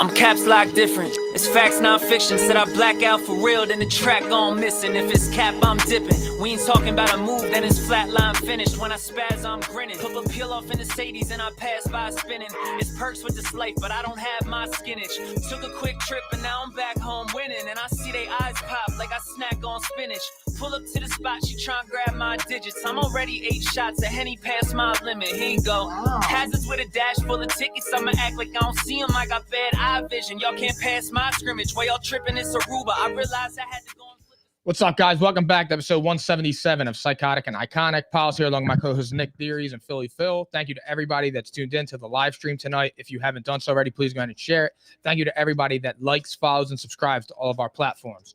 I'm caps lock different. It's facts, non-fiction. Said I black out for real, then the track gone missing. If it's cap, I'm dipping. We ain't talking about a move, then it's flatline finished. When I spaz, I'm grinning. Put a peel off in the Sadies and I pass by spinning. It's perks with this life, but I don't have my skinach. Took a quick trip and now I'm back home winning. And I see they eyes pop like I snack on spinach. Pull up to the spot, she tryna grab my digits. I'm already 8 shots, a Henny past my limit. Here you go. Hazards with a dash full of tickets. I'ma act like I don't see them. I got bad eye vision. Y'all can't pass my scrimmage. While y'all tripping, it's Aruba. I realized I had to go and flip. What's up, guys? Welcome back to episode 177 of Psychotic and Iconic. Paul's here along with my co-hosts Nick Theories and Philly Phil. Thank you to everybody that's tuned in to the live stream tonight. If you haven't done so already, please go ahead and share it. Thank you to everybody that likes, follows, and subscribes to all of our platforms.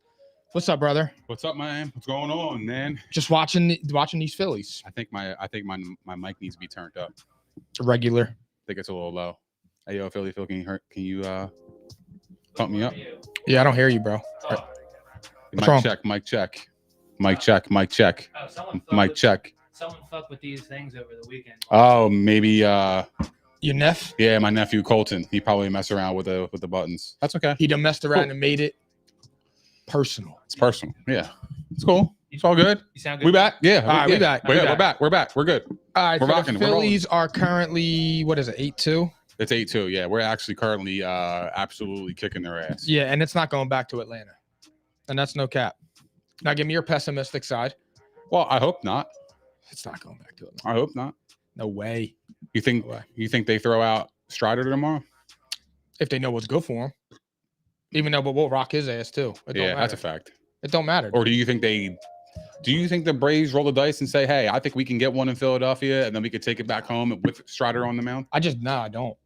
What's up, brother? What's up, man? What's going on, man? Just watching these Phillies. I think my mic needs to be turned up. Regular. I think it's a little low. Hey, yo, Philly Phil, can you pump me up? Yeah, I don't hear you, bro. Mic check. Oh, Mic check. Someone fucked with these things over the weekend. Oh, maybe Your nephew? yeah, my nephew Colton. He probably messed around with the buttons. That's okay. He done messed around and made it personal. It's personal. Yeah. It's cool. It's all good. You sound good. We back? Yeah. All right, we back. We're back. We're back. We're good. All right, We're so rocking the it. We're Phillies are currently, 8-2? It's 8-2. Yeah. We're actually currently absolutely kicking their ass. Yeah, and it's not going back to Atlanta. And that's no cap. Now give me your pessimistic side. Well, I hope not. It's not going back to Atlanta. I hope not. No way. You think they throw out Strider tomorrow? If they know what's good for him. Even though, but we'll rock his ass too. It don't Yeah, matter. that's a fact. It don't matter. Or do you think the Braves roll the dice and say, hey, I think we can get one in Philadelphia and then we could take it back home with Strider on the mound? I don't.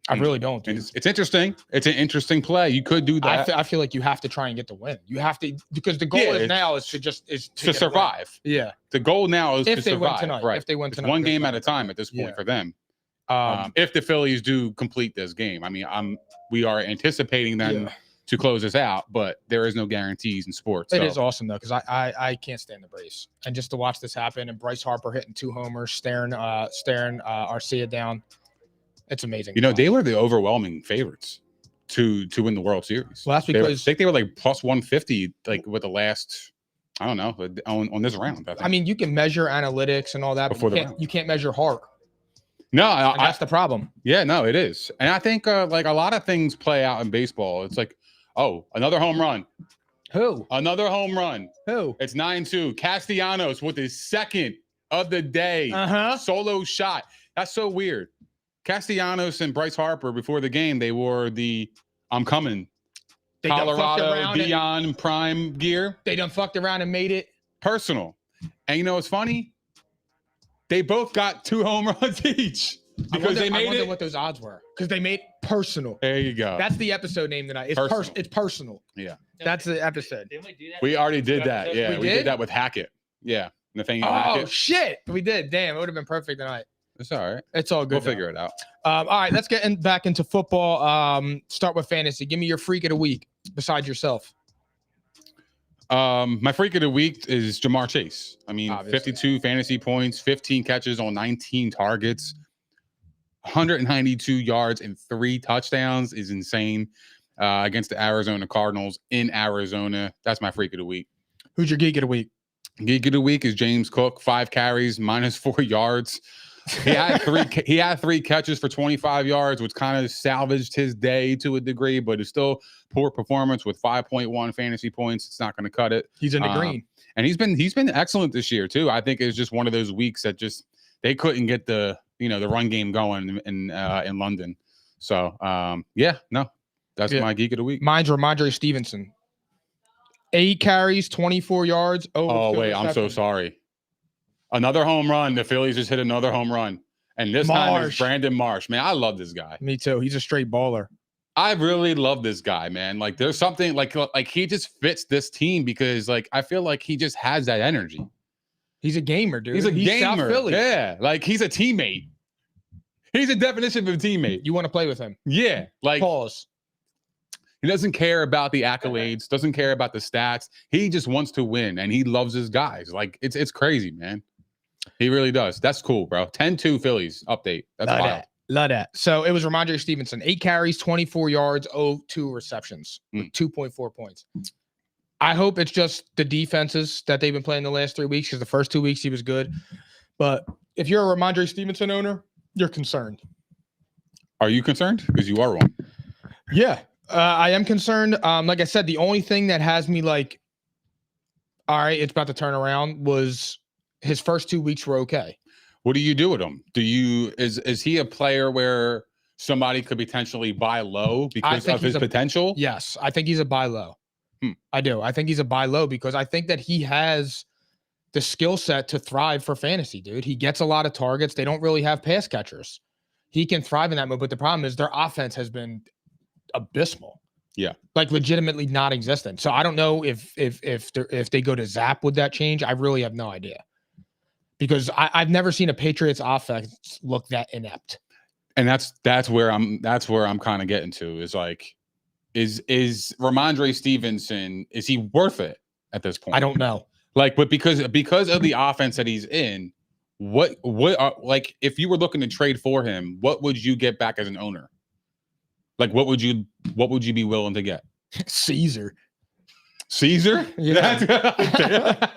I really don't. And Dude. it's interesting. It's an interesting play. You could do that. I feel like you have to try and get the win. You have to, because the goal is to survive. Yeah. The goal now is If to they survive. win tonight. Right. If they win It's tonight. one game at a time at this point Yeah. for them. If the Phillies do complete this game, I mean, we are anticipating them to close this out, but there is no guarantees in sports. It is awesome though, because I can't stand the Braves, and just to watch this happen and Bryce Harper hitting 2 homers, staring Arcia down, it's amazing. You know, they were the overwhelming favorites to win the World Series. Well, that's because I think they were like plus 150, like with the last, I don't know, on this round. I mean, you can measure analytics and all that, Before but you can't measure heart. No, And that's the problem. Yeah, no, it is. And I think like a lot of things play out in baseball. It's like, oh, another home run. Who? Another home run. Who? It's 9-2. Castellanos with his second of the day. Solo shot. That's so weird. Castellanos and Bryce Harper, before the game, they wore the I'm coming They done fucked Colorado around Beyond Prime gear. They done fucked around and made it Personal. And you know what's funny? They both got 2 home runs each. Because I they wonder made what those odds were. Because they made personal. There you go. That's the episode name tonight. It's personal. Yeah. That's the episode. Didn't we do that? We already did that. Yeah, We we did did? that with Hackett. Yeah. Nathaniel Oh Hackett. shit, we did. Damn, it would have been perfect tonight. It's all right. It's all good. We'll figure it out. All right, let's get back into football. Start with fantasy. Give me your freak of the week besides yourself. My freak of the week is Jamar Chase. I mean, Obviously. 52 fantasy points, 15 catches on 19 targets, 192 yards and 3 touchdowns is insane against the Arizona Cardinals in Arizona. That's my freak of the week. Who's your geek of the week? Geek of the week is James Cook, 5 carries, -4 yards. He had 3 catches for 25 yards, which kind of salvaged his day to a degree, but it's still poor performance with 5.1 fantasy points. It's not going to cut it. He's in the green. And he's been excellent this year too. I think it's just one of those weeks that just they couldn't get the run game going in London. So that's my geek of the week. Mine's Ramondre Stevenson. 8 carries, 24 yards. Oh wait, I'm so sorry. Another home run. The Phillies just hit another home run. And this time it's Brandon Marsh. Man, I love this guy. Me too. He's a straight baller. I really love this guy, man. Like there's something like he just fits this team because like I feel like he just has that energy. He's a gamer, dude. He's gamer. South Philly. Yeah, like he's a teammate. He's a definition of a teammate. You want to play with him? Yeah, like Pause. He doesn't care about the accolades, doesn't care about the stats. He just wants to win, and he loves his guys. Like it's crazy, man. He really does. That's cool, bro. 10-2 Phillies update. That's wild. Love that. So it was Ramondre Stevenson, 8 carries, 24 yards, 2 receptions, with 2.4 points. I hope it's just the defenses that they've been playing the last 3 weeks, because the first 2 weeks he was good. But if you're a Ramondre Stevenson owner, you're concerned. Are you concerned? Because you are one. Yeah, I am concerned. Like I said, the only thing that has me like, all right, it's about to turn around, was his first 2 weeks were okay. What do you do with him? Is he a player where somebody could potentially buy low because of his potential? Yes, I think he's a buy low. I do. I think he's a buy low because I think that he has the skill set to thrive for fantasy, dude. He gets a lot of targets. They don't really have pass catchers. He can thrive in that mode, but the problem is their offense has been abysmal. Yeah, like legitimately non-existent. So I don't know if they go to Zap, would that change? I really have no idea. Because I've never seen a Patriots offense look that inept. And that's where I'm kind of getting to, is like, is Ramondre Stevenson, is he worth it at this point? I don't know. Like, but because of the offense that he's in, what are, like, if you were looking to trade for him, what would you get back as an owner? Like, what would you be willing to get? Caesar? Yeah.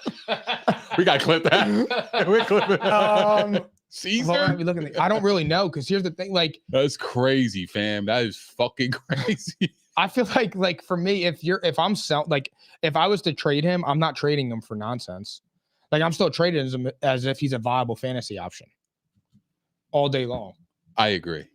We got to clip that. We're clipping that. Caesar? I don't really know, because here's the thing. Like, that's crazy, fam. That is fucking crazy. I feel like for me, if I was to trade him, I'm not trading him for nonsense. Like, I'm still trading him as if he's a viable fantasy option all day long. I agree.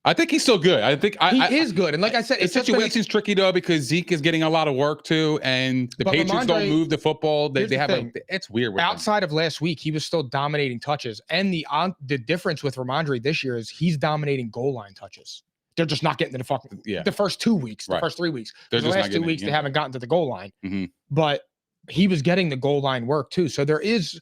I think he's still good. I think he is good. And like I said, the situation's tricky though, because Zeke is getting a lot of work too, and the Patriots don't move the football. They have it's weird. Outside of last week, he was still dominating touches, and the difference with Ramondre this year is he's dominating goal line touches. They're just not getting to the first 2 weeks, the first 3 weeks. The last 2 weeks they haven't gotten to the goal line, but he was getting the goal line work too. So there is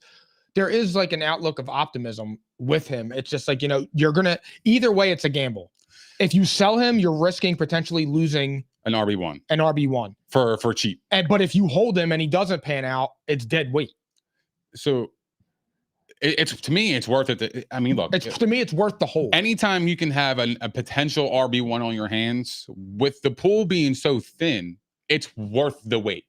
like an outlook of optimism with him. It's just like, you're gonna either way, it's a gamble. If you sell him, you're risking potentially losing an RB1 for cheap. But if you hold him and he doesn't pan out, it's dead weight. So it's to me, it's worth it. I mean, look, to me, it's worth the hold. Anytime you can have a potential RB1 on your hands, with the pool being so thin, it's worth the wait.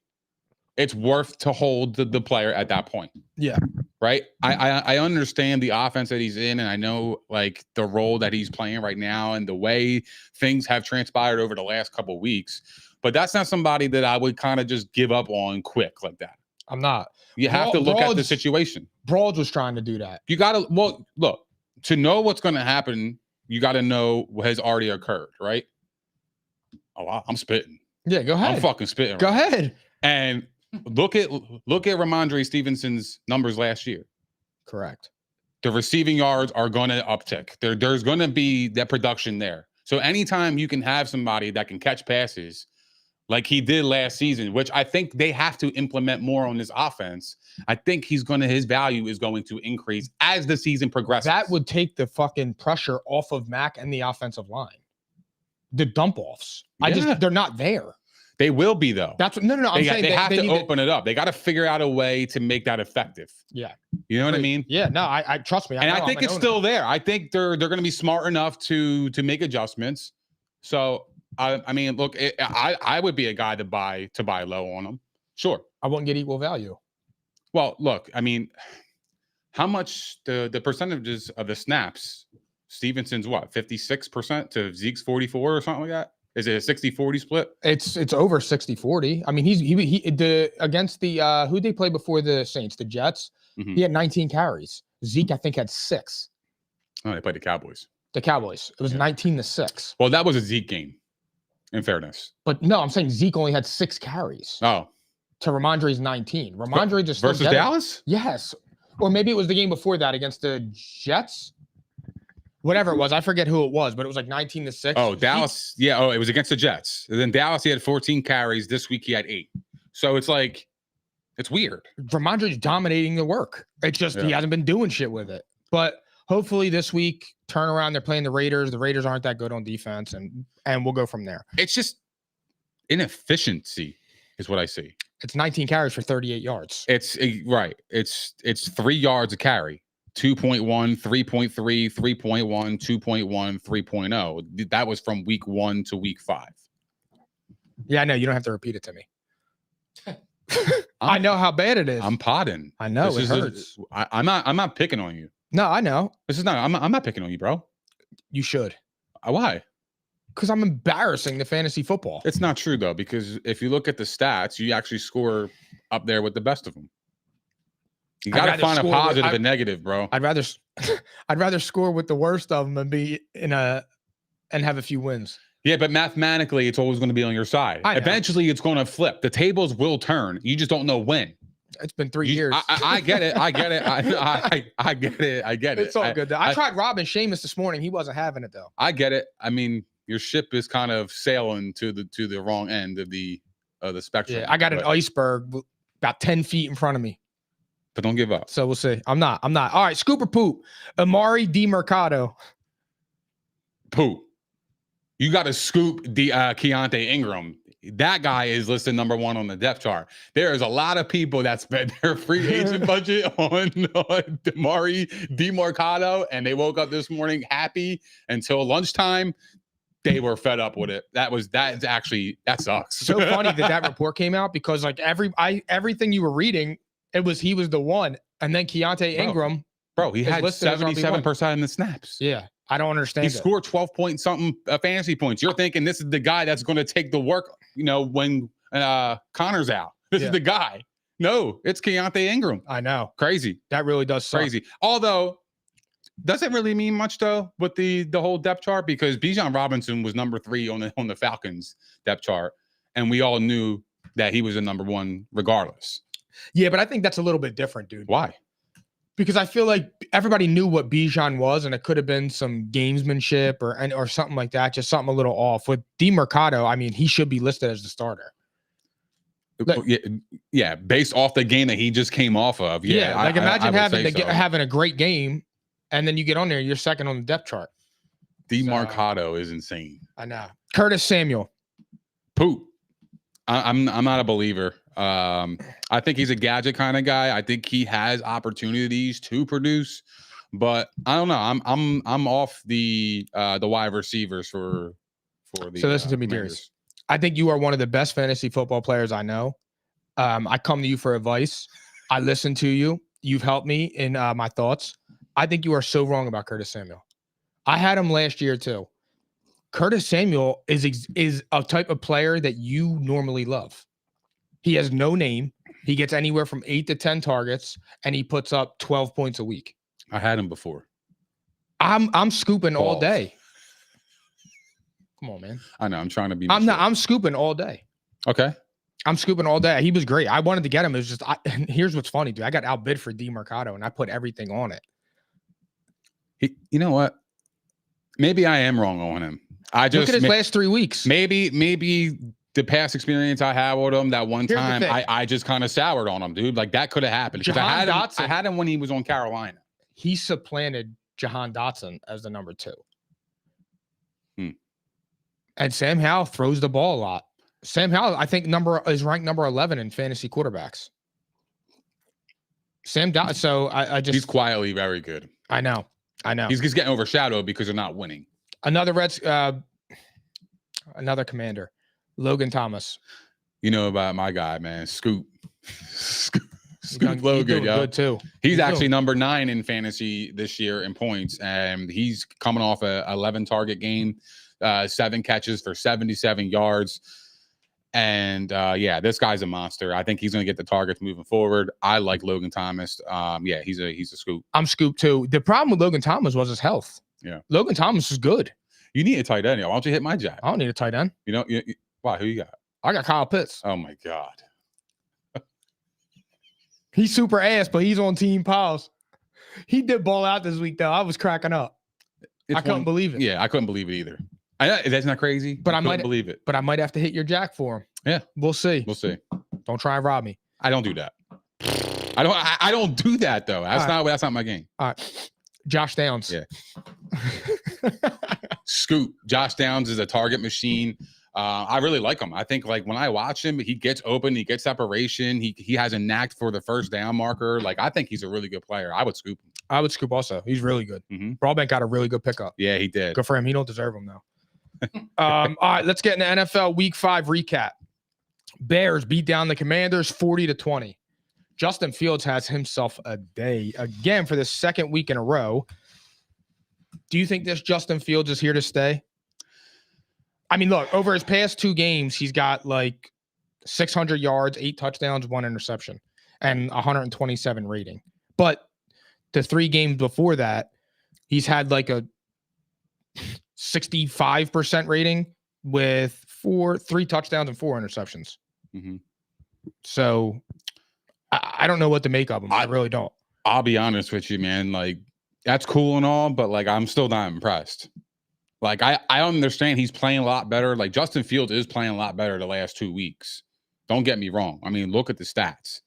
It's worth to hold the player at that point. Yeah. Right. I understand the offense that he's in, and I know like the role that he's playing right now and the way things have transpired over the last couple of weeks, but that's not somebody that I would kind of just give up on quick like that. I'm not. You have to look at the situation. Broad was trying to do that. You got to, look, to know what's going to happen, you got to know what has already occurred, right? Oh, I'm spitting. Yeah, go ahead. I'm fucking spitting. Go ahead. And look at Ramondre Stevenson's numbers last year. Correct. The receiving yards are going to uptick. There's going to be that production there. So anytime you can have somebody that can catch passes like he did last season, which I think they have to implement more on this offense, I think his value is going to increase as the season progresses. That would take the fucking pressure off of Mac and the offensive line. The dump offs. They're not there. They will be though. That's what, no. I'm saying they have to open it up. They got to figure out a way to make that effective. Yeah, you know what I mean. Yeah, no, I trust me. I think it's still there. I think they're going to be smart enough to make adjustments. So I mean, look, I would be a guy to buy low on them. Sure, I wouldn't get equal value. Well, look, I mean, how much the percentages of the snaps? Stevenson's what, 56% to Zeke's 44 or something like that. Is it a 60-40 split? It's over 60-40. I mean, he against the who they play before the Saints, the Jets. Mm-hmm. He had 19 carries. Zeke, I think, had 6. Oh, they played the Cowboys. The Cowboys. It was 19-6. Well, that was a Zeke game, in fairness. But no, I'm saying Zeke only had 6 carries. Oh. To Ramondre's 19. Ramondre just versus Dallas? Yes. Or maybe it was the game before that against the Jets. Whatever it was, I forget who it was, but it was like 19-6. Oh, Dallas. Yeah. Oh, it was against the Jets. And then Dallas, he had 14 carries. This week, he had 8. So it's like, it's weird. Ramondre's dominating the work. It's just he hasn't been doing shit with it. But hopefully this week, turn around. They're playing the Raiders. The Raiders aren't that good on defense, and we'll go from there. It's just inefficiency is what I see. It's 19 carries for 38 yards. It's right. It's 3 yards a carry 2.1, 3.3, 3.1, 2.1, 3.0. That was from week 1 to week 5. Yeah, I know. You don't have to repeat it to me. I know how bad it is. I'm potting. I know it hurts. I'm not picking on you. No, I know. This is not. I'm not picking on you, bro. You should. Why? Because I'm embarrassing the fantasy football. It's not true though, because if you look at the stats, you actually score up there with the best of them. You got to find a positive and negative, bro. I'd rather score with the worst of them and be and have a few wins. Yeah, but mathematically, it's always going to be on your side. Eventually, it's going to flip. The tables will turn. You just don't know when. It's been 3 years. I get it. I get it. I get it. I get it. It's all good. I tried robbing Seamus this morning. He wasn't having it though. I get it. I mean, your ship is kind of sailing to the wrong end of the spectrum. Yeah, I got an iceberg about 10 feet in front of me. But don't give up. So we'll see. I'm not. All right, scoop or poop. Amari DiMercato. Poop. You got to scoop the Keontae Ingram. That guy is listed number 1 on the depth chart. There is a lot of people that spent their free agent budget on Amari DiMercato, and they woke up this morning happy until lunchtime. They were fed up with it. That sucks. So funny that report came out because like everything you were reading, he was the one, and then Keontae Ingram. Bro, he had 77% in the snaps. Yeah. I don't understand. He scored 12 point something fantasy points. You're thinking this is the guy that's going to take the work, when Connor's out. This is the guy. No, it's Keontae Ingram. I know. Crazy. That really does suck. Crazy. Although, doesn't really mean much though with the whole depth chart, because Bijan Robinson was number 3 on the Falcons depth chart, and we all knew that he was a number 1 regardless. Yeah, but I think that's a little bit different, dude. Why? Because I feel like everybody knew what Bijan was, and it could have been some gamesmanship or something like that, just something a little off. With DiMercato, I mean, he should be listed as the starter. Yeah, based off the game that he just came off of. Yeah, imagine having a great game, and then you get on there, you're second on the depth chart. DiMercato is insane. I know. Curtis Samuel. Poop. I'm not a believer. I think he's a gadget kind of guy. I think he has opportunities to produce, but I don't know. I'm off the wide receivers for the. So listen to me, Darius. I think you are one of the best fantasy football players I know. I come to you for advice. I listen to you. You've helped me in my thoughts. I think you are so wrong about Curtis Samuel. I had him last year too. Curtis Samuel is a type of player that you normally love. He has no name. He gets anywhere from 8 to 10 targets, and he puts up 12 points a week. I had him before. I'm scooping all day. Come on, man. I know. I'm trying to be. I'm scooping all day. Okay. I'm scooping all day. He was great. I wanted to get him. It was just. Here's what's funny, dude. I got outbid for DiMercato, and I put everything on it. You know what? Maybe I am wrong on him. I just look at his last 3 weeks. Maybe the past experience I had with him that one time, I just kind of soured on him, dude. Like that could have happened. Because I had him when he was on Carolina. He supplanted Jahan Dotson as the number 2. And Sam Howell throws the ball a lot. Sam Howell, I think, is ranked number 11 in fantasy quarterbacks. So he's quietly very good. I know. He's just getting overshadowed because they're not winning. Another Commander, Logan Thomas. You know about my guy, man. Scoop Logan, good too. He's actually number 9 in fantasy this year in points, and he's coming off a 11 target game, 7 catches for 77 yards. And this guy's a monster. I think he's going to get the targets moving forward. I like Logan Thomas. He's a scoop. I'm scoop too. The problem with Logan Thomas was his health. Yeah, Logan Thomas is good. You need a tight end. Why don't you hit my jack? I don't need a tight end. Why? Who you got? I got Kyle Pitts. Oh my God. He's super ass, but he's on team pals. He did ball out this week though. I was cracking up. I couldn't believe it. Yeah, I couldn't believe it either. That's not crazy, but I might believe it. But I might have to hit your jack for him. Yeah, we'll see. Don't try and rob me. I don't do that. I don't do that though. That's not my game. All right, Josh Downs. Yeah. Scoop. Josh Downs is a target machine. I really like him. I think like when I watch him, he gets open, he gets separation. He has a knack for the first down marker. Like I think he's a really good player. I would scoop him. I would scoop also. He's really good. Mm-hmm. Broadbent got a really good pickup. Yeah, he did. Good for him. He don't deserve him though. All right, let's get into NFL Week 5 recap. Bears beat down the Commanders 40-20. Justin Fields has himself a day again for the second week in a row. Do you think this Justin Fields is here to stay? I mean, look, over his past 2 games, he's got like 600 yards, 8 touchdowns, 1 interception, and 127 rating. But the 3 games before that, he's had like a 65% rating with 3 touchdowns and 4 interceptions. Mm-hmm. So I don't know what to make of him. I really don't. I'll be honest with you, man. Like, that's cool and all, but like, I'm still not impressed. Like, I understand he's playing a lot better. Like, Justin Fields is playing a lot better the last 2 weeks. Don't get me wrong. I mean, look at the stats.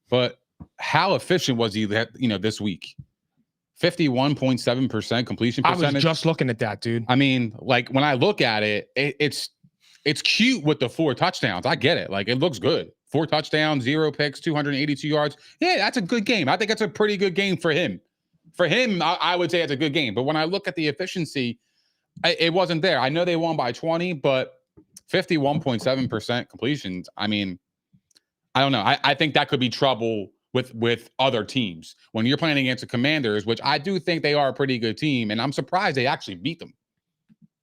But how efficient was he this week? 51.7% completion percentage. I was just looking at that, dude. I mean, like, when I look at it, it's cute with the 4 touchdowns. I get it. Like, it looks good. 4 touchdowns, 0 picks, 282 yards. Yeah, that's a good game. I think that's a pretty good game for him. For him, I would say it's a good game. But when I look at the efficiency, it wasn't there. I know they won by 20, but 51.7% completions. I mean, I don't know. I think that could be trouble with other teams. When you're playing against the Commanders, which I do think they are a pretty good team, and I'm surprised they actually beat them.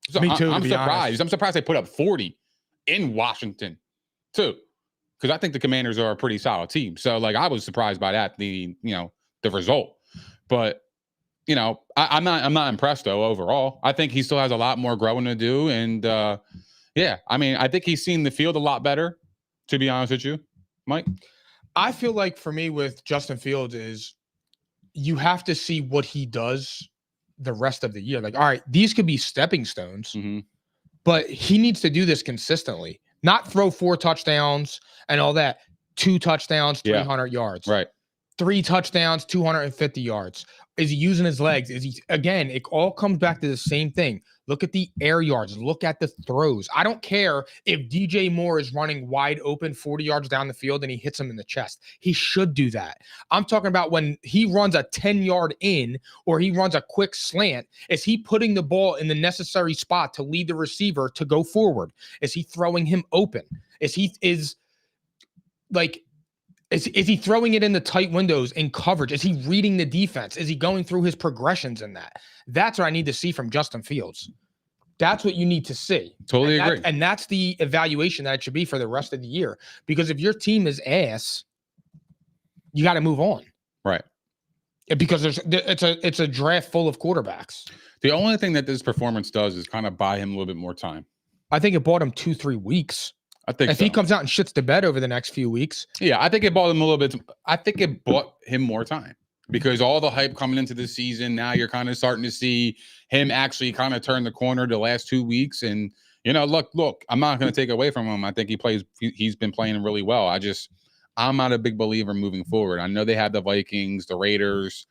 So Me too, I'm to be surprised. honest. I'm surprised they put up 40 in Washington, too. Because I think the Commanders are a pretty solid team. So, like, I was surprised by that, the result. But, I'm not impressed, though, overall. I think he still has a lot more growing to do. And, yeah, I mean, I think he's seen the field a lot better, to be honest with you, Mike. I feel like for me with Justin Fields is you have to see what he does the rest of the year. Like, all right, these could be stepping stones, but he needs to do this consistently, not throw 4 touchdowns and all that. 2 touchdowns, 300 yards. Right. 3 touchdowns, 250 yards. Is he using his legs? Again, it all comes back to the same thing. Look at the air yards. Look at the throws. I don't care if DJ Moore is running wide open 40 yards down the field and he hits him in the chest. He should do that. I'm talking about when he runs a 10-yard in or he runs a quick slant. Is he putting the ball in the necessary spot to lead the receiver to go forward? Is he throwing him open? Is he throwing it in the tight windows in coverage? Is he reading the defense? Is he going through his progressions in that? That's what I need to see from Justin Fields. That's what you need to see. Totally agree. And that's the evaluation that it should be for the rest of the year. Because if your team is ass, you got to move on. Right. Because it's a draft full of quarterbacks. The only thing that this performance does is kind of buy him a little bit more time. I think it bought him 2-3 weeks. I think if he comes out and shits the bed over the next few weeks. Yeah, I think it bought him a little bit. I think it bought him more time because all the hype coming into the season, now you're kind of starting to see him actually kind of turn the corner the last 2 weeks. And, look, I'm not going to take away from him. I think he's been playing really well. I'm not a big believer moving forward. I know they have the Vikings, the Raiders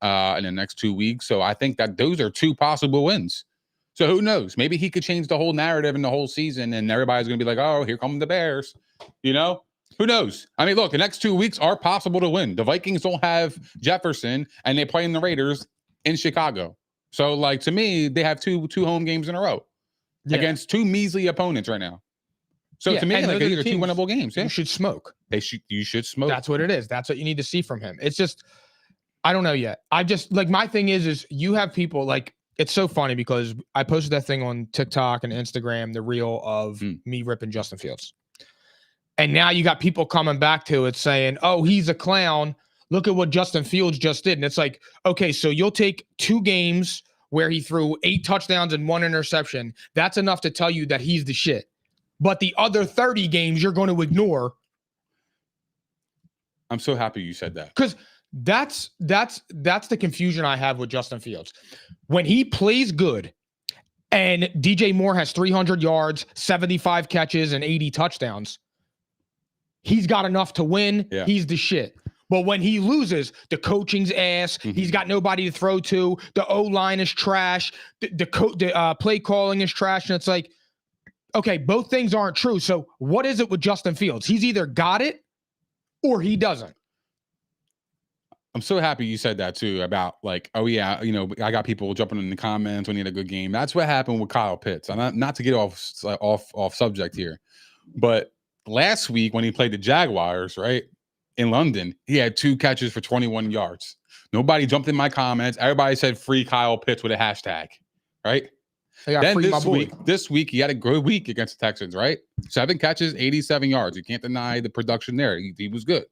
in the next 2 weeks. So I think that those are 2 possible wins. So who knows? Maybe he could change the whole narrative in the whole season and everybody's going to be like, oh, here come the Bears. Who knows? I mean, look, the next 2 weeks are possible to win. The Vikings don't have Jefferson and they play in the Raiders in Chicago. So, like, to me, they have two home games in a row against 2 measly opponents right now. So to me, like, these are 2 winnable games. Yeah. You should smoke. You should smoke. That's what it is. That's what you need to see from him. It's just, I don't know yet. I just, like, my thing is you have people like, it's so funny because I posted that thing on TikTok and Instagram, the reel of me ripping Justin Fields. And now you got people coming back to it saying, oh, he's a clown. Look at what Justin Fields just did. And it's like, okay, so you'll take 2 games where he threw 8 touchdowns and 1 interception. That's enough to tell you that he's the shit. But the other 30 games you're going to ignore. I'm so happy you said that. Because that's the confusion I have with Justin Fields. When he plays good and DJ Moore has 300 yards, 75 catches, and 80 touchdowns, he's got enough to win. Yeah. He's the shit. But when he loses, the coaching's ass. He's got nobody to throw to. The O-line is trash. The play calling is trash. And it's like, okay, both things aren't true. So what is it with Justin Fields? He's either got it or he doesn't. I'm so happy you said that too about like, oh yeah, I got people jumping in the comments when he had a good game. That's what happened with Kyle Pitts. And not to get off subject here, but last week when he played the Jaguars, right, in London, he had 2 catches for 21 yards. Nobody jumped in my comments. Everybody said free Kyle Pitts with a hashtag, right? Then this week he had a good week against the Texans, right? 7 catches, 87 yards. You can't deny the production there. He was good.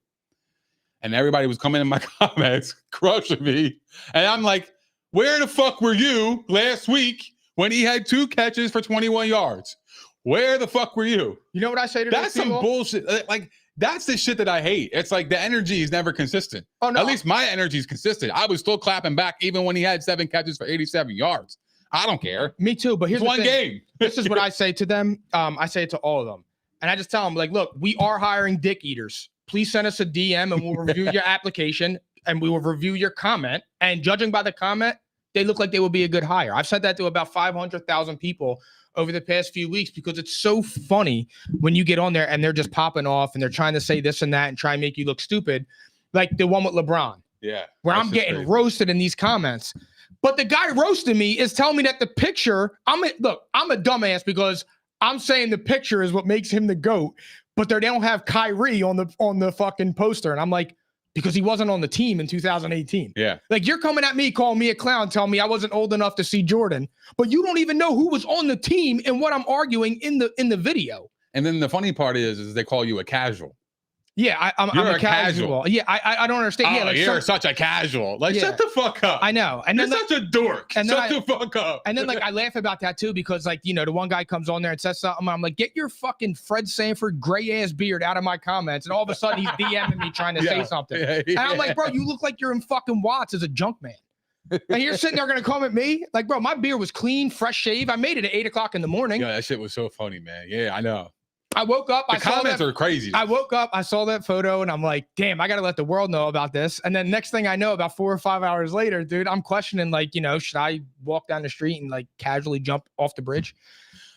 And everybody was coming in my comments, crushing me. And I'm like, where the fuck were you last week when he had 2 catches for 21 yards? Where the fuck were you? You know what I say to That's those some people? bullshit. Like, that's the shit that I hate. It's like the energy is never consistent. Oh, no. At least my energy is consistent. I was still clapping back even when he had 7 catches for 87 yards. I don't care. Me too. But here's It's one the thing. game. This is what I say to them. I say it to all of them. And I just tell them, like, look, we are hiring dick eaters. Please send us a DM and we'll review your application and we will review your comment. And judging by the comment, they look like they will be a good hire. I've said that to about 500,000 people over the past few weeks because it's so funny when you get on there and they're just popping off and they're trying to say this and that and try and make you look stupid. Like the one with LeBron. Yeah. Where I'm getting roasted in these comments. But the guy roasting me is telling me that the picture, I'm a dumbass because I'm saying the picture is what makes him the GOAT, but they don't have Kyrie on the fucking poster. And I'm like, because he wasn't on the team in 2018. Yeah. Like you're coming at me, calling me a clown, telling me I wasn't old enough to see Jordan, but you don't even know who was on the team and what I'm arguing in the video. And then the funny part is they call you a casual. Yeah, I'm a casual. Yeah, I don't understand. Yeah, like you're such a casual. Like, shut the fuck up. I know. And you're then such a dork. And shut the fuck up. And then like I laugh about that too because like the one guy comes on there and says something. I'm like, get your fucking Fred Sanford gray ass beard out of my comments. And all of a sudden he's DMing me trying to say something. And I'm like, bro, you look like you're in fucking Watts as a junk man. And you're sitting there gonna come at me like, bro, my beard was clean, fresh shave. I made it at 8:00 in the morning. Yeah, that shit was so funny, man. Yeah, I know. I woke up. The comments are crazy. I woke up. I saw that photo, and I'm like, "Damn, I gotta let the world know about this." And then next thing I know, about 4 or 5 hours later, dude, I'm questioning, like, should I walk down the street and like casually jump off the bridge?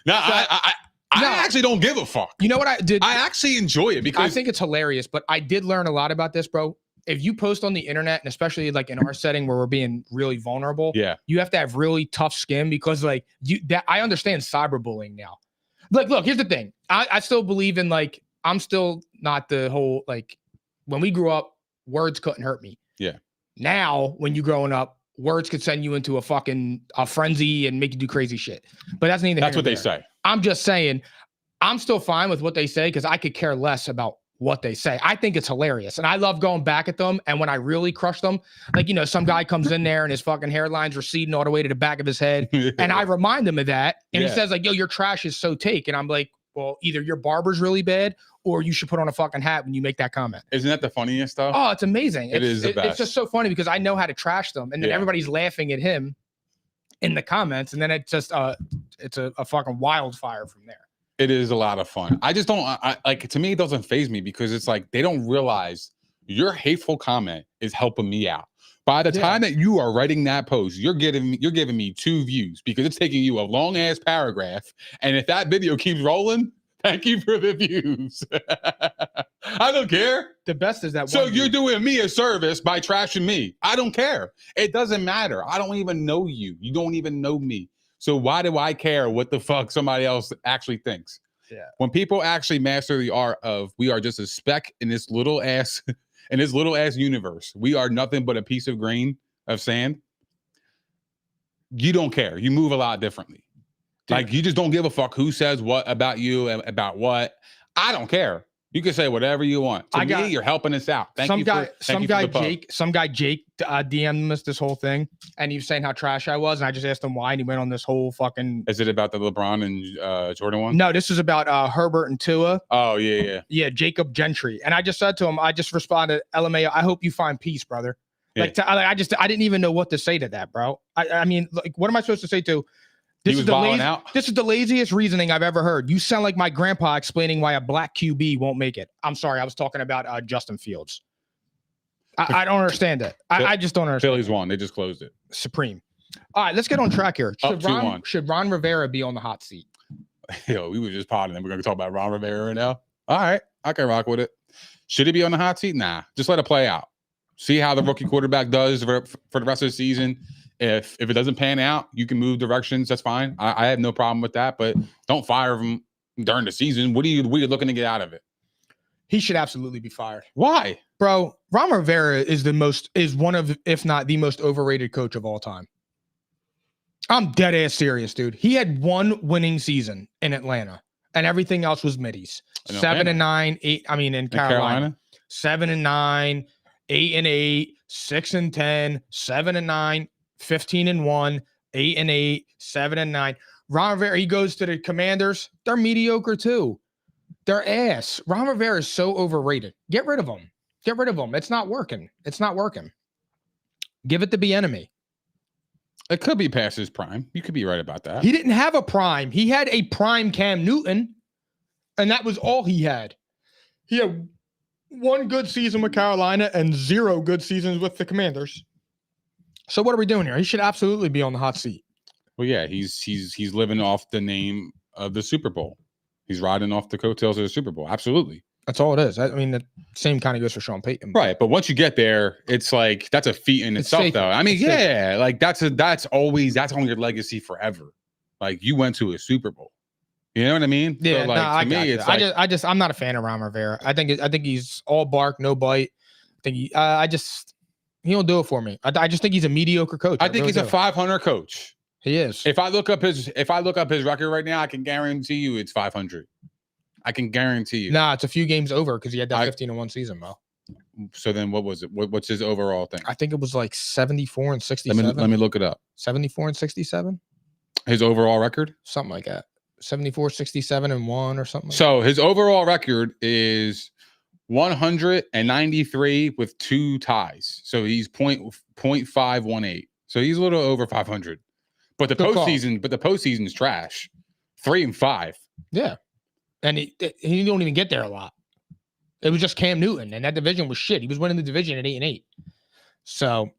No, I actually don't give a fuck. You know what I did? I actually enjoy it because I think it's hilarious. But I did learn a lot about this, bro. If you post on the internet, and especially like in our setting where we're being really vulnerable, you have to have really tough skin because like I understand cyberbullying now. Like, look, here's the thing. I still believe in like, I'm still not the whole, like when we grew up, words couldn't hurt me. Yeah. Now, when you're growing up, words could send you into a frenzy and make you do crazy shit. But that's neither. That's what they say. I'm just saying, I'm still fine with what they say because I could care less about what they say. I think it's hilarious. And I love going back at them. And when I really crush them, like, some guy comes in there and his fucking hairline's receding all the way to the back of his head. And I remind him of that. And he says like, yo, your trash is so take. And I'm like, well, either your barber's really bad or you should put on a fucking hat when you make that comment. Isn't that the funniest stuff? Oh, it's amazing. It's the best. It's just so funny because I know how to trash them. And then everybody's laughing at him in the comments. And then it's just, it's a fucking wildfire from there. It is a lot of fun. I just don't like, to me, it doesn't faze me because it's like, they don't realize your hateful comment is helping me out. By the time that you are writing that post, you're giving me 2 views because it's taking you a long ass paragraph. And if that video keeps rolling, thank you for the views. I don't care. The best is that. So you're doing me a service by trashing me. I don't care. It doesn't matter. I don't even know you. You don't even know me. So why do I care what the fuck somebody else actually thinks? Yeah. When people actually master the art of we are just a speck in this little ass universe. We are nothing but a piece of grain of sand. You don't care. You move a lot differently. Dude. Like you just don't give a fuck who says what about you and about what. I don't care. You can say whatever you want. To me, you're helping us out. Some guy Jake DM'd us this whole thing, and he was saying how trash I was, and I just asked him why, and he went on this whole fucking. Is it about the LeBron and Jordan one? No, this is about Herbert and Tua. Oh yeah, Jacob Gentry, and I just said to him, I just responded, LMAO, I hope you find peace, brother. Yeah. I didn't even know what to say to that, bro. I mean, like, what am I supposed to say to? This is the laziest reasoning I've ever heard. You sound like my grandpa explaining why a black QB won't make it. I'm sorry. I was talking about Justin Fields. I don't understand it. I just don't understand. Phillies won. They just closed it. Supreme. All right, let's get on track here. Should Ron Rivera be on the hot seat? Yo, we were just potting and we're going to talk about Ron Rivera right now. All right. I can rock with it. Should he be on the hot seat? Nah. Just let it play out. See how the rookie quarterback does for the rest of the season. If it doesn't pan out, you can move directions. That's fine. I have no problem with that. But don't fire him during the season. What are you looking to get out of it? He should absolutely be fired. Why? Bro, Ron Rivera is one of, if not the most overrated coach of all time. I'm dead ass serious, dude. He had one winning season in Atlanta, and everything else was middies. 7-9, 8. I mean, in Carolina. 7-9, 8-8, 6-10, 7-9, 15-1, 8-8, 7-9. Ron Rivera, he goes to the Commanders. They're mediocre too. They're ass. Ron Rivera is so overrated. Get rid of him. Get rid of him. It's not working. It's not working. Give it to Bieniemy. It could be past his prime. You could be right about that. He didn't have a prime. He had a prime Cam Newton, and that was all he had. He had one good season with Carolina and 0 good seasons with the Commanders. So what are we doing here? He should absolutely be on the hot seat. Well, yeah, he's living off the name of the Super Bowl. He's riding off the coattails of the Super Bowl. Absolutely. That's all it is. I mean, the same kind of goes for Sean Payton. Right. But once you get there, it's like that's a feat in itself, safer. though. I mean, yeah, like that's on your legacy forever. Like you went to a Super Bowl. You know what I mean? Yeah, so, like, to me, it's like, I'm not a fan of Ron Rivera. I think he's all bark, no bite. I think he don't do it for me. I just think he's a mediocre coach. I think he's a 500 coach. He is. If I look up his record right now, I can guarantee you it's 500. I can guarantee you. Nah, it's a few games over because he had that 15-1 season, Mo. So then what was it? What's his overall thing? I think it was like 74-67. Let me look it up. 74-67? His overall record? Something like that. 74-67-1 or something. So his overall record is 193 with 2 ties. So he's .518. So he's a little over 500. But the postseason is trash. 3-5. Yeah. And he don't even get there a lot. It was just Cam Newton, and that division was shit. He was winning the division at 8-8. So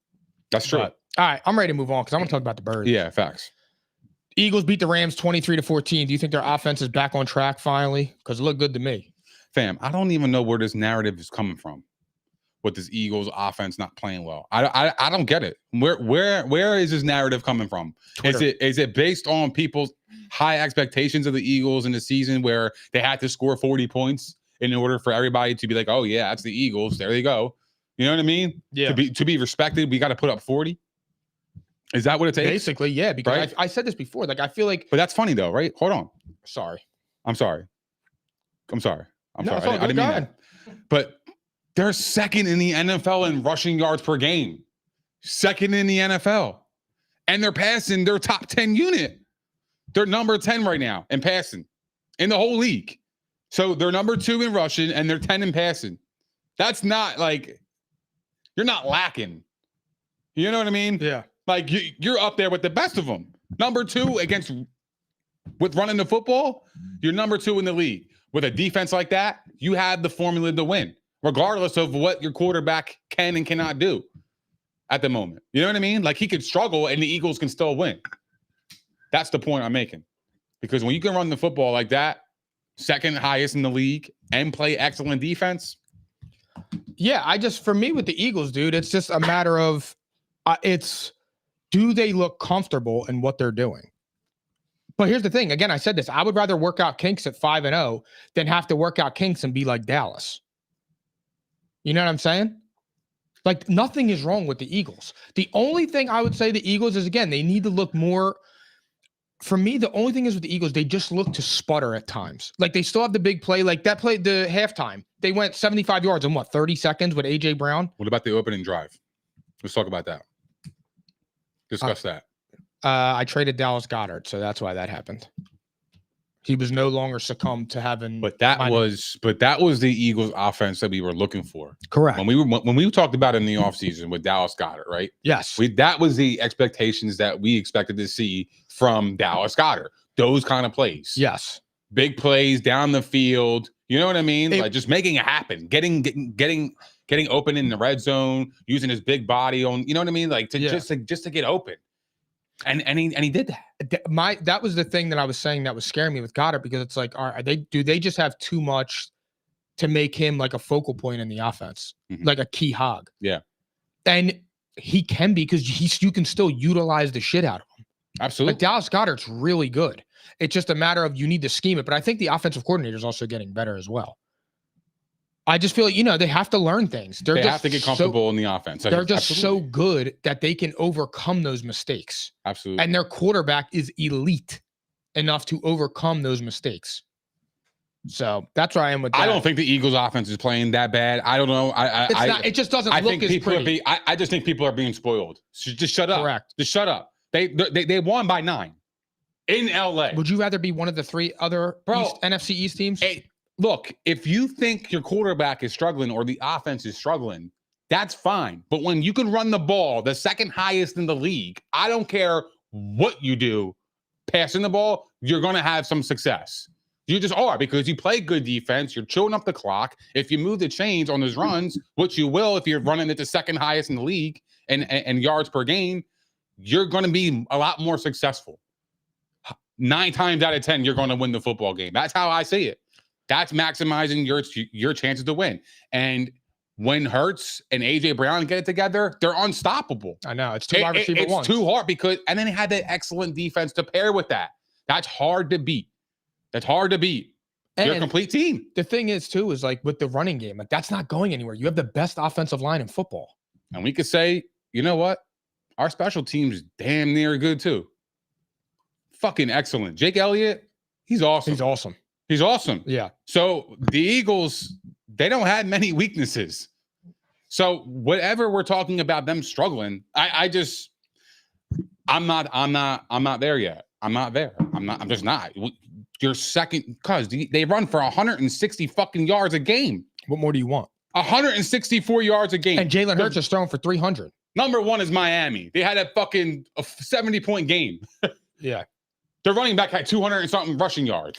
that's true. All right, I'm ready to move on because I want to talk about the Birds. Yeah, facts. Eagles beat the Rams 23-14. Do you think their offense is back on track finally? Because it looked good to me. Fam, I don't even know where this narrative is coming from with this Eagles offense not playing well. I don't get it. Where is this narrative coming from? Twitter. Is it based on people's high expectations of the Eagles in the season where they had to score 40 points in order for everybody to be like, oh yeah, that's the Eagles. There you go. You know what I mean? Yeah. To be respected, we got to put up 40. Is that what it takes? Basically, yeah. Because right? I said this before. Like I feel like, but that's funny though, right? Hold on. Sorry. I'm sorry. I didn't mean that. But they're second in the NFL in rushing yards per game. Second in the NFL. And they're passing their top 10 unit. They're number 10 right now in passing in the whole league. So they're number 2 in rushing and they're 10 in passing. That's not like, you're not lacking. You know what I mean? Yeah. Like you're up there with the best of them. Number 2 with running the football, you're number 2 in the league. With a defense like that, you have the formula to win, regardless of what your quarterback can and cannot do at the moment. You know what I mean? Like he could struggle and the Eagles can still win. That's the point I'm making. Because when you can run the football like that, second highest in the league, and play excellent defense. Yeah, for me with the Eagles, dude, it's just a matter of do they look comfortable in what they're doing? But here's the thing. Again, I said this. I would rather work out kinks at 5-0 than have to work out kinks and be like Dallas. You know what I'm saying? Like nothing is wrong with the Eagles. The only thing I would say the Eagles is, again, they need to look more. For me, the only thing is with the Eagles, they just look to sputter at times. Like they still have the big play. Like that play, the halftime, they went 75 yards in 30 seconds with A.J. Brown? What about the opening drive? Let's talk about that. Discuss that. I traded Dallas Goedert, so that's why that happened. He was no longer succumbed to having. But that was the Eagles' offense that we were looking for. Correct. When we talked about it in the offseason with Dallas Goedert, right? Yes. That was the expectations that we expected to see from Dallas Goedert. Those kind of plays. Yes. Big plays down the field. You know what I mean? Like just making it happen, getting open in the red zone, using his big body on. You know what I mean? Like just to get open. And he did that. That was the thing that I was saying that was scaring me with Goddard, because it's like, do they just have too much to make him like a focal point in the offense, like a key hog? Yeah. And he can be because you can still utilize the shit out of him. Absolutely. Like Dallas Goedert's really good. It's just a matter of you need to scheme it. But I think the offensive coordinator is also getting better as well. I just feel like, they have to learn things. They have to get comfortable in the offense. They're just so good that they can overcome those mistakes. Absolutely. And their quarterback is elite enough to overcome those mistakes. So that's where I am with that. I don't think the Eagles offense is playing that bad. I don't know. It just doesn't look as pretty. I just think people are being spoiled. Just shut up. Correct. Just shut up. They won by 9 in LA. Would you rather be one of the 3 other NFC East teams? Look, if you think your quarterback is struggling or the offense is struggling, that's fine. But when you can run the ball, the second highest in the league, I don't care what you do, passing the ball, you're going to have some success. You just are, because you play good defense. You're chewing up the clock. If you move the chains on those runs, which you will if you're running at the second highest in the league and yards per game, you're going to be a lot more successful. 9 times out of 10, you're going to win the football game. That's how I see it. That's maximizing your chances to win. And when Hurts and A.J. Brown get it together, they're unstoppable. I know. It's 2 wide receiver ones. It's too hard and then they had that excellent defense to pair with that. That's hard to beat. You're a complete team. The thing is, too, is like with the running game, like that's not going anywhere. You have the best offensive line in football. And we could say, you know what? Our special team's damn near good, too. Fucking excellent. Jake Elliott, he's awesome. He's awesome. Yeah. So the Eagles, they don't have many weaknesses. So whatever we're talking about them struggling, I'm not there yet. I'm just not. You're second because they run for 160 fucking yards a game. What more do you want? 164 yards a game. And Jalen Hurts is throwing for 300. Number 1 is Miami. They had a fucking 70-point game. Yeah. Their running back had 200 and something rushing yards.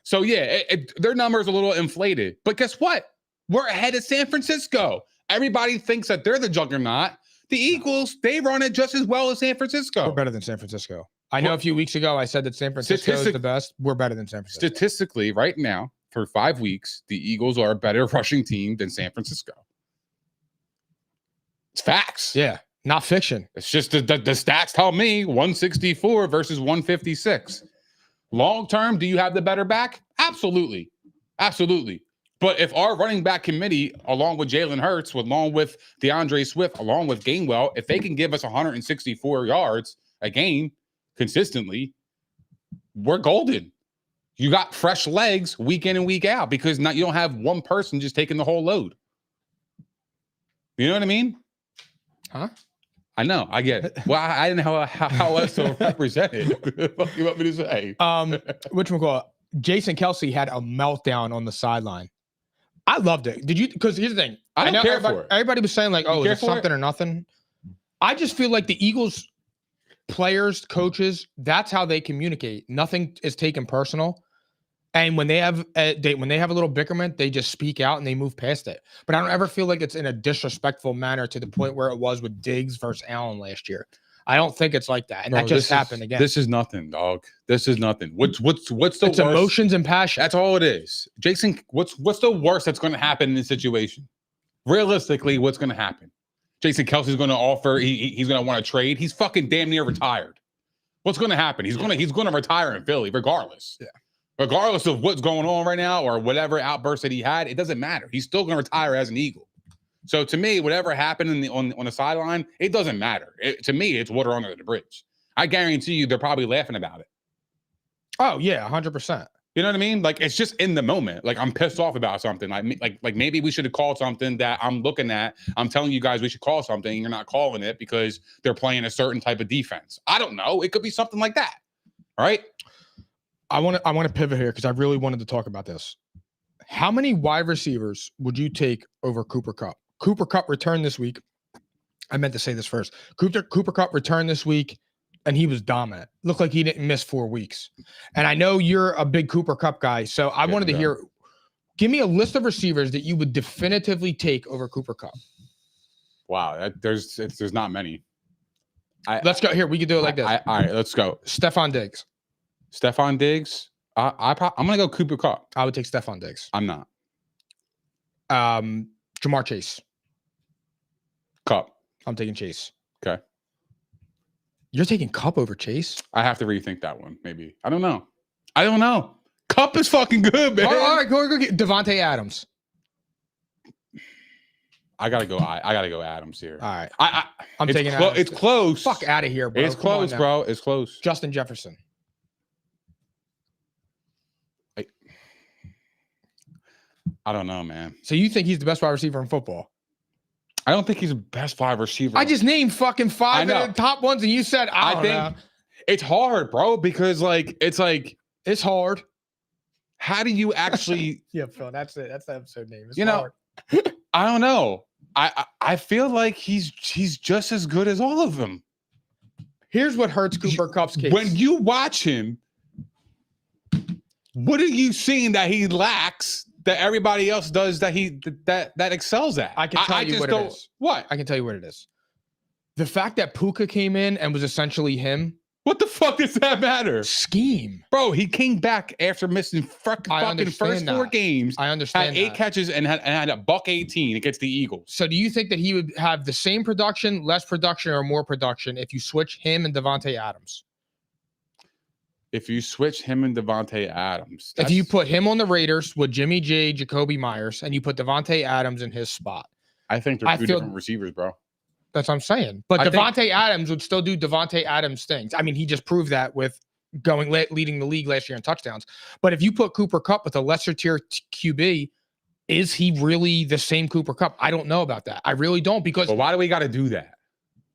So, yeah, their number's a little inflated. But guess what? We're ahead of San Francisco. Everybody thinks that they're the juggernaut. The Eagles, they run it just as well as San Francisco. We're better than San Francisco. I know a few weeks ago I said that San Francisco is the best. We're better than San Francisco. Statistically, right now, for 5 weeks, the Eagles are a better rushing team than San Francisco. It's facts. Yeah, not fiction. It's just the stats tell me 164 versus 156. Long term, do you have the better back? Absolutely. Absolutely. But if our running back committee, along with Jalen Hurts, along with DeAndre Swift, along with Gainwell, if they can give us 164 yards a game consistently, we're golden. You got fresh legs week in and week out because you don't have one person just taking the whole load. You know what I mean? Huh? I know. I get it. Well, I didn't know how else to represent it. What do you want me to say? Whatchamacallit? Jason Kelce had a meltdown on the sideline. I loved it. Did you? Because here's the thing. I don't care for it. Everybody was saying like, "Oh, is it something or nothing?" I just feel like the Eagles players, coaches, that's how they communicate. Nothing is taken personal. And when they have a little bickerment, they just speak out and they move past it. But I don't ever feel like it's in a disrespectful manner to the point where it was with Diggs versus Allen last year. I don't think it's like that. And that just happened again. This is nothing, dog. This is nothing. What's the it's worst? Emotions and passion. That's all it is. Jason, what's the worst that's going to happen in this situation? Realistically, what's going to happen? Jason Kelce's going to offer. He's going to want to trade. He's fucking damn near retired. What's going to happen? He's going to retire in Philly, regardless. Yeah. Regardless of what's going on right now or whatever outburst that he had, it doesn't matter. He's still going to retire as an Eagle. So to me, whatever happened on the sideline, it doesn't matter. To me, it's water under the bridge. I guarantee you, they're probably laughing about it. Oh yeah, 100%. You know what I mean? Like it's just in the moment. Like I'm pissed off about something. Like maybe we should have called something that I'm looking at. I'm telling you guys we should call something. And you're not calling it because they're playing a certain type of defense. I don't know. It could be something like that. All right. I want to pivot here because I really wanted to talk about this. How many wide receivers would you take over Cooper Kupp? Cooper Kupp returned this week. I meant to say this first. Cooper Kupp returned this week, and he was dominant. Looked like he didn't miss 4 weeks. And I know you're a big Cooper Kupp guy, so I wanted to hear. Give me a list of receivers that you would definitively take over Cooper Kupp. Wow, there's not many. Let's go here. We can do it like this. All right, let's go. Stephon Diggs. Stephon Diggs. I'm gonna go Cooper Kupp. I would take Stephon Diggs. I'm not. Jamar Chase. Kupp. I'm taking Chase. Okay. You're taking Cup over Chase? I have to rethink that one. Maybe. I don't know. Cup is fucking good, man. All right, go get Devontae Adams. I gotta go Adams here. All right. I'm taking Adams. It's close. Fuck out of here, bro. It's Come on close, now. bro. It's close. Justin Jefferson. I don't know, man. So you think he's the best wide receiver in football? I don't think he's the best wide receiver. I just named fucking 5 of the top ones, and you said I think know. It's hard, bro, because it's hard. How do you actually? Yeah, Phil, that's it. That's the episode name. It's hard. I don't know. I feel like he's just as good as all of them. Here's what hurts Cooper Kupp's case. When you watch him, what are you seeing that he lacks that everybody else does that that excels at? I can tell you what it is. What? I can tell you what it is. The fact that Puka came in and was essentially him. What the fuck does that matter? Scheme. Bro, he came back after missing fucking first 4 games. I understand. Had 8 catches and had a $118 against the Eagles. So do you think that he would have the same production, less production, or more production if you switch him and Devontae Adams? If you switch him and Devontae Adams. If you put him on the Raiders with Jimmy G, Jacoby Myers, and you put Devontae Adams in his spot. I think they're two different receivers, bro. That's what I'm saying. But Devontae Adams would still do Devontae Adams things. I mean, he just proved that with leading the league last year in touchdowns. But if you put Cooper Kupp with a lesser tier QB, is he really the same Cooper Kupp? I don't know about that. I really don't because. But why do we got to do that?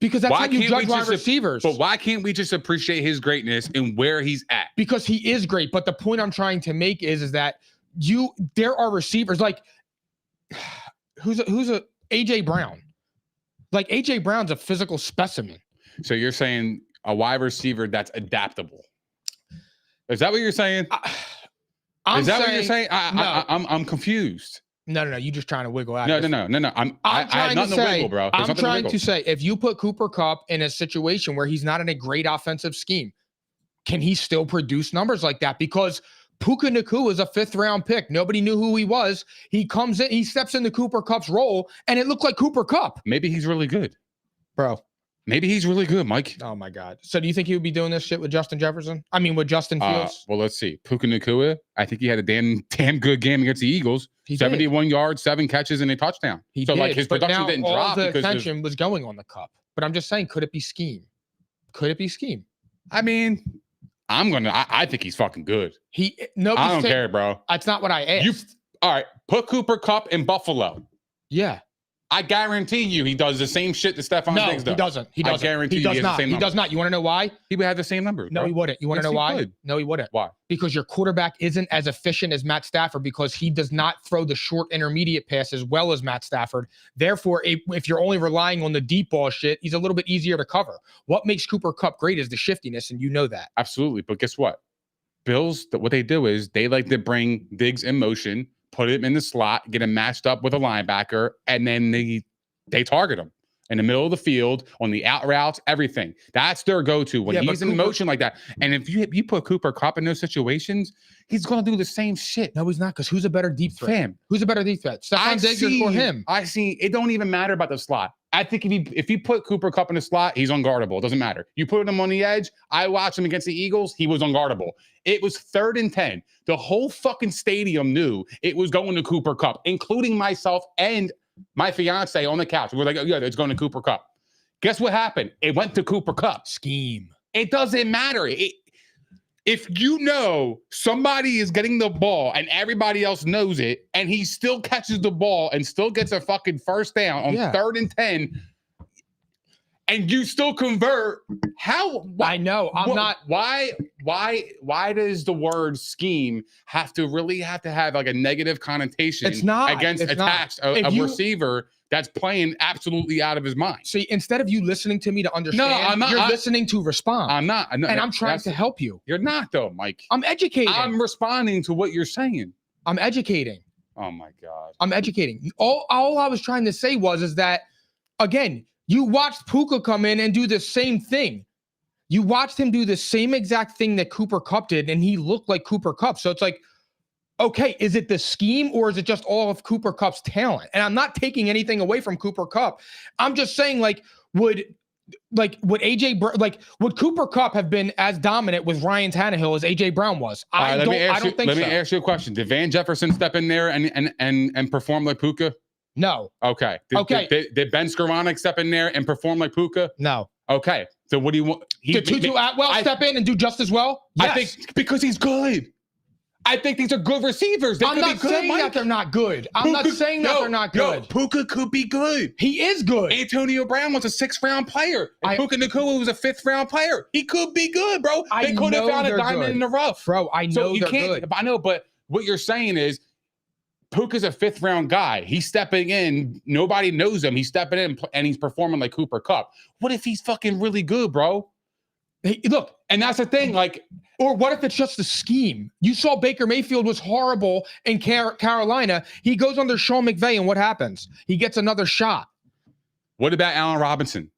Because that's how you judge wide receivers. But why can't we just appreciate his greatness and where he's at? Because he is great. But the point I'm trying to make is that there are receivers like who's a AJ Brown. Like AJ Brown's a physical specimen. So you're saying a wide receiver that's adaptable. Is that what you're saying? Is that what you're saying? I'm confused. No. You're just trying to wiggle out. No. I have nothing to wiggle, bro. I'm trying to say, if you put Cooper Kupp in a situation where he's not in a great offensive scheme, can he still produce numbers like that? Because Puka Nacua is a 5th-round pick. Nobody knew who he was. He comes in, he steps into Cooper Kupp's role, and it looked like Cooper Kupp. Maybe he's really good, bro. Maybe he's really good, Mike. Oh my God. So do you think he would be doing this shit with Justin Jefferson? I mean, with Justin Fields? Well, let's see. Puka Nacua, I think he had a damn good game against the Eagles. 71 yards, 7 catches, and a touchdown. Like his production didn't drop. All the attention was going on the Kupp. But I'm just saying, could it be scheme? I mean, I think he's fucking good. I don't care, bro. That's not what I asked. All right, put Cooper Kupp in Buffalo. Yeah. I guarantee you he does the same shit that Stephon Diggs does. No, he doesn't. I guarantee he does not. He does not. You want to know why? He would have the same numbers. No, he wouldn't. You want to know why? No, he wouldn't. Why? Because your quarterback isn't as efficient as Matt Stafford because he does not throw the short intermediate pass as well as Matt Stafford. Therefore, if you're only relying on the deep ball shit, he's a little bit easier to cover. What makes Cooper Kupp great is the shiftiness, and you know that. Absolutely. But guess what? Bills, what they do is they like to bring Diggs in motion, put him in the slot, get him matched up with a linebacker, and then they target him in the middle of the field, on the out routes, everything. That's their go-to when he's in motion like that. And if you put Cooper Kupp in those situations, he's going to do the same shit. No, he's not, because who's a better deep threat? Fam. Who's a better deep threat? Stephon Diggs or him? I see. It don't even matter about the slot. I think if you put Cooper Kupp in the slot, he's unguardable. It doesn't matter. You put him on the edge. I watched him against the Eagles. He was unguardable. It was 3rd and 10. The whole fucking stadium knew it was going to Cooper Kupp, including myself and my fiance on the couch. We're like, oh, yeah, it's going to Cooper Kupp. Guess what happened? It went to Cooper Kupp. Scheme. It doesn't matter. If you know somebody is getting the ball and everybody else knows it, and he still catches the ball and still gets a fucking first down on 3rd and 10, and you still convert, I know. Why does the word scheme have to have like a negative connotation attached a receiver that's playing absolutely out of his mind? See, instead of you listening to me to understand, I'm not, you're listening to respond. I'm not. And I'm trying to help you. You're not, though, Mike. I'm educating. I'm responding to what you're saying. I'm educating. Oh, my God. I'm educating. All I was trying to say is that, again, you watched Puka come in and do the same thing. You watched him do the same exact thing that Cooper Kupp did, and he looked like Cooper Kupp. So it's like, okay, is it the scheme or is it just all of Cooper Kupp's talent? And I'm not taking anything away from Cooper Kupp. I'm just saying, like, would AJ like would Cooper Kupp have been as dominant with Ryan Tannehill as AJ Brown was? I don't think so. Let me ask you a question. Did Van Jefferson step in there and perform like Puka? No. Okay. Did Ben Skoranek step in there and perform like Puka? No. Okay. So what do you want? Did Tutu Atwell step in and do just as well? Yes. I think because he's good. I think these are good receivers. I'm not saying that they're not good. I'm not saying that they're not good. Puka could be good. He is good. Antonio Brown was a 6th-round player. And Puka Nacua was a 5th-round player. He could be good, bro. They could have found a diamond in the rough. Bro, I know they're good. I know, but what you're saying is Puka's a 5th-round guy. He's stepping in. Nobody knows him. He's stepping in, and he's performing like Cooper Kupp. What if he's fucking really good, bro? Hey, look, and that's the thing, like, or what if it's just a scheme? You saw Baker Mayfield was horrible in Carolina. He goes under Sean McVay, and what happens? He gets another shot. What about Allen Robinson?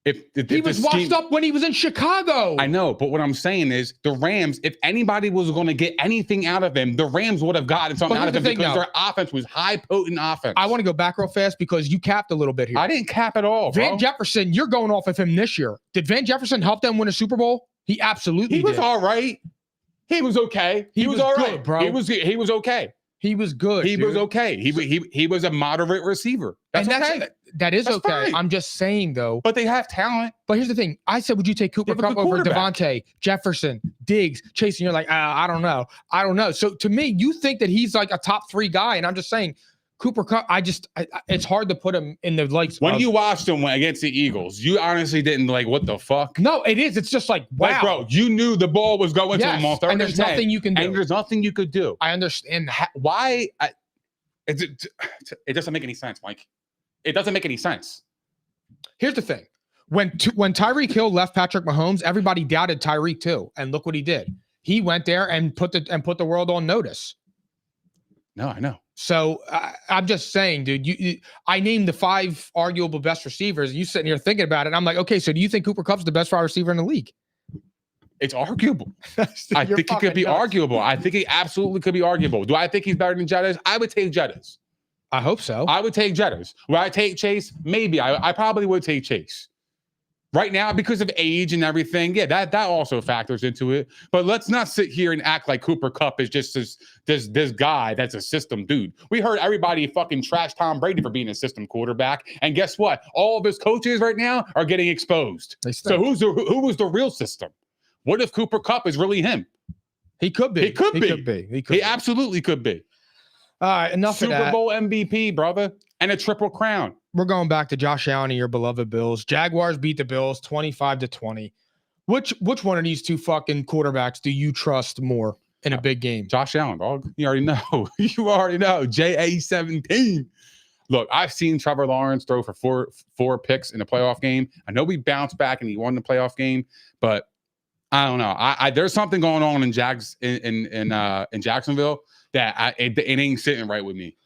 If he was washed up when he was in Chicago. I know, but what I'm saying is the Rams, if anybody was going to get anything out of him, the Rams would have gotten something out of him because their offense was high potent offense. I want to go back real fast because you capped a little bit here. I didn't cap at all, bro. Van Jefferson, you're going off of him this year. Did Van Jefferson help them win a Super Bowl? He absolutely did. He was all right. He was okay. He was all right, bro. He was okay. He was good. He was okay. He was a moderate receiver. That's okay. That is That's okay. fine. I'm just saying though. But they have talent. But here's the thing. I said, would you take Cooper Kupp over Devontae, Jefferson, Diggs, Chase? And you're like, I don't know. So to me, you think that he's like a top 3 guy, and I'm just saying, Cooper Kupp. It's hard to put him in the likes. When you watched him against the Eagles, you honestly didn't like what the fuck. No, it is. It's just like wow, like, bro. You knew the ball was going to him on 3rd and there's nothing you can do. And there's nothing you could do. I understand why. It doesn't make any sense, Mike. It doesn't make any sense. Here's the thing. When Tyreek Hill left Patrick Mahomes, everybody doubted Tyreek too. And look what he did. He went there and put the world on notice. No, I know. So I'm just saying, dude, I named the 5 arguable best receivers. You sitting here thinking about it. I'm like, okay, so do you think Cooper Kupp's the best wide receiver in the league? It's arguable. I think it could be arguable. I think it absolutely could be arguable. Do I think he's better than Jettas? I would take Jettas. I hope so. I would take Jettas. Would I take Chase? Maybe. I probably would take Chase. Right now, because of age and everything, yeah, that also factors into it. But let's not sit here and act like Cooper Kupp is just this guy that's a system dude. We heard everybody fucking trash Tom Brady for being a system quarterback, and guess what? All of his coaches right now are getting exposed. So who was the real system? What if Cooper Kupp is really him? He could be. He absolutely could be. All right, enough of that. Super Bowl MVP, brother, and a triple crown. We're going back to Josh Allen and your beloved Bills. Jaguars beat the Bills 25-20. Which one of these 2 fucking quarterbacks do you trust more in a big game? Josh Allen, dog. You already know. You already know. JA-17. Look, I've seen Trevor Lawrence throw for four picks in a playoff game. I know we bounced back and he won the playoff game, but I don't know. There's something going on in Jacksonville that it ain't sitting right with me.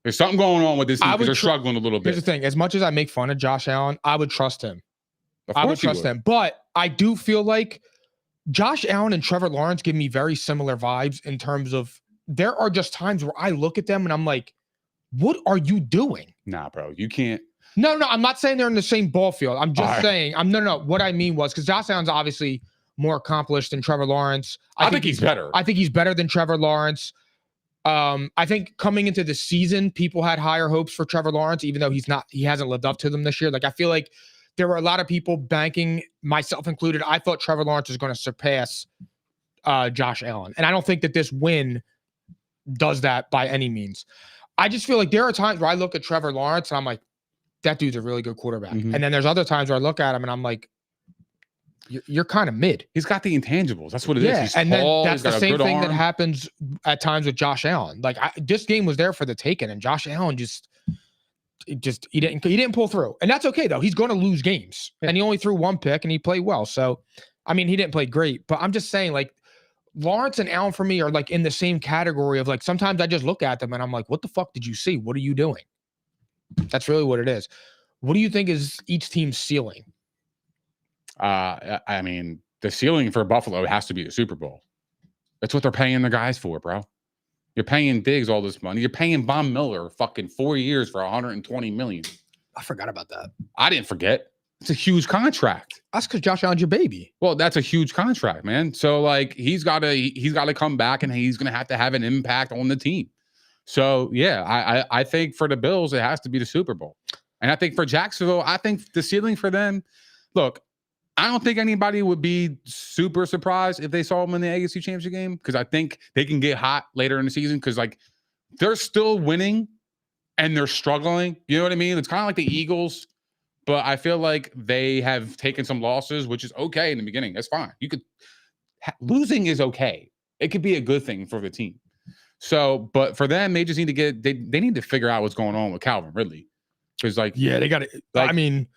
There's something going on with this team because they're struggling a little bit. Here's the thing. As much as I make fun of Josh Allen, I would trust him. I would trust him. But I do feel like Josh Allen and Trevor Lawrence give me very similar vibes in terms of there are just times where I look at them and I'm like, what are you doing? Nah, bro. You can't. No, I'm not saying they're in the same ball field. I'm just saying, no. What I mean was, because Josh Allen's obviously more accomplished than Trevor Lawrence. I think he's better. I think he's better than Trevor Lawrence. I think coming into the season, people had higher hopes for Trevor Lawrence, even though he hasn't lived up to them this year. Like, I feel like there were a lot of people banking, myself included. I thought Trevor Lawrence was going to surpass Josh Allen. And I don't think that this win does that by any means. I just feel like there are times where I look at Trevor Lawrence and I'm like, that dude's a really good quarterback. Mm-hmm. And then there's other times where I look at him and I'm like, you're kind of mid. He's got the intangibles. That's what it is. He's and tall, then that's the same thing arm. that happens at times with Josh Allen. Like this game was there for the taking, and Josh Allen he didn't pull through, and that's okay though. He's going to lose games, and he only threw 1 pick, and he played well. So, I mean, he didn't play great, but I'm just saying, like Lawrence and Allen for me are like in the same category of like sometimes I just look at them and I'm like, what the fuck did you see? What are you doing? That's really what it is. What do you think is each team's ceiling? I mean, the ceiling for Buffalo has to be the Super Bowl. That's what they're paying the guys for, bro. You're paying Diggs all this money. You're paying Von Miller fucking 4 years for $120 million. I forgot about that. I didn't forget. It's a huge contract. That's because Josh Allen's your baby. Well, that's a huge contract, man. So like he's got to come back and he's going to have an impact on the team. So yeah, I think for the Bills it has to be the Super Bowl, and I think for Jacksonville, I think the ceiling for them. Look, I don't think anybody would be super surprised if they saw them in the AFC Championship game because I think they can get hot later in the season because like they're still winning and they're struggling. You know what I mean? It's kind of like the Eagles. But I feel like they have taken some losses, which is okay in the beginning. That's fine. Losing is okay. It could be a good thing for the team. So, but for them, they just need to they need to figure out what's going on with Calvin Ridley. Because they got it. I mean,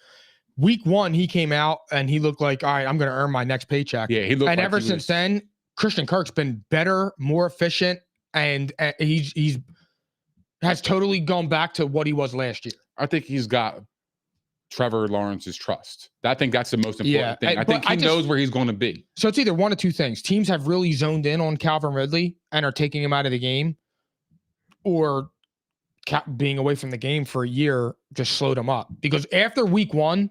week 1, he came out and he looked like, all right, I'm going to earn my next paycheck. Yeah, he looked. And ever since then, Christian Kirk's been better, more efficient, and he's has totally gone back to what he was last year. I think he's got Trevor Lawrence's trust. I think that's the most important thing. I think he knows where he's going to be. So it's either one of two things. Teams have really zoned in on Calvin Ridley and are taking him out of the game, or being away from the game for a year just slowed him up. Because after week 1,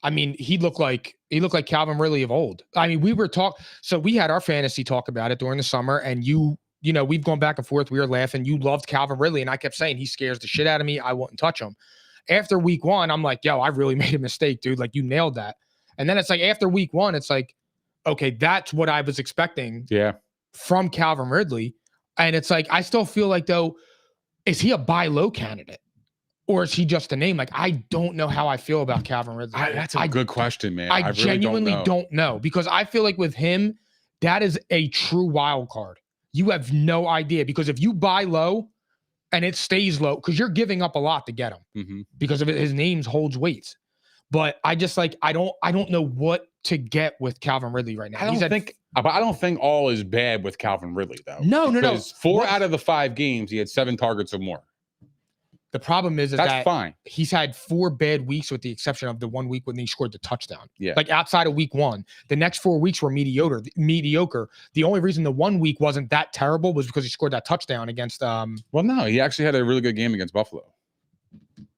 I mean, he looked like Calvin Ridley of old. I mean, so we had our fantasy talk about it during the summer, and you know, we've gone back and forth. We were laughing. You loved Calvin Ridley, and I kept saying he scares the shit out of me. I wouldn't touch him. After week 1, I'm like, yo, I really made a mistake, dude. Like, you nailed that. And then it's like after week 1, it's like, okay, that's what I was expecting from Calvin Ridley. And it's like, I still feel like, though, is he a buy low candidate? Or is he just a name? Like, I don't know how I feel about Calvin Ridley. That's a good question, man. I really genuinely don't know. Because I feel like with him, that is a true wild card. You have no idea. Because if you buy low, and it stays low because you're giving up a lot to get him because of his name holds weights. But I just I don't know what to get with Calvin Ridley right now. I don't think all is bad with Calvin Ridley though. No. 4 out of the 5 games he had 7 targets or more. The problem is that's fine. He's had 4 bad weeks with the exception of the 1 week when he scored the touchdown. Yeah. Like outside of week 1, the next 4 weeks were mediocre. The only reason the 1 week wasn't that terrible was because he scored that touchdown against Well, no, he actually had a really good game against Buffalo.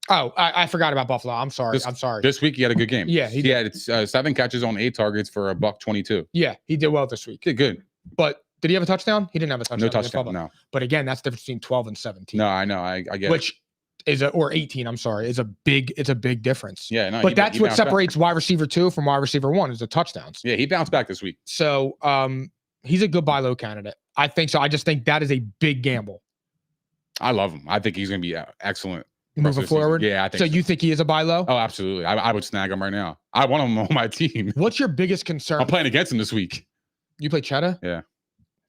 Oh, I forgot about Buffalo. I'm sorry. This week he had a good game. Yeah, he had 7 catches on 8 targets for $122. Yeah, he did well this week. Did good. But did he have a touchdown? He didn't have a touchdown. No touchdown, no. But again, that's the difference between 12 and 17. No, I know. I get it. Or 18, I'm sorry, it's a big difference. Yeah, no, but that's what separates wide receiver 2 from wide receiver 1 is the touchdowns. Yeah, he bounced back this week. So he's a good buy low candidate. I think so. I just think that is a big gamble. I love him. I think he's going to be excellent moving forward. Yeah, I think so. You think he is a buy low? Oh, absolutely. I would snag him right now. I want him on my team. What's your biggest concern? I'm playing against him this week. You play Cheddar? Yeah.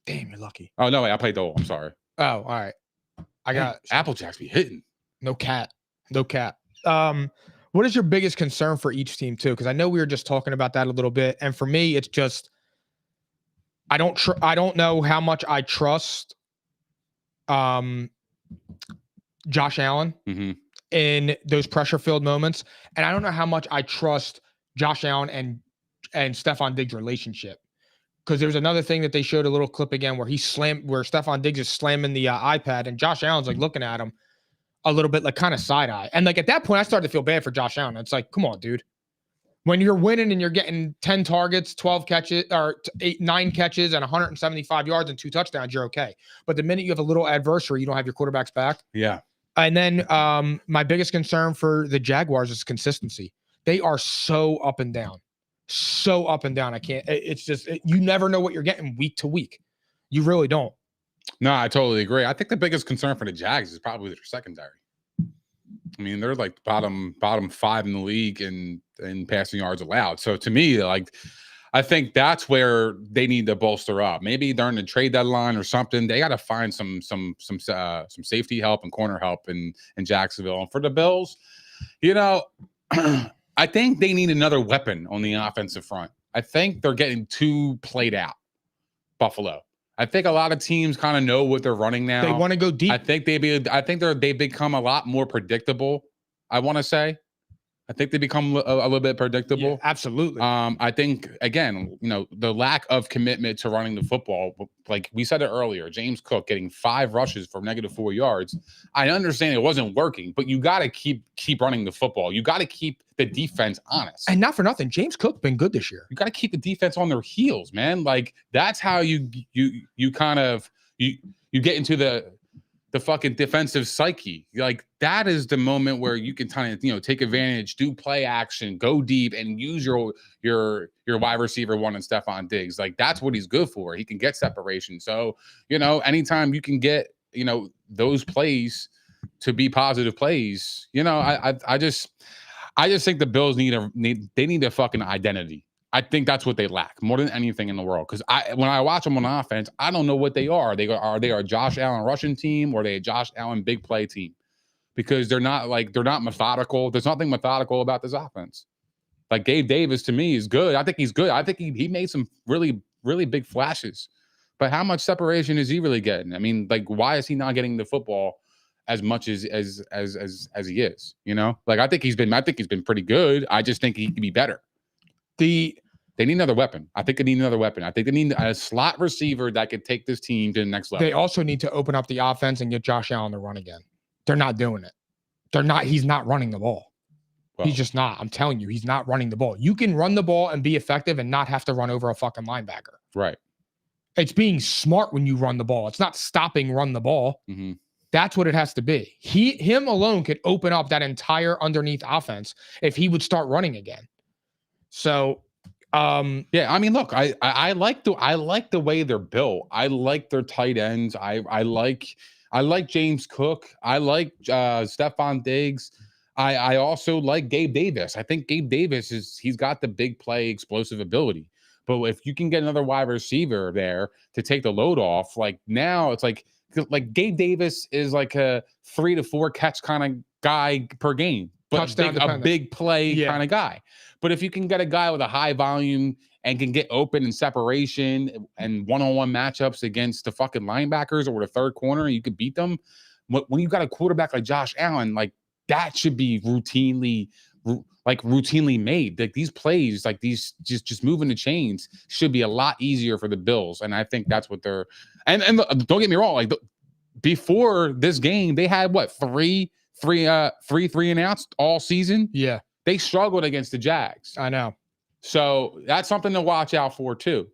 Damn, you're lucky. Oh no, wait, I played Dole. I'm sorry. Oh, all right. I got Applejacks be hitting. No cat. What is your biggest concern for each team too? Because I know we were just talking about that a little bit, and for me, it's just I don't know how much I trust Josh Allen in those pressure-filled moments, and I don't know how much I trust Josh Allen and Stephon Diggs' relationship. Because there's another thing that they showed a little clip again where where Stephon Diggs is slamming the iPad, and Josh Allen's like looking at him a little bit like kind of side eye. And like at that point, I started to feel bad for Josh Allen. It's like, come on, dude. When you're winning and you're getting 10 targets, 12 catches, or 9 catches and 175 yards and 2 touchdowns, you're okay. But the minute you have a little adversary, you don't have your quarterbacks back. Yeah. And then my biggest concern for the Jaguars is consistency. They are so up and down. So up and down. It's just, you never know what you're getting week to week. You really don't. No, I totally agree. I think the biggest concern for the Jags is probably their secondary. I mean, they're like bottom 5 in the league in passing yards allowed. So to me, like, I think that's where they need to bolster up. Maybe during the trade deadline or something, they got to find some safety help and corner help in Jacksonville. And for the Bills, you know, I think they need another weapon on the offensive front. I think they're getting too played out. Buffalo. I think a lot of teams kind of know what they're running now. They want to go deep. I think they've become a lot more predictable. I want to say, I think they become a little bit predictable. Yeah, absolutely. I think, again, the lack of commitment to running the football, like we said it earlier, James Cook getting 5 rushes for -4 yards. I understand it wasn't working, but you got to keep running the football. You got to keep the defense honest. And not for nothing, James Cook been good this year. You got to keep the defense on their heels, man. Like that's how you kind of you get into the fucking defensive psyche. Like that is the moment where you can kind of, take advantage, do play action, go deep, and use your wide receiver one and Stephon Diggs. Like that's what he's good for. He can get separation. So, anytime you can get, those plays to be positive plays, I just think the Bills need a fucking identity. I think that's what they lack more than anything in the world. Because when I watch them on offense, I don't know what they are. Are they a Josh Allen rushing team, or are they a Josh Allen big play team? Because they're not methodical. There's nothing methodical about this offense. Like Gabe Davis to me is good. I think he's good. I think he made some really, really big flashes. But how much separation is he really getting? I mean, like, why is he not getting the football as much as he is? Like I think he's been pretty good. I just think he could be better. They need another weapon. I think they need another weapon. I think they need a slot receiver that could take this team to the next level. They also need to open up the offense and get Josh Allen to run again. They're not doing it. He's not running the ball. Well, he's just not. I'm telling you, he's not running the ball. You can run the ball and be effective and not have to run over a fucking linebacker. Right. It's being smart when you run the ball. It's not run the ball. Mm-hmm. That's what it has to be. Him alone could open up that entire underneath offense if he would start running again. So, yeah, I mean, look, I like the way they're built. I like their tight ends. I like James Cook. I like Stephon Diggs. I also like Gabe Davis. I think Gabe Davis he's got the big play explosive ability. But if you can get another wide receiver there to take the load off, like now it's like Gabe Davis is like a 3 to 4 catch kind of guy per game, but a big play kind of guy. But if you can get a guy with a high volume and can get open and separation and one-on-one matchups against the fucking linebackers or the third corner, you could beat them. When you got a quarterback like Josh Allen, like that should be routinely made. Like these plays, like these just moving the chains should be a lot easier for the Bills. And I think that's what they're and don't get me wrong, like before this game, they had what three and outs all season. Yeah. They struggled against the Jags. I know. So that's something to watch out for too.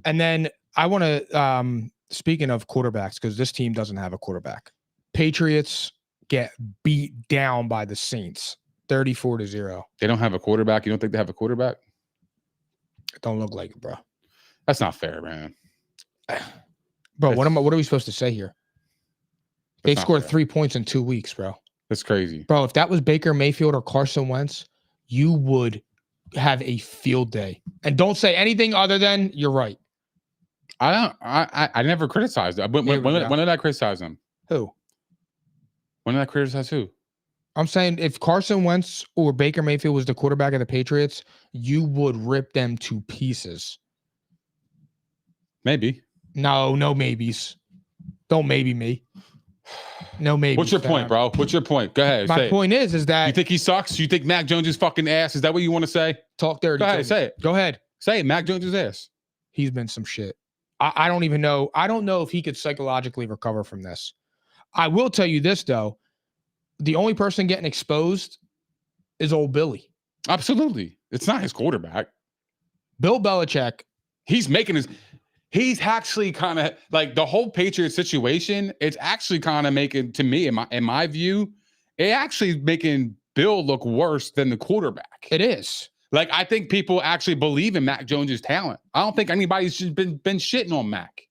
And then I want to speaking of quarterbacks, because this team doesn't have a quarterback. Patriots get beat down by the Saints 34-0. They don't have a quarterback. You don't think they have a quarterback? It don't look like it, bro. That's not fair, man. Bro, what are we supposed to say here? They scored 3 points in 2 weeks, bro. That's crazy. Bro, if that was Baker Mayfield or Carson Wentz, you would have a field day. And don't say anything other than you're right. I never criticized it. When did I criticize them? Who? When did I criticize who? I'm saying if Carson Wentz or Baker Mayfield was the quarterback of the Patriots, you would rip them to pieces. Maybe. No maybes. Don't maybe me. No maybes. What's your point, bro? What's your point? Go ahead. My point is that you think he sucks? You think Mac Jones is fucking ass? Is that what you want to say? Talk dirty. Go ahead, say it. Go ahead. Say it. Mac Jones is ass. He's been some shit. I don't even know. I don't know if he could psychologically recover from this. I will tell you this, though. The only person getting exposed is old Billy. Absolutely. It's not his quarterback. Bill Belichick. He's actually kind of like the whole Patriots situation. It's actually kind of making, to me, in my view, it actually making Bill look worse than the quarterback. It is. Like, I think people actually believe in Mac Jones' talent. I don't think anybody's been shitting on Mac.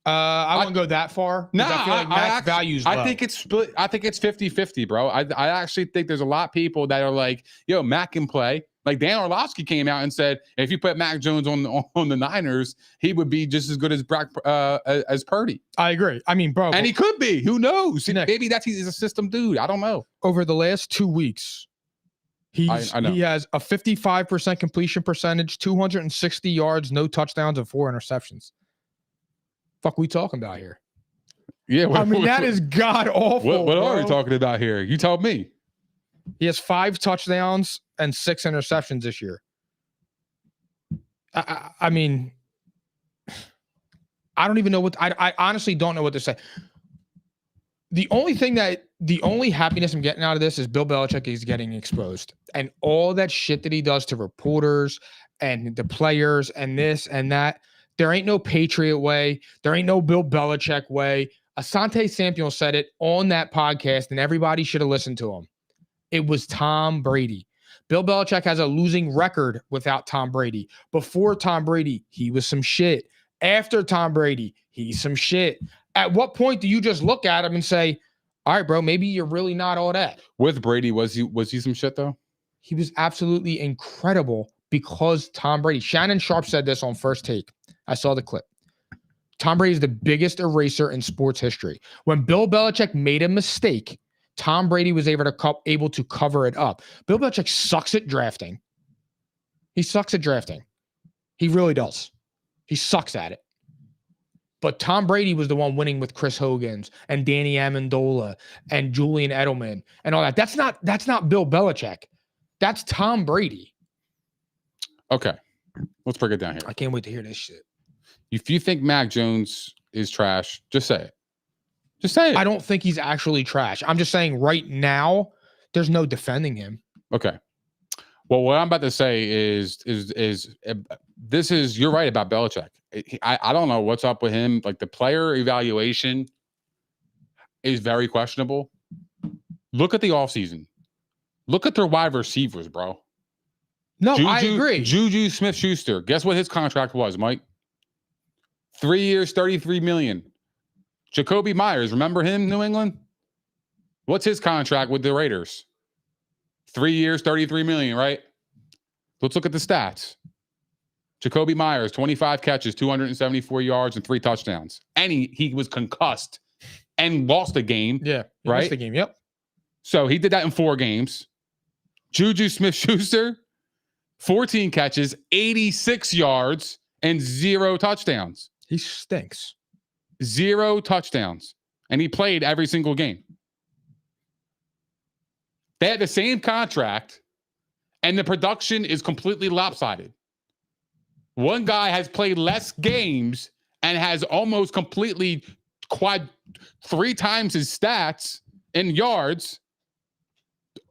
I wouldn't go that far. No, I feel like Mac's values low. I think it's split. I think it's 50-50, bro. I actually think there's a lot of people that are like, yo, Mac can play. Like Dan Orlovsky came out and said, if you put Mac Jones on the Niners, he would be just as good as as Purdy. I agree. I mean, bro. And he could be. Who knows? Maybe he's a system dude. I don't know. Over the last 2 weeks, he has a 55% completion percentage, 260 yards, no touchdowns, and 4 interceptions. Fuck we talking about here? Yeah. That is god awful. What are we talking about here? You told me. He has 5 touchdowns and 6 interceptions this year. I mean, I don't even know I honestly don't know what to say. The only happiness I'm getting out of this is Bill Belichick is getting exposed. And all that shit that he does to reporters and the players and this and that. There ain't no Patriot way. There ain't no Bill Belichick way. Asante Samuel said it on that podcast, and everybody should have listened to him. It was Tom Brady. Bill Belichick has a losing record without Tom Brady. Before Tom Brady, he was some shit. After Tom Brady, he's some shit. At what point do you just look at him and say, all right, bro, maybe you're really not all that? With Brady, was he some shit though? He was absolutely incredible because Tom Brady. Shannon Sharp said this on First Take. I saw the clip. Tom Brady is the biggest eraser in sports history. When Bill Belichick made a mistake, Tom Brady was able to cover it up. Bill Belichick sucks at drafting. He sucks at drafting. He really does. He sucks at it. But Tom Brady was the one winning with Chris Hogan's and Danny Amendola and Julian Edelman and all that. That's not Bill Belichick. That's Tom Brady. Okay. Let's break it down here. I can't wait to hear this shit. If you think Mac Jones is trash, just say it. Just say it. I don't think he's actually trash. I'm just saying right now, there's no defending him. Okay. Well, what I'm about to say is this is, you're right about Belichick. I don't know what's up with him. Like, the player evaluation is very questionable. Look at the offseason. Look at their wide receivers, bro. No, I agree. Juju Smith-Schuster. Guess what his contract was, Mike? 3 years, $33 million. Jacoby Myers, remember him, New England? What's his contract with the Raiders? 3 years, $33 million, right? Let's look at the stats. Jacoby Myers, 25 catches, 274 yards, and 3 touchdowns. And he was concussed and lost a game. Yeah, right? Lost the game, yep. So he did that in 4 games. Juju Smith-Schuster, 14 catches, 86 yards, and 0 touchdowns. He stinks. 0 touchdowns. And he played every single game. They had the same contract, and the production is completely lopsided. One guy has played less games and has almost completely 3 times his stats in yards,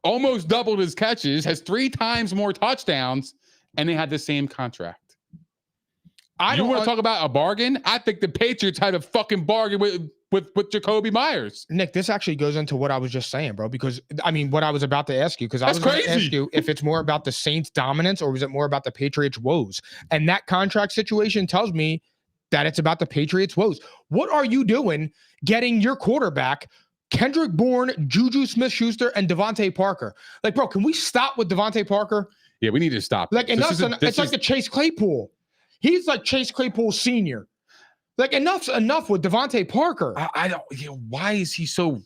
almost doubled his catches, has 3 times more touchdowns, and they had the same contract. You want to talk about a bargain? I think the Patriots had a fucking bargain with Jacoby Myers. Nick, this actually goes into what I was just saying, bro, because, I mean, what I was about to ask you, because I was going to ask you if it's more about the Saints' dominance or was it more about the Patriots' woes? And that contract situation tells me that it's about the Patriots' woes. What are you doing getting your quarterback, Kendrick Bourne, Juju Smith-Schuster, and Devontae Parker? Like, bro, can we stop with Devontae Parker? Yeah, we need to stop. Like, it's like the Chase Claypool. He's like Chase Claypool Sr. Like, enough's enough with Devontae Parker. I don't. Why is he so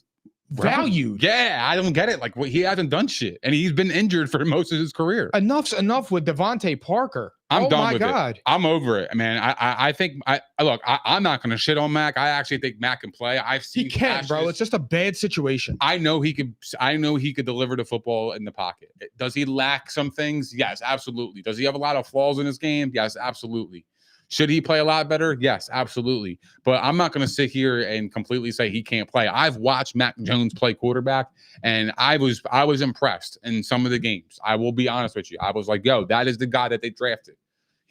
valued? Yeah, I don't get it. Like, he hasn't done shit, and he's been injured for most of his career. Enough's enough with Devontae Parker. I'm done with it. I'm over it, man. I think I'm not going to shit on Mac. I actually think Mac can play. I've seen he can, bro. It's just a bad situation. I know he could deliver the football in the pocket. Does he lack some things? Yes, absolutely. Does he have a lot of flaws in his game? Yes, absolutely. Should he play a lot better? Yes, absolutely. But I'm not going to sit here and completely say he can't play. I've watched Mac Jones play quarterback, and I was impressed in some of the games. I will be honest with you. I was like, yo, that is the guy that they drafted.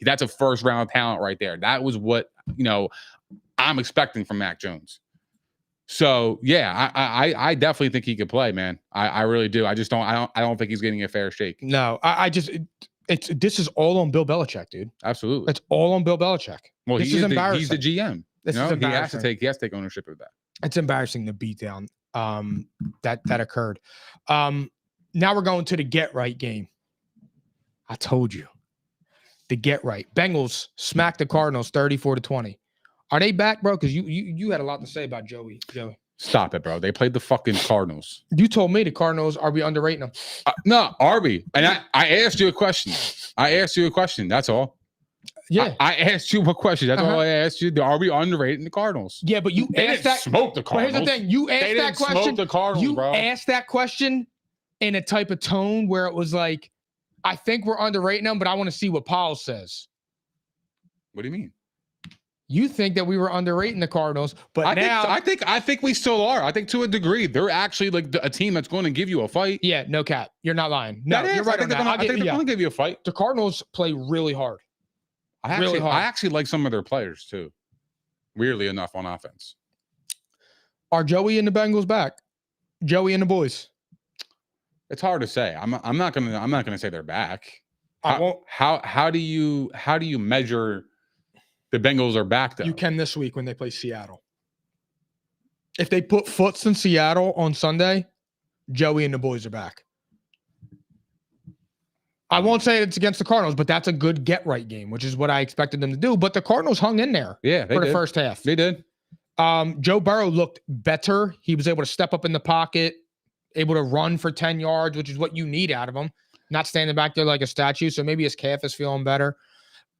That's a first-round talent right there. That was what, I'm expecting from Mac Jones. So, yeah, I definitely think he could play, man. I really do. I don't think he's getting a fair shake. No, this is all on Bill Belichick, dude. Absolutely. It's all on Bill Belichick. Well, this is embarrassing. He's the GM. This is embarrassing. He has to take ownership of that. It's embarrassing, the beatdown that occurred. Now we're going to the get right game. I told you. The get right. Bengals smacked the Cardinals 34-20. Are they back, bro? Because you had a lot to say about Joey. Stop it, bro. They played the fucking Cardinals. You told me the Cardinals, are we underrating them? No, are we? And I asked you a question. That's all. Yeah. I asked you a question. That's all I asked you. Are we underrating the Cardinals? Yeah, but you they asked didn't smoke the Cardinals. But here's the thing. You asked that question. Smoke the Cardinals, you bro. asked that question in a type of tone where it was like, I think we're underrating them, but I want to see what Paul says. What do you mean? You think that we were underrating the Cardinals, but I think we still are. I think to a degree they're actually like a team that's going to give you a fight. Yeah, no cap. You're not lying. No, you're right on that. I think they're going to give you a fight. The Cardinals play really hard. I actually like some of their players too. Weirdly enough, on offense. Are Joey and the Bengals back? Joey and the boys. It's hard to say. I'm not gonna say they're back. I won't. How do you measure the Bengals are back though? You can this week when they play Seattle. If they put foots in Seattle on Sunday, Joey and the boys are back. I won't say it's against the Cardinals, but that's a good get-right game, which is what I expected them to do. But the Cardinals hung in there for the first half. They did. Joe Burrow looked better. He was able to step up in the pocket, able to run for 10 yards, which is what you need out of him, not standing back there like a statue. So maybe his calf is feeling better.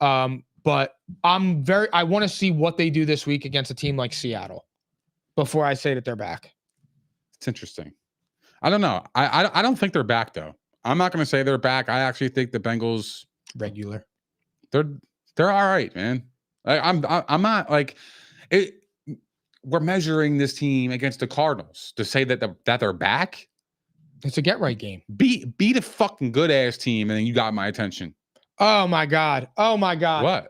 But I want to see what they do this week against a team like Seattle before I say that they're back. It's interesting. I don't know. I don't think they're back though. I'm not going to say they're back. I actually think the Bengals regular. They're all right, man. I'm not like it. We're measuring this team against the Cardinals to say that they're back. It's a get right game. Beat a fucking good ass team, and then you got my attention. Oh my god. What?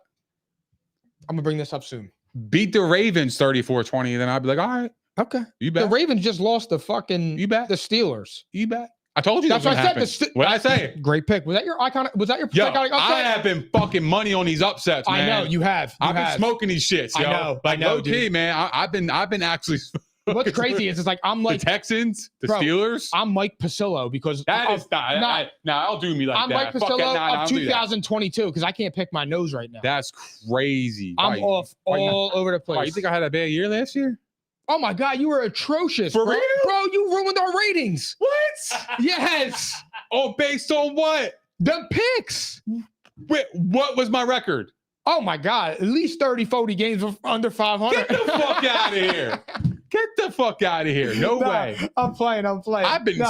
I'm gonna bring this up soon. Beat the Ravens 34-20, then I'd be like, all right, okay. You bet. The Ravens just lost the fucking. You bet. The Steelers. You bet. I told you that's what I said. What did I say? Great pick. Was that your iconic? Was that your psychotic upset? I have been fucking money on these upsets, man. I know you have. I've been smoking these shits. Yo. I know, low key, man. I've been actually. What's crazy is it's like I'm like the Texans, the Steelers. I'm Mike Pasillo because that is not. I'll do me like I'm that. Mike Pasillo of 2022 because I can't pick my nose right now. That's crazy. I'm off all over the place. You think I had a bad year last year? Oh my God, you were atrocious. For real? Bro, you ruined our ratings. What? Yes. Oh, based on what? The picks. Wait, what was my record? Oh my God, at least 30, 40 games of under 500. Get the fuck out of here. Get the fuck out of here. No way. I'm playing. I've been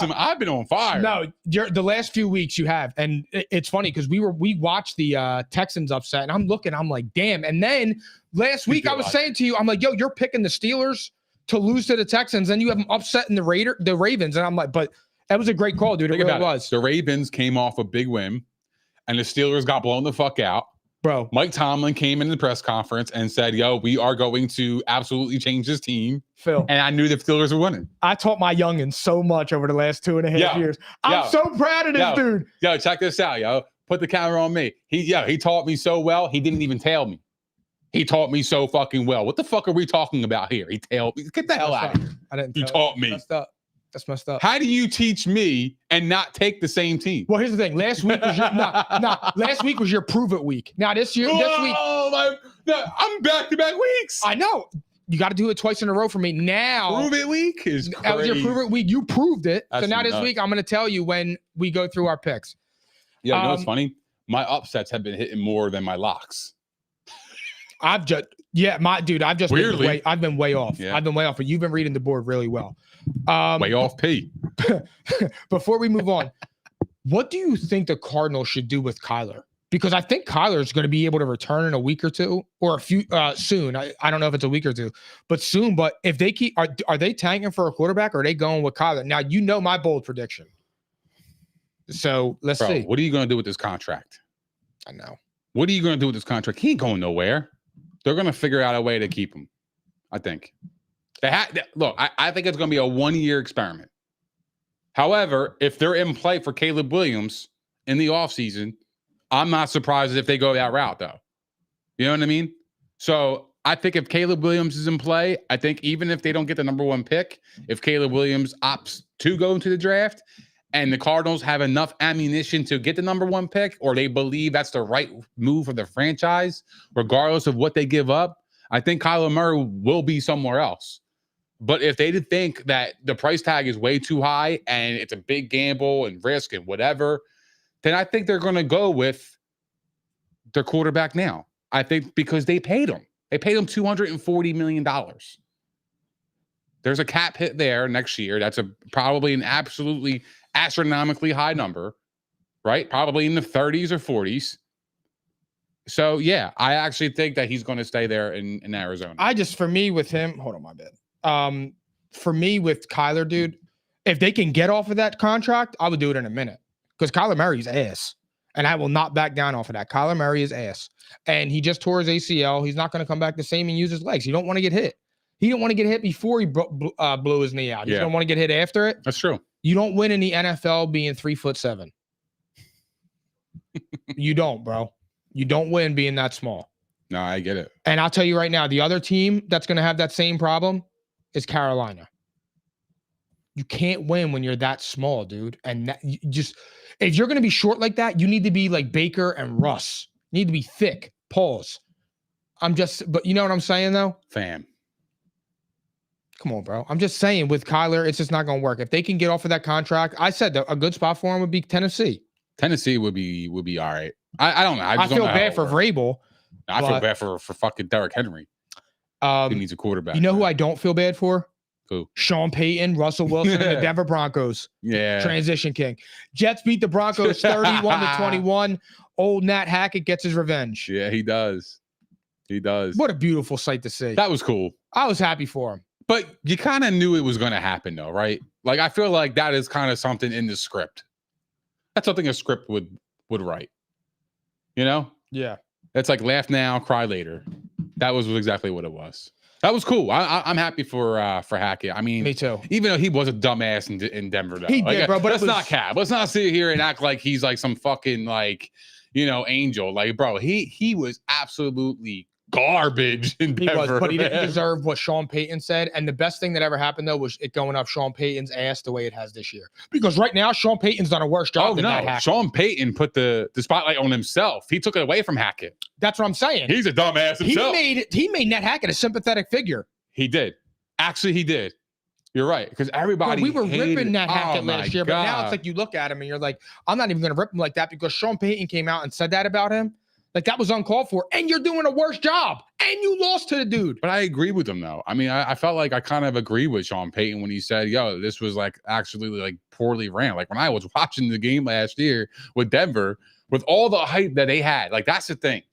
on fire. No, the last few weeks you have. And it's funny because we watched the Texans upset and I'm like, damn. And then last week I was saying to you, I'm like, yo, you're picking the Steelers to lose to the Texans, and you have them upsetting the Ravens. And I'm like, but that was a great call, dude. It really was. The Ravens came off a big win, and the Steelers got blown the fuck out. Bro, Mike Tomlin came in the press conference and said, yo, we are going to absolutely change this team. Phil. And I knew the Steelers were winning. I taught my youngins so much over the last 2.5 years. I'm so proud of this dude. Yo, check this out, yo. Put the camera on me. He taught me so well, he didn't even tell me. He taught me so fucking well. What the fuck are we talking about here? He told me. Get the hell out of here. I didn't. You taught me. That's messed up. How do you teach me and not take the same team? Well, here's the thing. Last week was your last week was your prove it week. Now this week, I'm back-to-back weeks. I know. You got to do it twice in a row for me. Now prove it week is crazy. That was your prove it week. You proved it. That's so now this week I'm going to tell you when we go through our picks. Yeah, you know what's funny? My upsets have been hitting more than my locks. I've just weirdly I've been way off. Yeah. I've been way off, but you've been reading the board really well. Way off P. Before we move on, what do you think the Cardinals should do with Kyler? Because I think Kyler is going to be able to return in a week or two, or a few soon. I don't know if it's a week or two, but soon. But if they keep, are they tanking for a quarterback, or are they going with Kyler? Now you know my bold prediction. So let's see. What are you going to do with this contract? I know. What are you going to do with this contract? He ain't going nowhere. They're going to figure out a way to keep him. I think. Look, I think it's going to be a 1-year experiment. However, if they're in play for Caleb Williams in the offseason, I'm not surprised if they go that route, though. You know what I mean? So I think if Caleb Williams is in play, I think even if they don't get the number 1 pick, if Caleb Williams opts to go into the draft and the Cardinals have enough ammunition to get the number 1 pick, or they believe that's the right move for the franchise, regardless of what they give up, I think Kyler Murray will be somewhere else. But if they think that the price tag is way too high and it's a big gamble and risk and whatever, then I think they're going to go with their quarterback now. I think because they paid him. They paid him $240 million. There's a cap hit there next year. That's probably an absolutely astronomically high number, right? Probably in the 30s or 40s. So, yeah, I actually think that he's going to stay there in Arizona. For me with him, hold on, my bad. For me with Kyler, dude, if they can get off of that contract, I would do it in a minute because Kyler Murray's ass. And I will not back down off of that. Kyler Murray is ass. And he just tore his ACL. He's not going to come back the same and use his legs. You don't want to get hit. He didn't want to get hit before he blew his knee out. He's going to want to get hit after it. That's true. You don't win in the NFL being 3'7". You don't, bro. You don't win being that small. No, I get it. And I'll tell you right now, the other team that's going to have that same problem is Carolina. You can't win when you're that small, dude. And if you're going to be short like that, you need to be like Baker and Russ. You need to be thick. Pause. But you know what I'm saying, though? Fam. Come on, bro. I'm just saying with Kyler, it's just not going to work. If they can get off of that contract, I said a good spot for him would be Tennessee. Tennessee would be all right. I don't know. I feel bad for Vrabel. I feel bad for fucking Derrick Henry. He needs a quarterback. You know who I don't feel bad for? Who? Sean Payton, Russell Wilson, and the Denver Broncos. Yeah. Transition king. Jets beat the Broncos 31-21. Old Nat Hackett gets his revenge. Yeah, he does. He does. What a beautiful sight to see. That was cool. I was happy for him. But you kind of knew it was going to happen, though, right? Like, I feel like that is kind of something in the script. That's something a script would write. You know? Yeah. It's like laugh now, cry later. That was exactly what it was. That was cool. I'm happy for Hackett. I mean, me too. Even though he was a dumbass in Denver, though. He did, bro. But let's not cap. Let's not sit here and act like he's like some fucking angel. Like, bro, he was absolutely garbage in Denver. But he didn't deserve what Sean Payton said. And the best thing that ever happened, though, was it going up Sean Payton's ass the way it has this year. Because right now, Sean Payton's done a worse job than Nat Hackett. Sean Payton put the spotlight on himself. He took it away from Hackett. That's what I'm saying. He's a dumbass himself. He made Nat Hackett a sympathetic figure. He did. Actually, he did. You're right. Because everybody we were ripping Nat Hackett last year, God. but now it's like you look at him and you're like, I'm not even going to rip him like that because Sean Payton came out and said that about him. Like, that was uncalled for. And you're doing a worse job. And you lost to the dude. But I agree with him, though. I mean, I felt like I kind of agree with Sean Payton when he said, yo, this was like actually like poorly ran. Like when I was watching the game last year with Denver, with all the hype that they had, like that's the thing.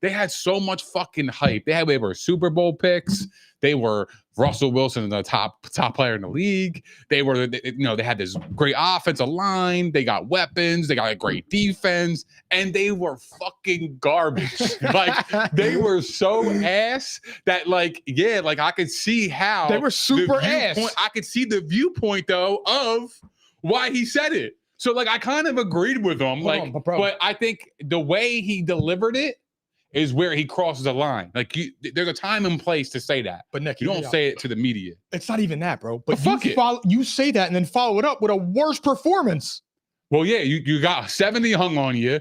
They had so much fucking hype. They were Super Bowl picks. They were Russell Wilson, the top player in the league. They had this great offensive line. They got weapons. They got a great defense, and they were fucking garbage. Like they were so ass that, I could see how they were super ass. I could see the viewpoint though of why he said it. So I kind of agreed with him. But I think the way he delivered it is where he crosses the line. Like there's a time and place to say that. But Nick, you don't say it to the media. It's not even that, bro. But you say that and then follow it up with a worse performance. Well, yeah, you got 70 hung on you,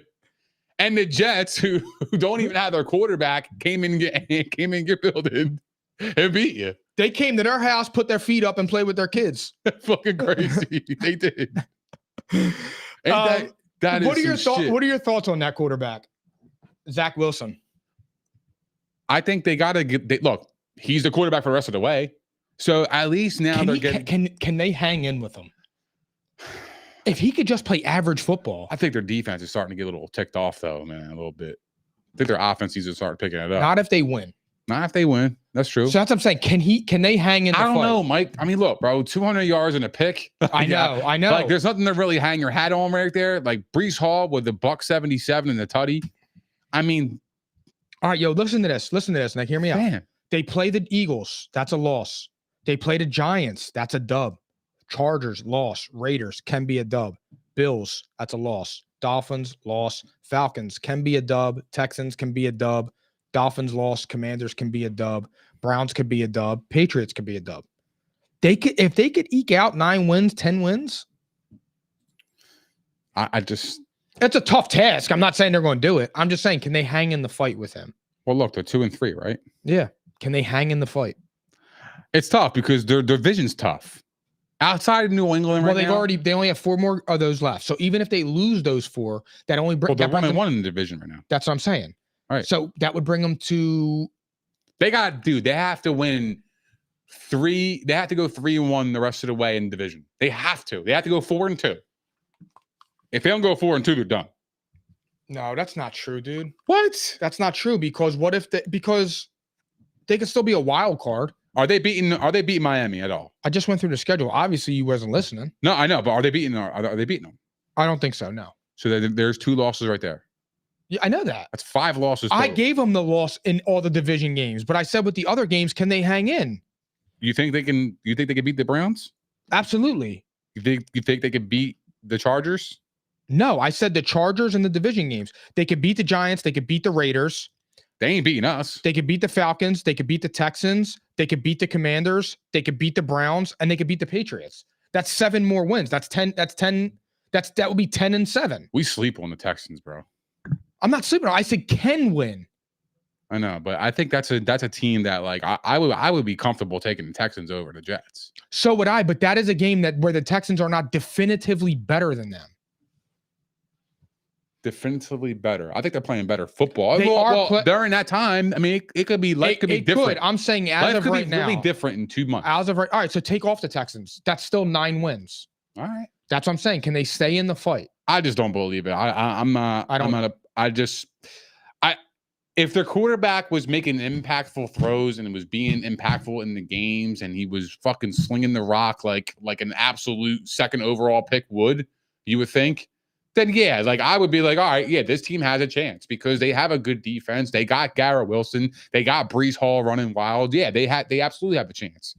and the Jets, who don't even have their quarterback, came in your building and beat you. They came to their house, put their feet up, and played with their kids. Fucking crazy. They did. That is what are your thoughts? Shit. What are your thoughts on that quarterback, Zach Wilson? I think they got to look. He's the quarterback for the rest of the way. So at least now can they hang in with him? If he could just play average football. I think their defense is starting to get a little ticked off, though, man, a little bit. I think their offense needs to start picking it up. Not if they win. Not if they win. That's true. So that's what I'm saying. Can they hang in the I don't fight? know, Mike. I mean, look, bro, 200 yards and a pick. I know. Like, there's nothing to really hang your hat on right there. Like Breece Hall with the Bucs 77 and the tutty. I mean, all right, yo, listen to this. Nick, hear me out. Man. They play the Eagles. That's a loss. They play the Giants. That's a dub. Chargers, loss. Raiders can be a dub. Bills, that's a loss. Dolphins, loss. Falcons can be a dub. Texans can be a dub. Dolphins, loss. Commanders can be a dub. Browns could be a dub. Patriots could be a dub. If they could eke out 9 wins, 10 wins. It's a tough task. I'm not saying they're going to do it. I'm just saying, can they hang in the fight with him? Well, look, they're 2-3, right? Yeah. Can they hang in the fight? It's tough because their division's tough. Outside of New England right now. They only have 4 more of those left. So even if they lose those 4, that only brings. Well, they're 1-1 in the division right now. That's what I'm saying. All right. So that would bring them to. They have to win 3. They have to go 3-1 the rest of the way in the division. They have to. They have to go 4-2. If they don't go 4-2, they're done. No, that's not true, dude. What? That's not true because what if because they could still be a wild card. Are they beating Miami at all? I just went through the schedule. Obviously, you wasn't listening. No, I know, but are they beating them? I don't think so. No. So there's 2 losses right there. Yeah, I know that. That's 5 losses. I total. gave them the loss in all the division games, but I said with the other games, can they hang in? You think they can beat the Browns? Absolutely. You think they could beat the Chargers? No, I said the Chargers in the division games. They could beat the Giants. They could beat the Raiders. They ain't beating us. They could beat the Falcons. They could beat the Texans. They could beat the Commanders. They could beat the Browns, and they could beat the Patriots. That's 7 more wins. That's 10. That would be 10-7. We sleep on the Texans, bro. I'm not sleeping. I said can win. I know, but I think that's a team that like I would be comfortable taking the Texans over the Jets. So would I, but that is a game where the Texans are not definitively better than them. Definitively better. I think they're playing better football. They are during that time. I mean, it could be life could be different. I'm saying as of right now, really different in 2 months. As of right, all right. So take off the Texans. That's still 9 wins. All right. That's what I'm saying. Can they stay in the fight? I just don't believe it. If their quarterback was making impactful throws and was being impactful in the games and he was fucking slinging the rock like an absolute second overall pick would, you would think, then yeah, like I would be like, all right, yeah, this team has a chance because they have a good defense. They got Garrett Wilson. They got Breece Hall running wild. Yeah, they absolutely have a chance.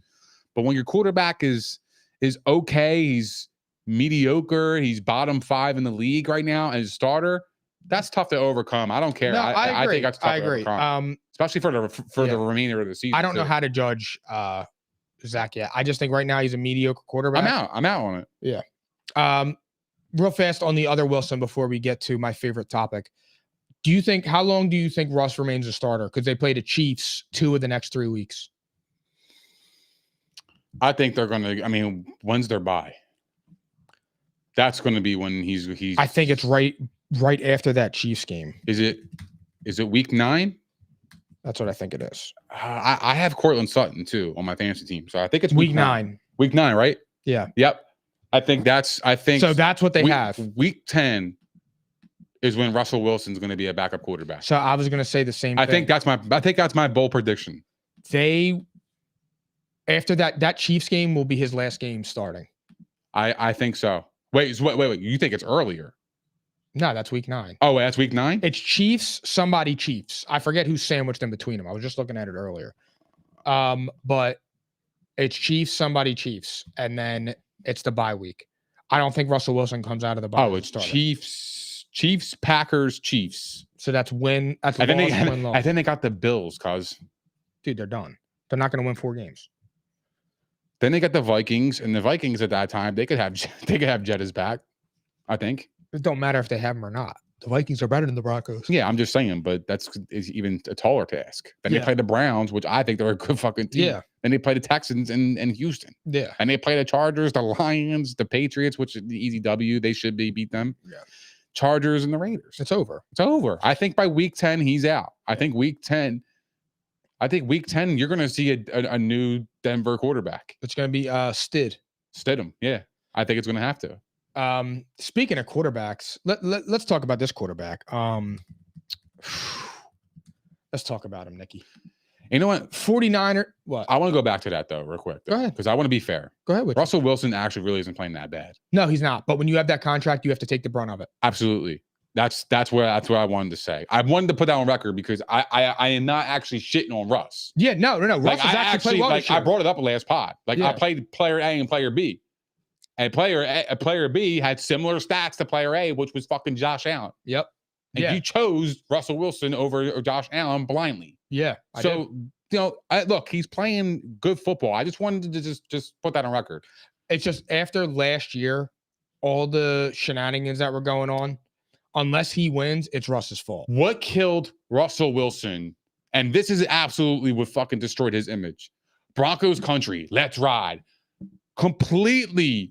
But when your quarterback is okay, he's mediocre, he's bottom 5 in the league right now as a starter, that's tough to overcome. I don't care. No, I think that's tough to overcome. Especially for the remainder of the season. I don't know how to judge Zach yet. I just think right now he's a mediocre quarterback. I'm out on it. Yeah. Real fast on the other Wilson before we get to my favorite topic. How long do you think Russ remains a starter? Because they play the Chiefs 2 of the next 3 weeks. I think they're going to, I mean, when's their bye? That's going to be when he's I think it's right after that Chiefs game. Is it week 9? That's what I think it is. I have Cortland Sutton too on my fantasy team. So I think it's week 9. Week 9, right? Yeah. Yep. I think so. That's what they have. Week 10 is when Russell Wilson's going to be a backup quarterback. So I was going to say the same thing. I think that's my bold prediction. After that Chiefs game will be his last game starting. I think so. Wait. You think it's earlier? No, that's week 9. Oh, that's week 9? It's Chiefs, somebody Chiefs. I forget who sandwiched in between them. I was just looking at it earlier. But it's Chiefs, somebody Chiefs. And then it's the bye week. I don't think Russell Wilson comes out of the bye. Oh, it's Chiefs, Packers, Chiefs. So that's win. That's loss, win, loss. I think they got the Bills, dude, they're done. They're not going to win 4 games. Then they got the Vikings, and the Vikings at that time they could have Jettas back. I think it don't matter if they have them or not. The Vikings are better than the Broncos. Yeah, I'm just saying, but is even a taller task. Then they play the Browns, which I think they're a good fucking team. Yeah. Then they play the Texans and Houston. Yeah. And they play the Chargers, the Lions, the Patriots, which is the easy W. They should beat them. Yeah. Chargers and the Raiders. It's over. I think by week 10 he's out. I think week 10 you're going to see a new Denver quarterback. It's going to be Stidham. Yeah. I think it's going to have to. Speaking of quarterbacks, let's talk about this quarterback. Let's talk about him, Nikki. You know what? 49er. What? I want to go back to that though, real quick. Go ahead. Because I want to be fair. Go ahead with Russell Wilson actually really isn't playing that bad. No, he's not. But when you have that contract, you have to take the brunt of it. Absolutely. That's what I wanted to say. I wanted to put that on record because I am not actually shitting on Russ. Yeah, no. Russ has actually played well. I brought it up last pod. I played player A and player B. And player B had similar stats to player A, which was fucking Josh Allen. Yep. And you chose Russell Wilson over Josh Allen blindly. Yeah. Look, he's playing good football. I just wanted to just put that on record. It's just after last year, all the shenanigans that were going on, unless he wins, it's Russ's fault. What killed Russell Wilson, and this is absolutely what fucking destroyed his image. Broncos country, let's ride. Completely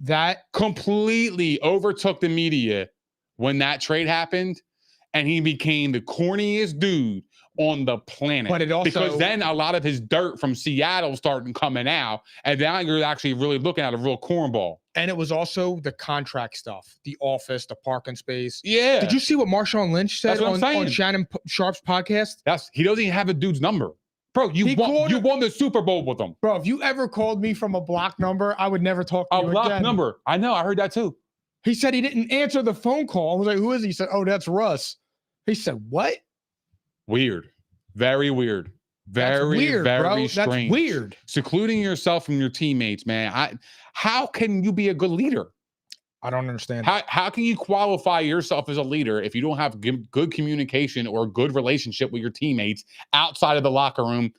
overtook the media when that trade happened, and he became the corniest dude on the planet. But it also, because then a lot of his dirt from Seattle started coming out, and now you're actually really looking at a real cornball. And it was also the contract stuff, the office, the parking space. Yeah. Did you see what Marshawn Lynch said on Shannon Sharp's podcast? He doesn't even have a dude's number. Bro, you won the Super Bowl with him. Bro, if you ever called me from a block number, I would never talk to you again. A block number. I know. I heard that too. He said he didn't answer the phone call. I was like, who is he? He said, oh, that's Russ. He said, what? Weird. Very weird. Very strange. That's weird. Secluding yourself from your teammates, man. How can you be a good leader? I don't understand. How can you qualify yourself as a leader if you don't have good communication or a good relationship with your teammates outside of the locker room?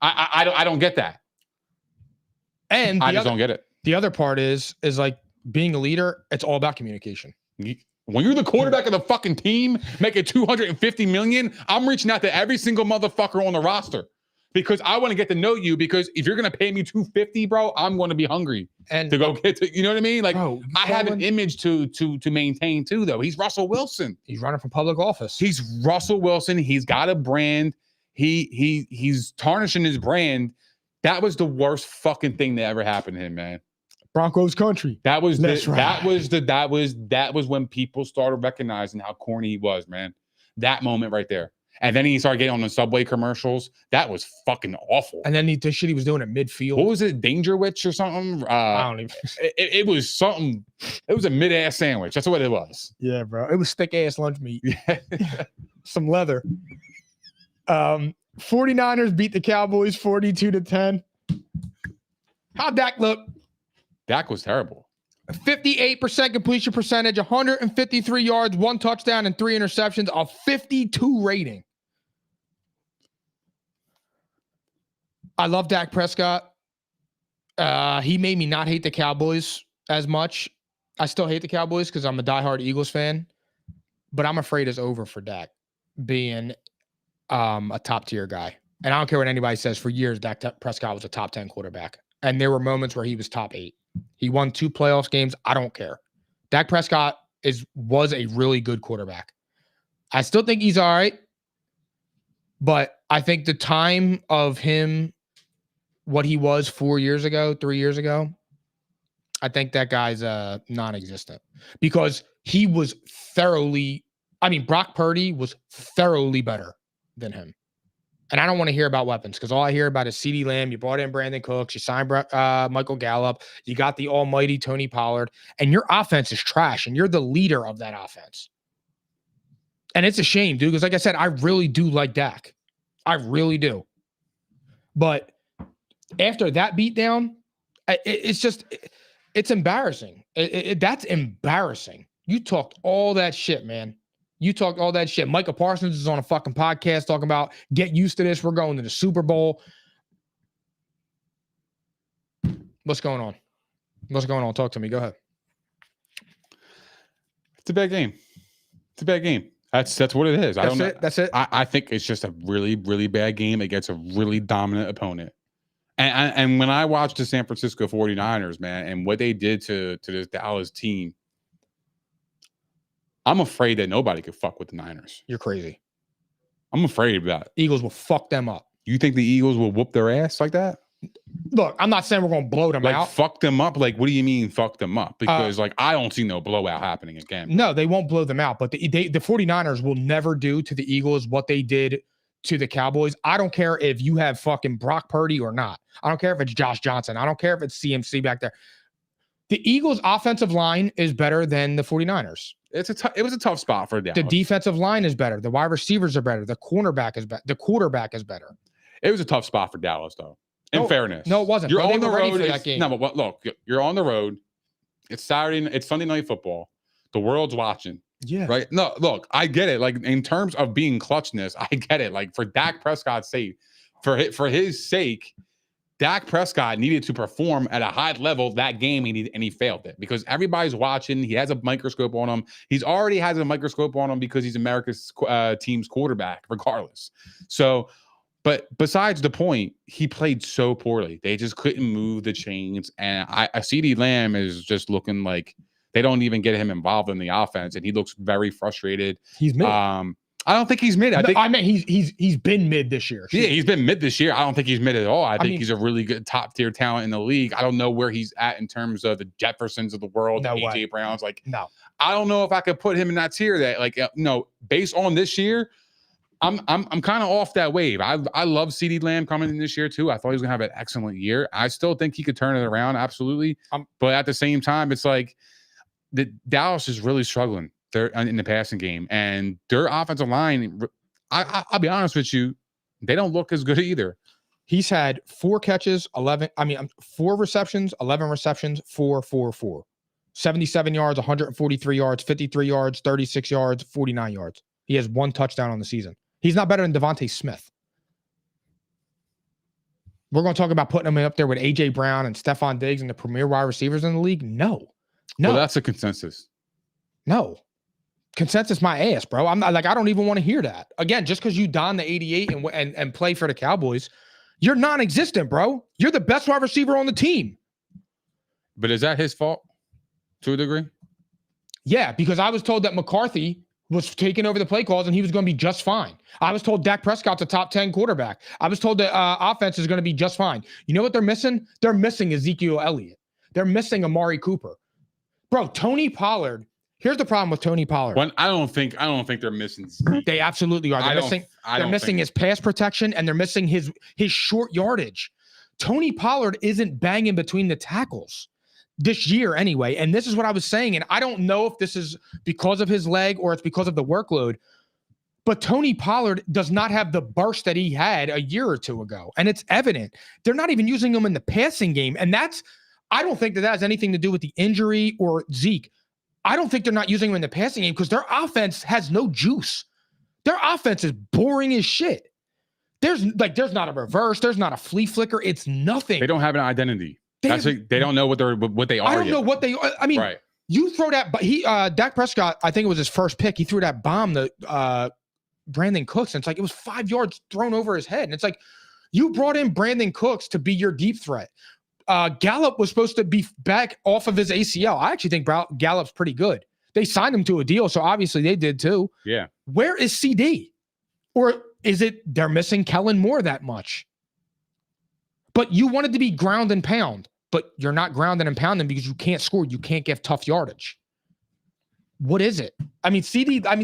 I don't get that. And I just don't get it. The other part is like being a leader, it's all about communication. When you're the quarterback of the fucking team making $250 million, I'm reaching out to every single motherfucker on the roster because I want to get to know you. Because if you're gonna pay me $250, bro, I'm going to be hungry to go get to. You know what I mean? Like, bro, I have an image to maintain too, though. He's Russell Wilson. He's running for public office. He's Russell Wilson. He's got a brand. He's tarnishing his brand. That was the worst fucking thing that ever happened to him, man. Broncos country. That was when people started recognizing how corny he was, man. That moment right there. And then he started getting on the Subway commercials. That was fucking awful. And then the shit he was doing at midfield. What was it? Danger Witch or something? I don't even. It was something. It was a mid-ass sandwich. That's what it was. Yeah, bro. It was thick-ass lunch meat. Some leather. 49ers beat the Cowboys 42-10. How'd Dak look? Dak was terrible. 58% completion percentage, 153 yards, 1 touchdown, and 3 interceptions, a 52 rating. I love Dak Prescott. He made me not hate the Cowboys as much. I still hate the Cowboys because I'm a diehard Eagles fan, but I'm afraid it's over for Dak being a top-tier guy. And I don't care what anybody says. For years, Dak Prescott was a top 10 quarterback. And there were moments where he was top 8. He won 2 playoffs games. I don't care. Dak Prescott was a really good quarterback. I still think he's all right. But I think the time of him, what he was 4 years ago, 3 years ago, I think that guy's non-existent. Because he was Brock Purdy was thoroughly better than him. And I don't want to hear about weapons because all I hear about is CeeDee Lamb. You brought in Brandon Cooks. You signed Michael Gallup. You got the almighty Tony Pollard. And your offense is trash. And you're the leader of that offense. And it's a shame, dude, because like I said, I really do like Dak. I really do. But after that beatdown, it's embarrassing. That's embarrassing. You talked all that shit, man. You talked all that shit. Micah Parsons is on a fucking podcast talking about get used to this. We're going to the Super Bowl. What's going on? What's going on? Talk to me. Go ahead. It's a bad game. It's a bad game. That's what it is. That's it. I think it's just a really, really bad game against a really dominant opponent. And when I watched the San Francisco 49ers, man, and what they did to this Dallas team, I'm afraid that nobody could fuck with the Niners. You're crazy. I'm afraid of that. Eagles will fuck them up. You think the Eagles will whoop their ass like that? Look, I'm not saying we're going to blow them out. Fuck them up? Like, what do you mean fuck them up? Because, I don't see no blowout happening again. No, they won't blow them out. But the 49ers will never do to the Eagles what they did to the Cowboys. I don't care if you have fucking Brock Purdy or not. I don't care if it's Josh Johnson. I don't care if it's CMC back there. The Eagles' offensive line is better than the 49ers. It was a tough spot for Dallas. The defensive line is better. The wide receivers are better. The cornerback is better. The quarterback is better. It was a tough spot for Dallas, though. In fairness, no, it wasn't. You're on the ready road for that game. No, but look, you're on the road. It's Sunday night football. The world's watching. Yeah. Right. No, look, I get it. Like in terms of being clutchness, I get it. Like for Dak Prescott's sake, for his sake, Dak Prescott needed to perform at a high level that game, and he failed it because everybody's watching. He has a microscope on him. He's already has a microscope on him because he's America's team's quarterback, regardless. So, but besides the point, he played so poorly. They just couldn't move the chains, and CeeDee Lamb is just looking like they don't even get him involved in the offense, and he looks very frustrated. He's mid. I I don't think he's mid. I mean he's been mid this year. Yeah, he's been mid this year. I don't think he's mid at all. I think he's a really good top tier talent in the league. I don't know where he's at in terms of the Jeffersons of the world, No the way. AJ Browns. Like, No. I don't know if I could put him in that tier. That based on this year, I'm kind of off that wave. I love CeeDee Lamb coming in this year too. I thought he was gonna have an excellent year. I still think he could turn it around, absolutely. But at the same time, it's like Dallas is really struggling. They're in the passing game, and their offensive line. I'll be honest with you, they don't look as good either. He's had 4 catches, 4 receptions, 11 receptions, 4. 77 yards, 143 yards, 53 yards, 36 yards, 49 yards. He has 1 touchdown on the season. He's not better than Devontae Smith. We're going to talk about putting him up there with AJ Brown and Stephon Diggs and the premier wide receivers in the league. No. Well, that's a consensus. No. Consensus my ass, bro. I'm not, like, I don't even want to hear that. Again, just because you don the 88 and play for the Cowboys, you're non-existent, bro. You're the best wide receiver on the team. But is that his fault to a degree? Yeah, because I was told that McCarthy was taking over the play calls and he was going to be just fine. I was told Dak Prescott's a top 10 quarterback. I was told that offense is going to be just fine. You know what they're missing? They're missing Ezekiel Elliott. They're missing Amari Cooper. Bro, Tony Pollard. Here's the problem with Tony Pollard. I don't think they're missing Zeke. They absolutely are. They're missing his pass protection and they're missing his short yardage. Tony Pollard isn't banging between the tackles this year anyway. And this is what I was saying. And I don't know if this is because of his leg or it's because of the workload. But Tony Pollard does not have the burst that he had a year or two ago. And it's evident. They're not even using him in the passing game. And I don't think that has anything to do with the injury or Zeke. I don't think they're not using him in the passing game because their offense has no juice. Their offense is boring as shit. There's not a reverse. There's not a flea flicker. It's nothing. They don't have an identity. They don't know what they are. I don't know what they are. I mean, right. You throw that, but Dak Prescott, I think it was his first pick. He threw that bomb to Brandon Cooks, and it's like it was 5 yards thrown over his head. And it's like you brought in Brandon Cooks to be your deep threat. Gallup was supposed to be back off of his ACL. I actually think Gallup's pretty good. They signed him to a deal, so obviously they did too. Yeah. Where is CD? Or is it they're missing Kellen Moore that much? But you wanted to be ground and pound, but you're not grounding and pounding because you can't score. You can't give tough yardage. What is it? I mean,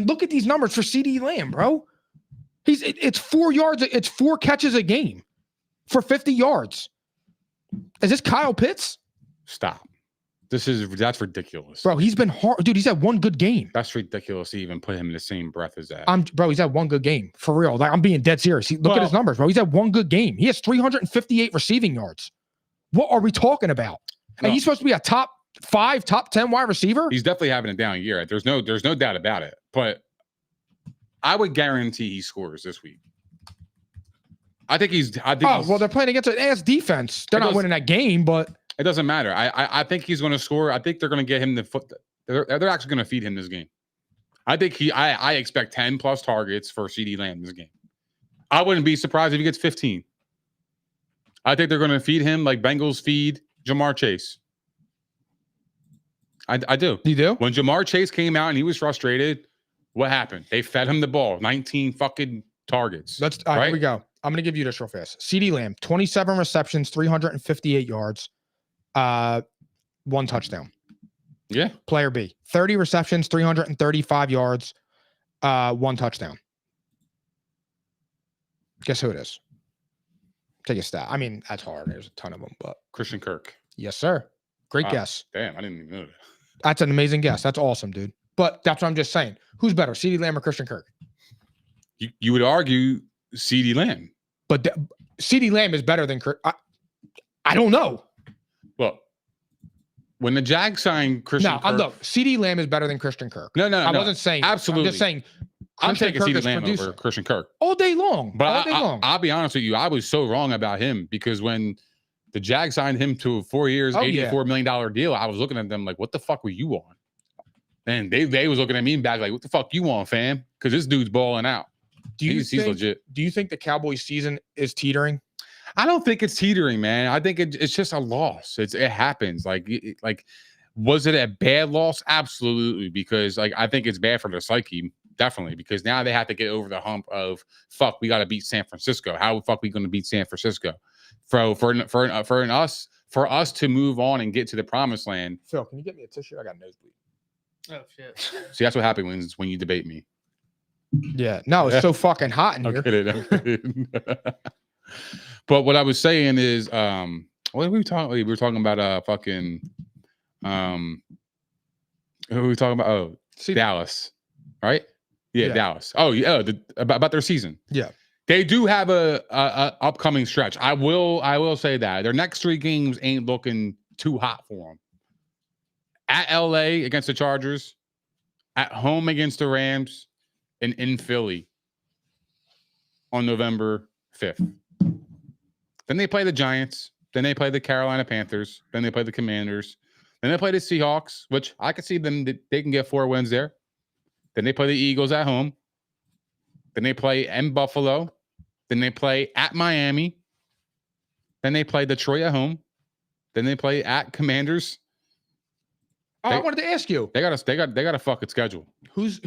look at these numbers for CeeDee Lamb, bro. It's 4 yards. It's 4 catches a game for 50 yards. Is this Kyle Pitts? Stop. That's ridiculous. Bro, he's been hard. Dude, he's had 1 good game. That's ridiculous to even put him in the same breath as that. Bro, he's had 1 good game. For real. Like, I'm being dead serious. Look at his numbers, bro. He's had 1 good game. He has 358 receiving yards. What are we talking about? And he's supposed to be a top 5, top 10 wide receiver? He's definitely having a down year. There's no doubt about it. But I would guarantee he scores this week. I think well, they're playing against an ass defense. They're not winning that game, but it doesn't matter. I think he's going to score. I think they're going to get him the foot. They're actually going to feed him this game. I think I expect 10 plus targets for CeeDee Lamb this game. I wouldn't be surprised if he gets 15. I think they're going to feed him like Bengals feed Jamar Chase. I do. You do? When Jamar Chase came out and he was frustrated, what happened? They fed him the ball. 19 fucking targets. Right? Here we go. I'm going to give you this real fast. CeeDee Lamb, 27 receptions, 358 yards, 1 touchdown. Yeah. Player B, 30 receptions, 335 yards, 1 touchdown. Guess who it is? Take a stat. I mean, that's hard. There's a ton of them, but Christian Kirk. Yes, sir. Great guess. Damn, I didn't even know that. That's an amazing guess. That's awesome, dude. But that's what I'm just saying. Who's better, CeeDee Lamb or Christian Kirk? You would argue CeeDee Lamb. But CeeDee Lamb is better than Kirk. I don't know. Well, when the Jags signed Christian Kirk. Look, CeeDee Lamb is better than Christian Kirk. No. I wasn't saying. Absolutely. I'm just saying. I'm taking CeeDee Lamb over Christian Kirk. All day long. But I'll be honest with you. I was so wrong about him because when the Jags signed him to a 4 years, $84 million deal, I was looking at them like, what the fuck were you on? And they was looking at me back like, what the fuck you on, fam? Because this dude's balling out. He's legit. Do you think the Cowboys season is teetering? I don't think it's teetering, man. I think it's just a loss. It happens. Like, was it a bad loss? Absolutely. Because I think it's bad for their psyche. definitely, because now they have to get over the hump of fuck. We got to beat San Francisco. How the fuck we going to beat San Francisco? For us to move on and get to the promised land. Phil, can you get me a tissue? I got a nosebleed. Oh shit. See, that's what happens when you debate me. Yeah. No, it's so fucking hot in here. I'm kidding. But what I was saying is, what were we talking? We were talking about fucking who were we talking about? Oh, Dallas, right? Yeah, Dallas. Oh, yeah, about their season. Yeah, they do have a upcoming stretch. I will say that their next 3 games ain't looking too hot for them. At LA against the Chargers, at home against the Rams, and in Philly on November 5th. Then they play the Giants. Then they play the Carolina Panthers. Then they play the Commanders. Then they play the Seahawks, which I could see them. They can get 4 wins there. Then they play the Eagles at home. Then they play in Buffalo. Then they play at Miami. Then they play Detroit at home. Then they play at Commanders. Oh, I wanted to ask you. They got a fucking schedule. Who's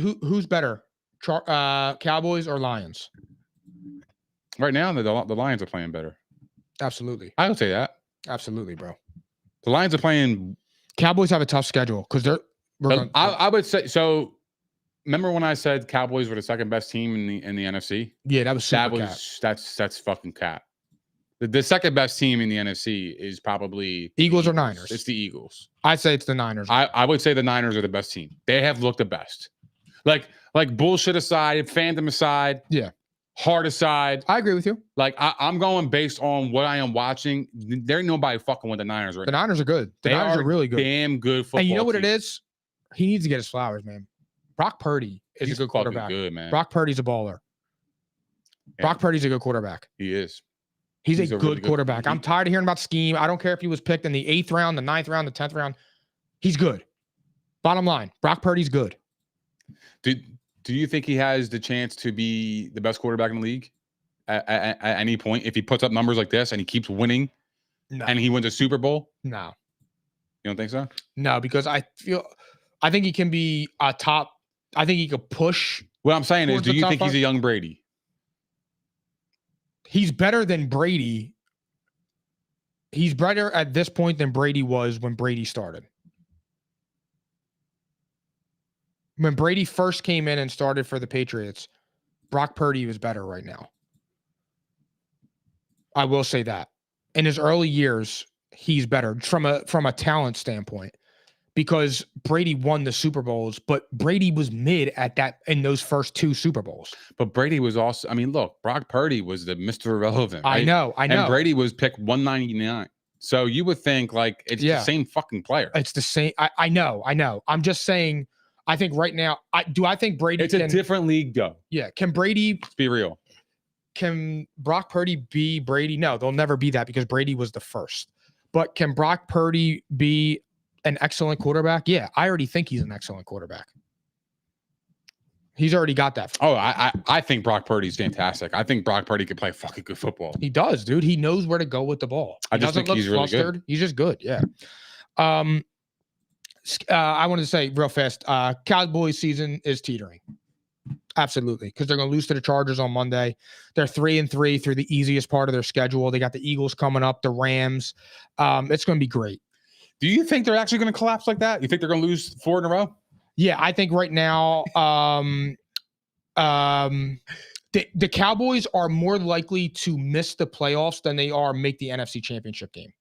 better, Cowboys or Lions? Right now, the Lions are playing better. Absolutely. I would say that. Absolutely, bro. The Lions are playing. Cowboys have a tough schedule because I would say so. Remember when I said Cowboys were the second best team in the NFC? Yeah, that was that's fucking cap. The second best team in the NFC is probably Eagles or Niners. It's the Eagles. I'd say it's the Niners. I would say the Niners are the best team. They have looked the best. Like bullshit aside, fandom aside, yeah, heart aside. I agree with you. Like I'm going based on what I am watching. There ain't nobody fucking with the Niners right now. The Niners are good. The Niners are really good. Damn good football. And you know what team. it is? He needs to get his flowers, man. Brock Purdy is a good quarterback. Good, man. Brock Purdy's a baller. Yeah. Brock Purdy's a good quarterback. He is. He's a good quarterback. I'm tired of hearing about scheme. I don't care if he was picked in the 8th round, the 9th round, the 10th round. He's good. Bottom line, Brock Purdy's good. Do you think he has the chance to be the best quarterback in the league at any point if he puts up numbers like this and he keeps winning and he wins a Super Bowl? No. You don't think so? No, because I think he can be a top. I think he could push. What I'm saying is, do you think he's a young Brady? He's better than Brady. He's better at this point than Brady was when Brady started. When Brady first came in and started for the Patriots, Brock Purdy was better right now. I will say that. In his early years, he's better from a talent standpoint. Because Brady won the Super Bowls, but Brady was mid in those first 2 Super Bowls. But Brady was also, I mean, look, Brock Purdy was the Mr. Irrelevant. Right? I know. And Brady was picked 199. So you would think like it's the same fucking player. It's the same. I know. I'm just saying. I think right now, I think Brady. It's a different league, though. Yeah. Can Brady? Let's be real. Can Brock Purdy be Brady? No, they'll never be that because Brady was the first. But can Brock Purdy be an excellent quarterback? Yeah, I already think he's an excellent quarterback. He's already got that. Oh, I think Brock Purdy's fantastic. I think Brock Purdy can play fucking good football. He does, dude. He knows where to go with the ball. I just think he's really good. He's just good. Yeah. I wanted to say real fast, Cowboys season is teetering. Absolutely. Because they're going to lose to the Chargers on Monday. They're 3-3 through the easiest part of their schedule. They got the Eagles coming up, the Rams. It's going to be great. Do you think they're actually going to collapse like that? You think they're going to lose 4 in a row? Yeah, I think right now the Cowboys are more likely to miss the playoffs than they are make the NFC Championship game.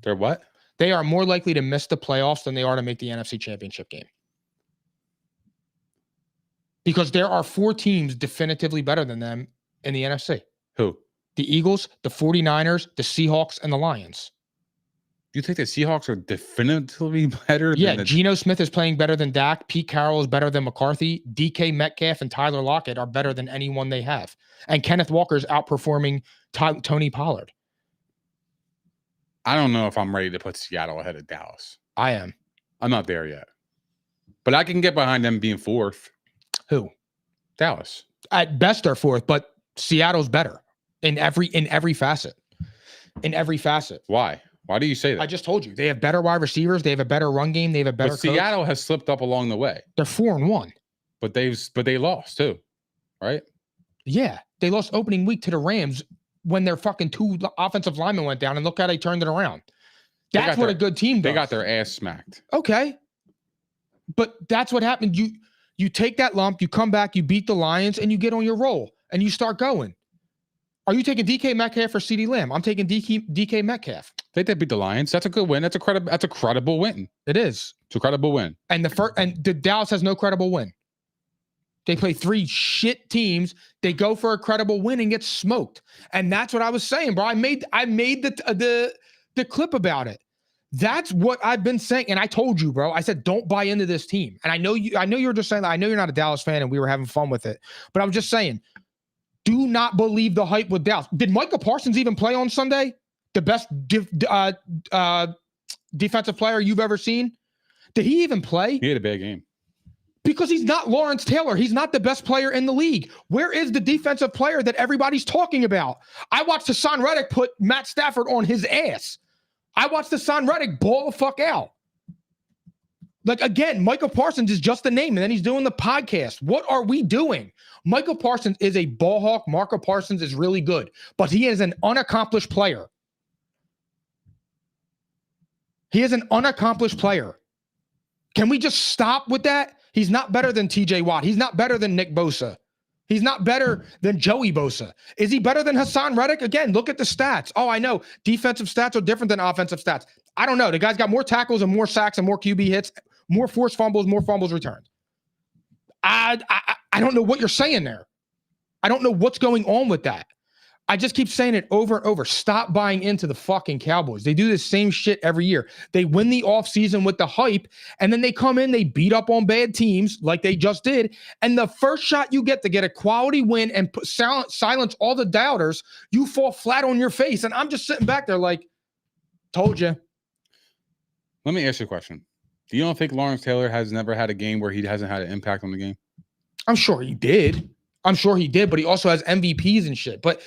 They're what? They are more likely to miss the playoffs than they are to make the NFC Championship game. Because there are 4 teams definitively better than them in the NFC. Who? The Eagles, the 49ers, the Seahawks, and the Lions. Do you think the Seahawks are definitively better? Yeah, Geno Smith is playing better than Dak. Pete Carroll is better than McCarthy. DK Metcalf and Tyler Lockett are better than anyone they have. And Kenneth Walker's outperforming Tony Pollard. I don't know if I'm ready to put Seattle ahead of Dallas. I am. I'm not there yet. But I can get behind them being 4th. Who? Dallas. At best they're 4th, but Seattle's better in every facet. In every facet. Why Why do you say that? I just told you. They have better wide receivers. They have a better run game. They have a better But Seattle has slipped up along the way. They're 4-1. But they lost too, right? Yeah. They lost opening week to the Rams when their fucking 2 offensive linemen went down, and look how they turned it around. That's what a good team does. They got their ass smacked. Okay. But that's what happened. You take that lump, you come back, you beat the Lions, and you get on your roll, and you start going. Are you taking DK Metcalf or CeeDee Lamb? I'm taking DK Metcalf. I think they beat the Lions. That's a good win. That's a credible win. It is. It's a credible win. And the Dallas has no credible win. They play 3 shit teams. They go for a credible win and get smoked. And that's what I was saying, bro. I made the clip about it. That's what I've been saying. And I told you, bro. I said, don't buy into this team. And I know you were just saying that. I know you're not a Dallas fan and we were having fun with it. But I was just saying, do not believe the hype with Dallas. Did Micah Parsons even play on Sunday? The best defensive player you've ever seen? Did he even play? He had a bad game. Because he's not Lawrence Taylor. He's not the best player in the league. Where is the defensive player that everybody's talking about? I watched Hassan Reddick put Matt Stafford on his ass. I watched Hassan Reddick ball the fuck out. Like, again, Michael Parsons is just a name, and then he's doing the podcast. What are we doing? Michael Parsons is a ball hawk. Marco Parsons is really good, but he is an unaccomplished player. He is an unaccomplished player. Can we just stop with that? He's not better than TJ Watt. He's not better than Nick Bosa. He's not better than Joey Bosa. Is he better than Hassan Reddick? Again, look at the stats. Oh, I know. Defensive stats are different than offensive stats. I don't know. The guy's got more tackles and more sacks and more QB hits, more forced fumbles, more fumbles returned. I don't know what you're saying there. I don't know what's going on with that. I just keep saying it over and over. Stop buying into the fucking Cowboys. They do the same shit every year. They win the offseason with the hype, and then they come in, they beat up on bad teams like they just did, and the first shot you get to get a quality win and silence all the doubters, you fall flat on your face. And I'm just sitting back there like, told you. Let me ask you a question. Do you don't think Lawrence Taylor has never had a game where he hasn't had an impact on the game? I'm sure he did. But he also has MVPs and shit. But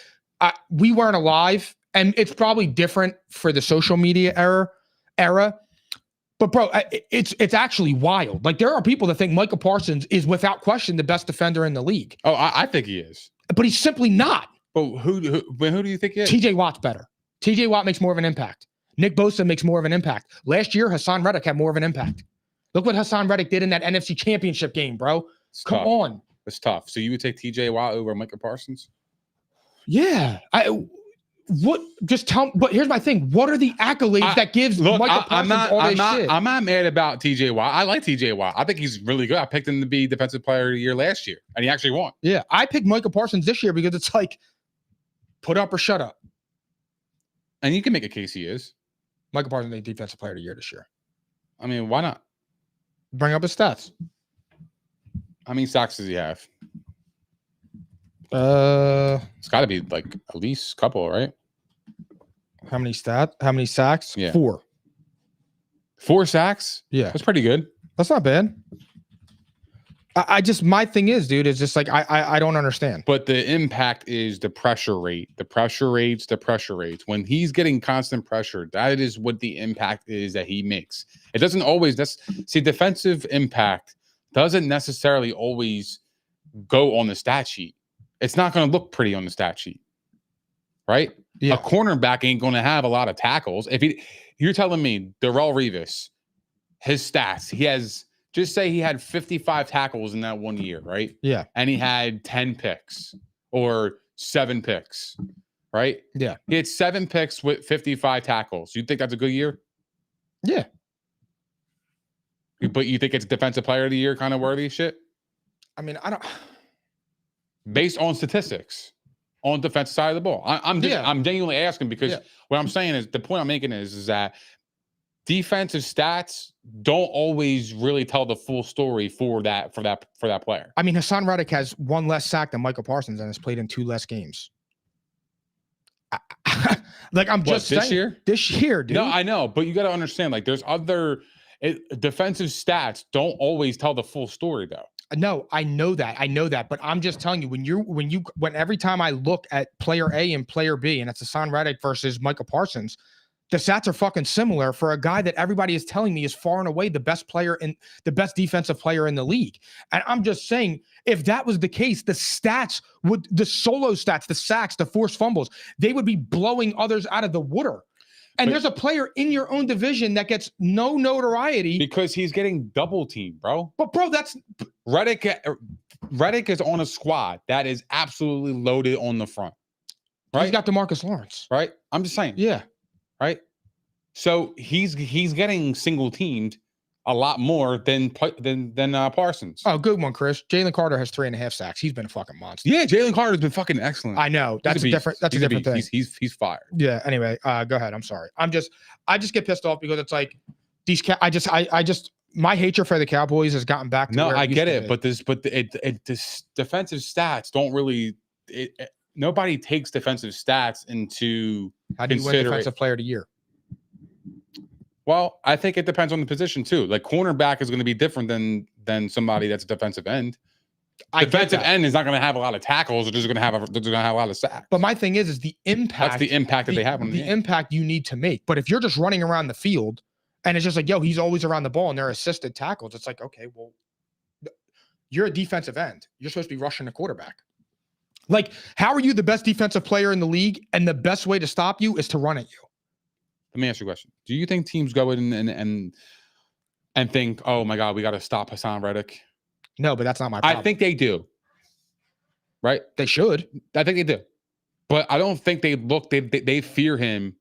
we weren't alive, and it's probably different for the social media era. But bro, it's actually wild. Like, there are people that think Michael Parsons is without question the best defender in the league. Oh, I think he is, but he's simply not. But who do you think he is? TJ Watt's better. TJ Watt makes more of an impact. Nick Bosa makes more of an impact. Last year, Hassan Reddick had more of an impact. Look what Hassan Reddick did in that NFC Championship game, bro. Come on. It's tough. So you would take TJ Watt over Michael Parsons? Yeah. Just tell me, but here's my thing. What are the accolades that gives Michael Parsons all this shit? I'm not mad about TJ Watt. I like TJ Watt. I think he's really good. I picked him to be defensive player of the year last year, and he actually won. Yeah. I picked Michael Parsons this year because it's like, put up or shut up. And you can make a case he is. Michael Parsons is defensive player of the year this year. I mean, why not? Bring up his stats. How many sacks does he have? It's got to be like at least a couple, right? How many sacks? Yeah. 4. 4 sacks? Yeah. That's pretty good. That's not bad. My thing is, dude, is just like, I don't understand. But the impact is the pressure rate. The pressure rates. When he's getting constant pressure, that is what the impact is that he makes. It doesn't always, defensive impact doesn't necessarily always go on the stat sheet. It's not going to look pretty on the stat sheet, right? Yeah. A cornerback ain't going to have a lot of tackles. You're telling me Darrelle Revis, his stats, just say he had 55 tackles in that 1 year, right? Yeah. And he had 10 picks or 7 picks, right? Yeah. He had 7 picks with 55 tackles. You think that's a good year? Yeah. But you think it's defensive player of the year kind of worthy shit? I mean, I don't. Based on statistics on the defensive side of the ball. I'm genuinely asking because what I'm saying is, the point I'm making is that defensive stats don't always really tell the full story for that player. I mean, Hassan Reddick has 1 less sack than Michael Parsons and has played in 2 less games. Like, I'm just saying. This year, dude. No, I know, but you got to understand, like, there's other defensive stats don't always tell the full story, though. No, I know that, but I'm just telling you, when every time I look at player A and player B, and it's Hassan Reddick versus Michael Parsons, The stats are fucking similar for a guy that everybody is telling me is far and away the best player and the best defensive player in the league. And I'm just saying, if that was the case, the solo stats, the sacks, the forced fumbles, they would be blowing others out of the water. And there's a player in your own division that gets no notoriety because he's getting double teamed, bro. But bro, that's Reddick is on a squad that is absolutely loaded on the front. Right? He's got DeMarcus Lawrence. Right? I'm just saying. Yeah. Right? So he's getting single teamed a lot more than Parsons. Oh, good one, Chris. Jalen Carter has 3.5 sacks. He's been a fucking monster. Yeah, Jalen Carter's been fucking excellent. I know. That's a different thing. He's fired. Yeah. Anyway, go ahead. I'm sorry. I just get pissed off because it's like these. My hatred for the Cowboys has gotten back to. No, I get it, but this defensive stats don't really. Nobody takes defensive stats into. How do you win defensive player of the year? Well, I think it depends on the position too. Like cornerback is going to be different than somebody that's a defensive end. Defensive end is not going to have a lot of tackles. They're just going to have a lot of sacks. But my thing is the impact. That's the impact that they have on the impact you need to make. But if you're just running around the field and it's just like, yo, he's always around the ball and they're assisted tackles, it's like, okay, well, you're a defensive end. You're supposed to be rushing the quarterback. Like, how are you the best defensive player in the league? And the best way to stop you is to run at you. Let me ask you a question. Do you think teams go in and think, oh my God, we got to stop Hassan Reddick? No, but that's not my problem. I think they do. Right? They should. I think they do. But I don't think they fear him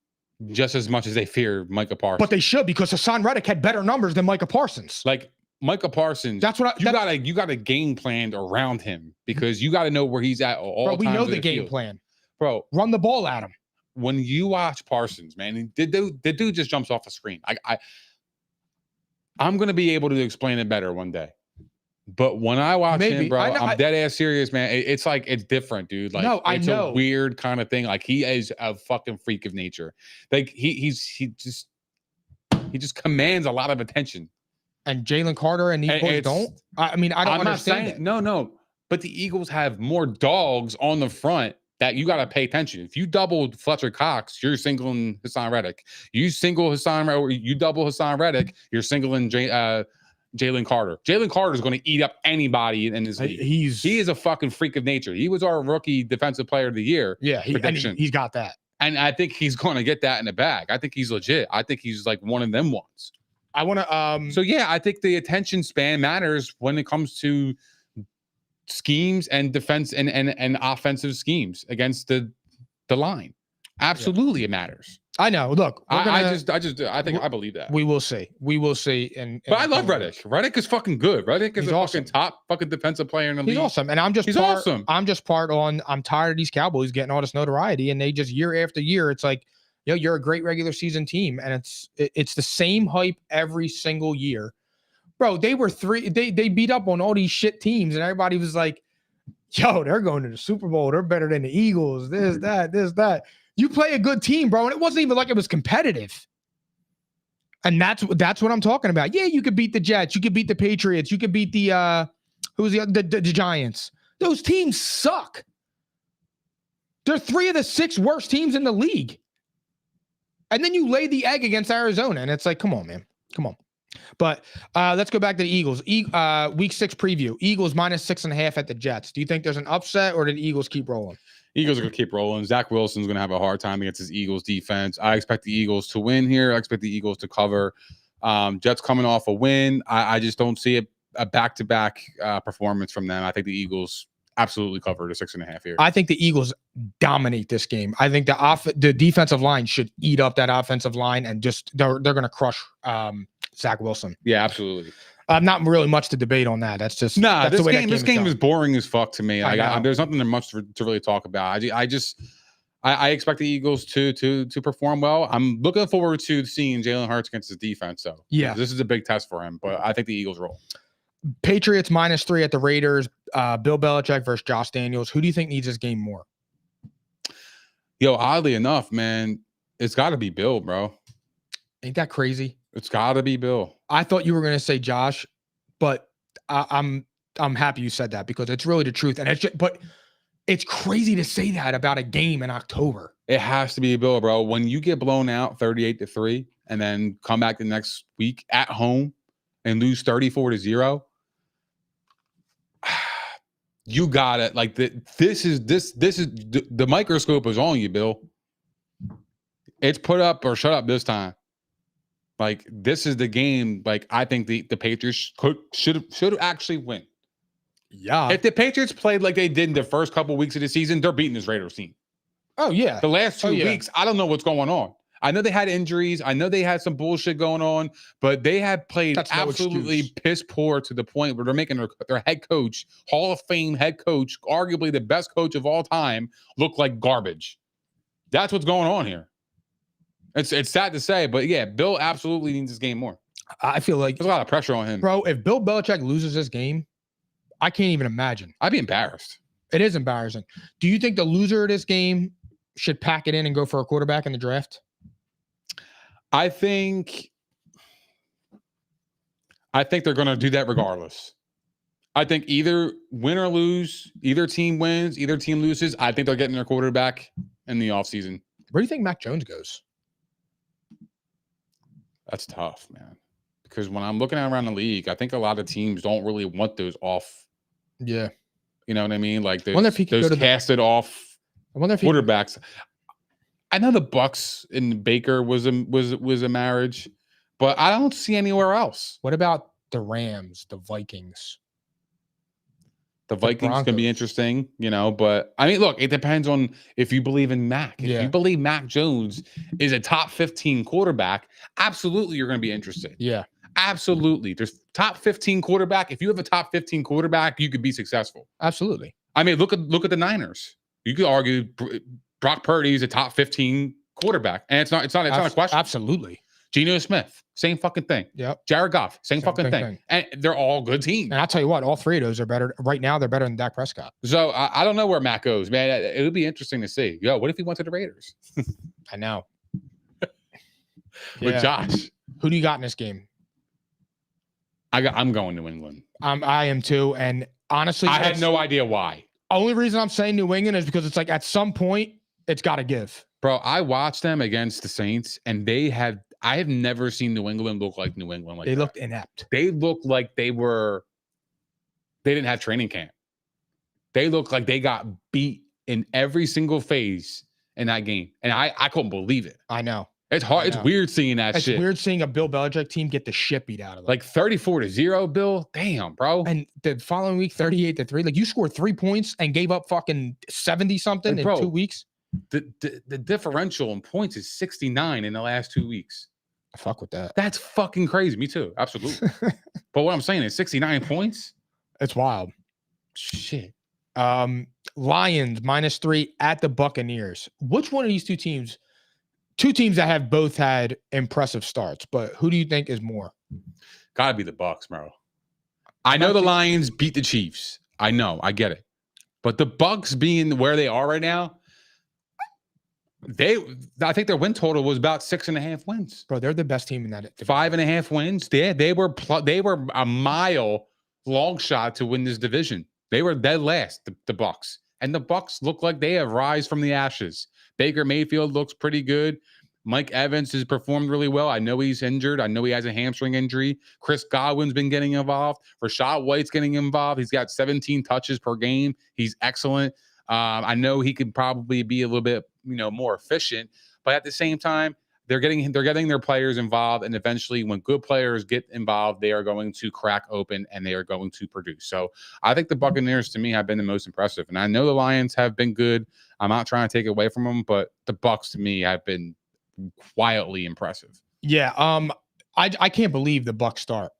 just as much as they fear Micah Parsons. But they should, because Hassan Reddick had better numbers than Micah Parsons. Like Micah Parsons, that's what you got a game planned around him, because you got to know where he's at all times. Bro, we know the game field. Plan. Bro, run the ball at him. When you watch Parsons, man, the dude just jumps off the screen. I'm gonna be able to explain it better one day. But when I watch him, bro, I'm dead ass serious, man. It's like it's different, dude. Like, no, I know. A weird kind of thing. Like, he is a fucking freak of nature. Like he just commands a lot of attention. And Jalen Carter and these boys don't. I mean, I don't understand it. No. But the Eagles have more dogs on the front that you got to pay attention. If you doubled Fletcher Cox, you're singling Hassan Reddick. You double Hassan Reddick, you're singling Jalen Carter. Jalen Carter is going to eat up anybody in this league. He is a fucking freak of nature. He was our rookie defensive player of the year. Yeah, he's got that. And I think he's going to get that in the bag. I think he's legit. I think he's like one of them ones. I want to. So yeah, I think the attention span matters when it comes to schemes and defense and offensive schemes against the line. Absolutely, It matters. I know. Look, I believe that. We will see. But I love Reddick. Reddick is fucking good. Reddick is fucking top fucking defensive player in the league. He's awesome. And I'm tired of these Cowboys getting all this notoriety, and they just year after year, it's like, yo, you're a great regular season team, and it's the same hype every single year. Bro, they beat up on all these shit teams, and everybody was like, yo, they're going to the Super Bowl. They're better than the Eagles. This, that. You play a good team, bro, and it wasn't even like it was competitive. And that's what I'm talking about. Yeah, you could beat the Jets. You could beat the Patriots. You could beat the Giants. Those teams suck. They're 3 of the 6 worst teams in the league. And then you lay the egg against Arizona, and it's like, come on, man. Come on. But let's go back to the Eagles. Week 6 preview. Eagles -6.5 at the Jets. Do you think there's an upset, or did the Eagles keep rolling? Eagles are going to keep rolling. Zach Wilson's going to have a hard time against his Eagles defense. I expect the Eagles to win here. I expect the Eagles to cover. Jets coming off a win. I just don't see a back-to-back performance from them. I think the Eagles absolutely cover the 6.5 here. I think the Eagles dominate this game. I think the defensive line should eat up that offensive line, and just they're going to crush Zach Wilson. Yeah, absolutely. Not really much to debate on that. That's just this game is boring as fuck to me. There's nothing much to really talk about. I expect the Eagles to perform well. I'm looking forward to seeing Jalen Hurts against his defense, though. Yeah, this is a big test for him, but I think the Eagles roll. Patriots -3 at the Raiders. Bill Belichick versus Josh Daniels. Who do you think needs this game more? Yo, oddly enough, man, it's got to be Bill, bro. Ain't that crazy? It's got to be Bill. I thought you were going to say Josh, but I'm happy you said that, because it's really the truth. And but it's crazy to say that about a game in October. It has to be Bill, bro. When you get blown out 38-3 and then come back the next week at home and lose 34-0, you got it. Like this is the microscope is on you, Bill. It's put up or shut up this time. Like this is the game. Like I think the Patriots should actually win. Yeah. If the Patriots played like they did in the first couple weeks of the season, they're beating this Raiders team. Oh yeah. The last 2 weeks, I don't know what's going on. I know they had injuries. I know they had some bullshit going on, but they had played absolutely piss poor to the point where they're making their head coach, Hall of Fame head coach, arguably the best coach of all time, look like garbage. That's what's going on here. It's sad to say, but yeah, Bill absolutely needs this game more. I feel like there's a lot of pressure on him. Bro, if Bill Belichick loses this game, I can't even imagine. I'd be embarrassed. It is embarrassing. Do you think the loser of this game should pack it in and go for a quarterback in the draft? I think they're going to do that regardless. I think either win or lose, either team wins, either team loses. I think they're getting their quarterback in the offseason. Where do you think Mac Jones goes? That's tough, man. Because when I'm looking around the league, I think a lot of teams don't really want those off. Yeah. You know what I mean? Like those casted off quarterbacks. I know the Bucs and Baker was a marriage, but I don't see anywhere else. What about the Rams, the Vikings? The Vikings can be interesting, you know, but I mean, look, it depends on if you believe in Mac. If you believe Mac Jones is a top 15 quarterback, absolutely you're going to be interested. Yeah. Absolutely. There's top 15 quarterback. If you have a top 15 quarterback, you could be successful. Absolutely. I mean, look at the Niners. You could argue Brock Purdy is a top 15 quarterback, and it's not a question. Absolutely. Geno Smith, same fucking thing. Yep. Jared Goff, same fucking thing. And they're all good teams. And I'll tell you what, all three of those are better right now. They're better than Dak Prescott. So I don't know where Matt goes, man. It would be interesting to see. Yo, what if he went to the Raiders? I know. With Josh, who do you got in this game? I'm going New England. I am too. And honestly, I had no idea why. Only reason I'm saying New England is because it's like at some point it's got to give. Bro, I watched them against the Saints, and I have never seen New England look like New England. Like they looked inept. They looked like they didn't have training camp. They looked like they got beat in every single phase in that game. And I couldn't believe it. I know. It's hard. It's weird seeing that shit. It's weird seeing a Bill Belichick team get the shit beat out of them. Like 34-0, Bill. Damn, bro. And the following week, 38-3. Like you scored 3 points and gave up fucking 70 something in 2 weeks. The differential in points is 69 in the last 2 weeks. I fuck with that. That's fucking crazy. Me too. Absolutely. But what I'm saying is 69 points. It's wild. Shit. Lions -3 at the Buccaneers. Which one of these two teams? Two teams that have both had impressive starts, but who do you think is more? Gotta be the Bucs, bro. I know the Lions beat the Chiefs. I know. I get it. But the Bucs being where they are right now, I think their win total was about 6.5 wins. Bro, they're the best team in that. 5.5 wins. They were a mile long shot to win this division. They were dead last, the Bucs. And the Bucs look like they have rise from the ashes. Baker Mayfield looks pretty good. Mike Evans has performed really well. I know he's injured. I know he has a hamstring injury. Chris Godwin's been getting involved. Rashad White's getting involved. He's got 17 touches per game. He's excellent. I know he could probably be a little bit, more efficient, but at the same time, they're getting their players involved, and eventually, when good players get involved, they are going to crack open and they are going to produce. So, I think the Buccaneers, to me, have been the most impressive, and I know the Lions have been good. I'm not trying to take it away from them, but the Bucs, to me, have been quietly impressive. Yeah, I can't believe the Bucs start.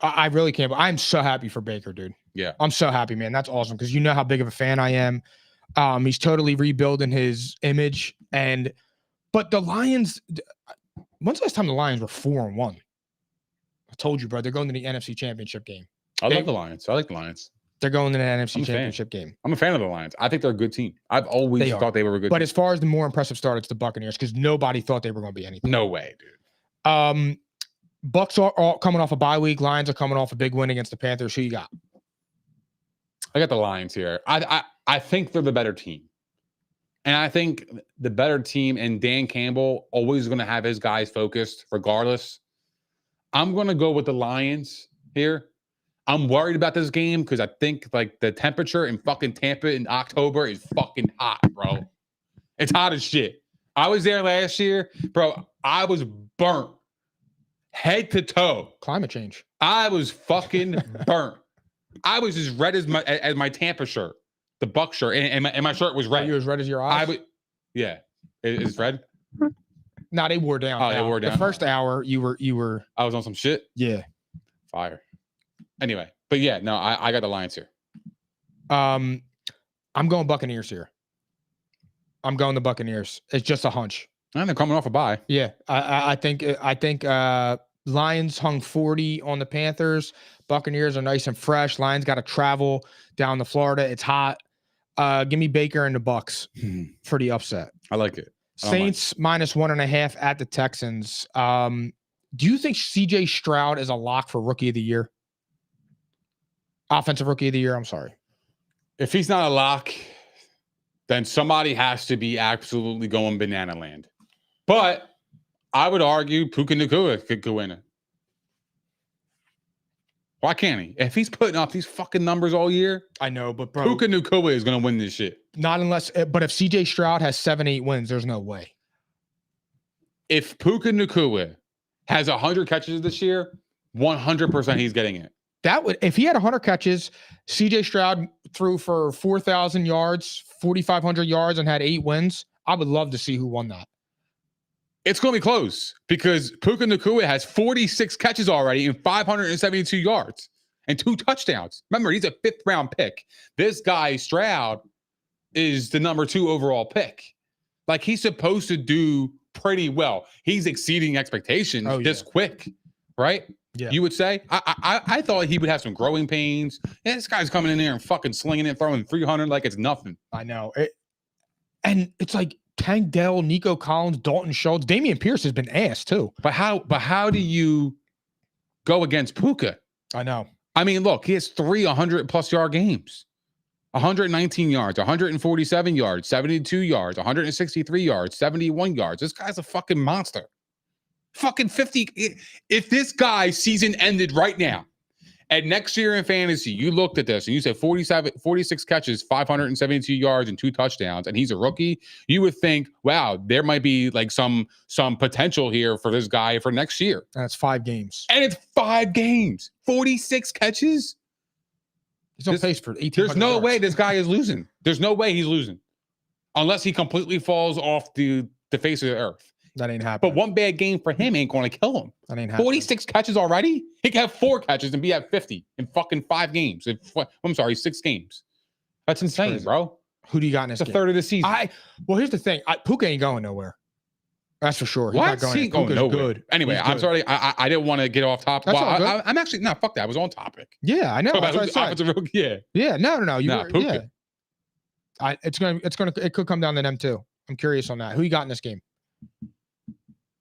I really can't. I'm so happy for Baker, dude. Yeah, I'm so happy, man. That's awesome because you know how big of a fan I am. He's totally rebuilding his image, but the Lions. When's the last time the Lions were 4-1? I told you, bro. They're going to the NFC Championship game. I love the Lions. I like the Lions. They're going to the NFC Championship game. I'm a fan of the Lions. I think they're a good team. I've always thought they were a good team. But as far as the more impressive start, it's the Buccaneers because nobody thought they were going to be anything. No way, dude. Bucs are all coming off a bye week. Lions are coming off a big win against the Panthers. Who you got? I got the Lions here. I think they're the better team. And I think the better team and Dan Campbell always going to have his guys focused regardless. I'm going to go with the Lions here. I'm worried about this game because I think like the temperature in fucking Tampa in October is fucking hot, bro. It's hot as shit. I was there last year, bro. I was burnt head to toe. Climate change. I was fucking burnt. I was as red as my Tampa shirt, the Bucs shirt, and my shirt was red. Are you as red as your eyes? Yeah. It's red. No, they wore down. Oh, they wore down. The first hour, you were. I was on some shit. Yeah. Fire. Anyway, but yeah, no, I got the Lions here. I'm going Buccaneers here. I'm going the Buccaneers. It's just a hunch. And they're coming off a bye. Yeah, I think Lions hung 40 on the Panthers. Buccaneers are nice and fresh. Lions got to travel down to Florida. It's hot. Give me Baker and the Bucs for the upset. I like it. Saints -1.5 at the Texans. Do you think CJ Stroud is a lock for Rookie of the Year? Offensive Rookie of the Year, I'm sorry. If he's not a lock, then somebody has to be absolutely going banana land. But I would argue Puka Nacua could go in it. Why can't he? If he's putting up these fucking numbers all year, I know, but bro, Puka Nacua is going to win this shit. Not unless, but if CJ Stroud has 7-8 wins, there's no way. If Puka Nacua has 100 catches this year, 100% he's getting it. That would, if he had 100 catches, CJ Stroud threw for 4,000 yards, 4,500 yards, and had 8 wins. I would love to see who won that. It's going to be close because Puka Nacua has 46 catches already and 572 yards and 2 touchdowns. Remember, he's a 5th-round pick. This guy, Stroud, is the number 2 overall pick. Like, he's supposed to do pretty well. He's exceeding expectations this quick, right? Yeah. You would say? I thought he would have some growing pains. Yeah, this guy's coming in there and fucking slinging it, throwing 300 like it's nothing. I know. And it's like Tank Dell, Nico Collins, Dalton Schultz, Damian Pierce has been ass too. But how do you go against Puka? I know. I mean, look, he has 3 100+ yard games. 119 yards, 147 yards, 72 yards, 163 yards, 71 yards. This guy's a fucking monster. Fucking 50. If this guy's season ended right now, and next year in fantasy, you looked at this and you said 46 catches, 572 yards, and 2 touchdowns, and he's a rookie, you would think, wow, there might be like some potential here for this guy for next year. And it's 5 games. And it's 5 games. 46 catches. He's on pace for 18. There's no way this guy is losing. There's no way he's losing. Unless he completely falls off the face of the earth. That ain't happening. But one bad game for him ain't going to kill him. That ain't happening. 46 catches already? He can have 4 catches and be at 50 in fucking 5 games. 6 games. That's insane, bro. Who do you got in this game? It's a third of the season. Well, here's the thing. Puka ain't going nowhere. That's for sure. What? He ain't going nowhere. Good. Anyway, I'm sorry. I didn't want to get off topic. That's all good. I'm actually, no, fuck that. I was on topic. Yeah, I know. Yeah. No. Puka. Yeah. It could come down to them too. I'm curious on that. Who you got in this game?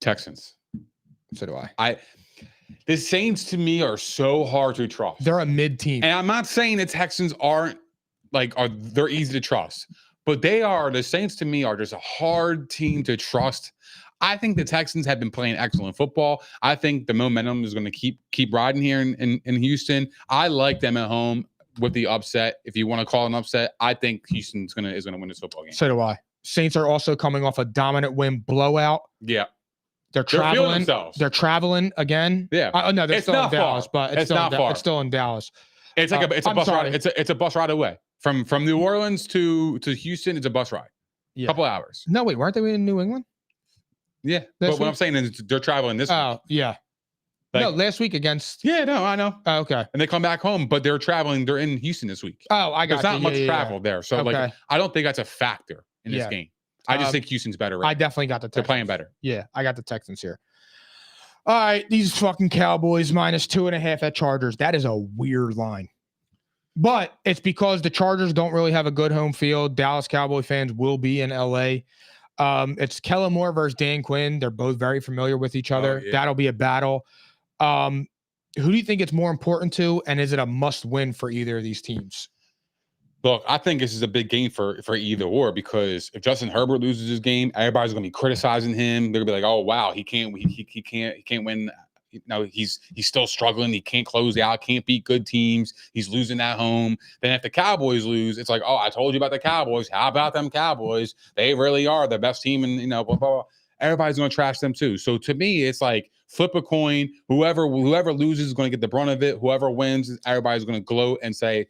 Texans. So do I. The Saints to me are so hard to trust. They're a mid team. And I'm not saying the Texans they're easy to trust, but the Saints to me are just a hard team to trust. I think the Texans have been playing excellent football. I think the momentum is going to keep riding here in Houston. I like them at home with the upset. If you want to call it an upset, I think Houston is going to win this football game. So do I. Saints are also coming off a dominant win blowout. Yeah. They're traveling. They're traveling again. Yeah. No, they're still in Dallas, but it's not far. It's still in Dallas. It's like it's a bus ride. It's a bus ride away from New Orleans to Houston. It's a bus ride. Yeah. Couple hours. No, wait, weren't they in New England? Yeah, but what I'm saying is they're traveling this week. Oh, yeah. No, last week against. Yeah, no, I know. Oh, okay. And they come back home, but they're traveling. They're in Houston this week. Oh, I got. There's not much travel there, so okay. I don't think that's a factor in this game. I just think Houston's better. Right? I definitely got the Texans. They're playing better. Yeah, I got the Texans here. All right, these fucking Cowboys -2.5 at Chargers. That is a weird line. But it's because the Chargers don't really have a good home field. Dallas Cowboy fans will be in LA. It's Kellen Moore versus Dan Quinn. They're both very familiar with each other. Oh, yeah. That'll be a battle. Who do you think it's more important to? And is it a must win for either of these teams? Look, I think this is a big game for either or, because if Justin Herbert loses his game, everybody's going to be criticizing him. They're going to be like, "Oh wow, he can't win. You know, he's still struggling. He can't close out. Can't beat good teams. He's losing at home." Then if the Cowboys lose, it's like, "Oh, I told you about the Cowboys. How about them Cowboys? They really are the best team." And blah, blah, blah. Everybody's going to trash them too. So to me, it's like flip a coin. Whoever loses is going to get the brunt of it. Whoever wins, everybody's going to gloat and say,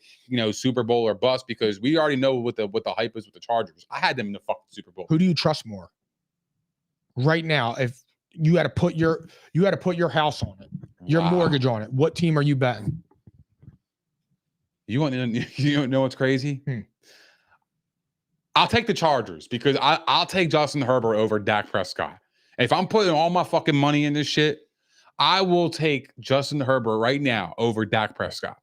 Super Bowl or bust, because we already know what the hype is with the Chargers. I had them in the fucking Super Bowl. Who do you trust more right now? If you had to put your house on it, your mortgage on it, what team are you betting? You want to know what's crazy? I'll take the Chargers, because I'll take Justin Herbert over Dak Prescott. If I'm putting all my fucking money in this shit, I will take Justin Herbert right now over Dak Prescott.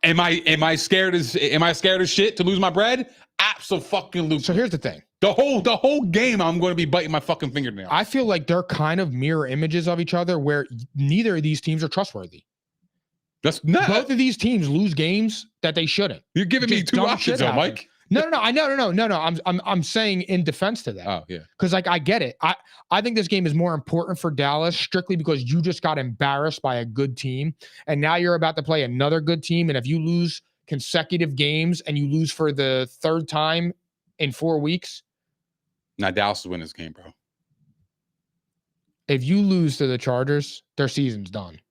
Am I scared as shit to lose my bread? Absolutely. So here's the thing. The whole game, I'm going to be biting my fucking fingernail. I feel like they're kind of mirror images of each other, where neither of these teams are trustworthy. That's not. Both of these teams lose games that they shouldn't. You're giving me two options, though, Mike. No. I'm saying in defense to that. Oh yeah. Because I get it. I think this game is more important for Dallas strictly because you just got embarrassed by a good team, and now you're about to play another good team. And if you lose consecutive games and you lose for the third time in 4 weeks, now Dallas will win this game, bro. If you lose to the Chargers, their season's done.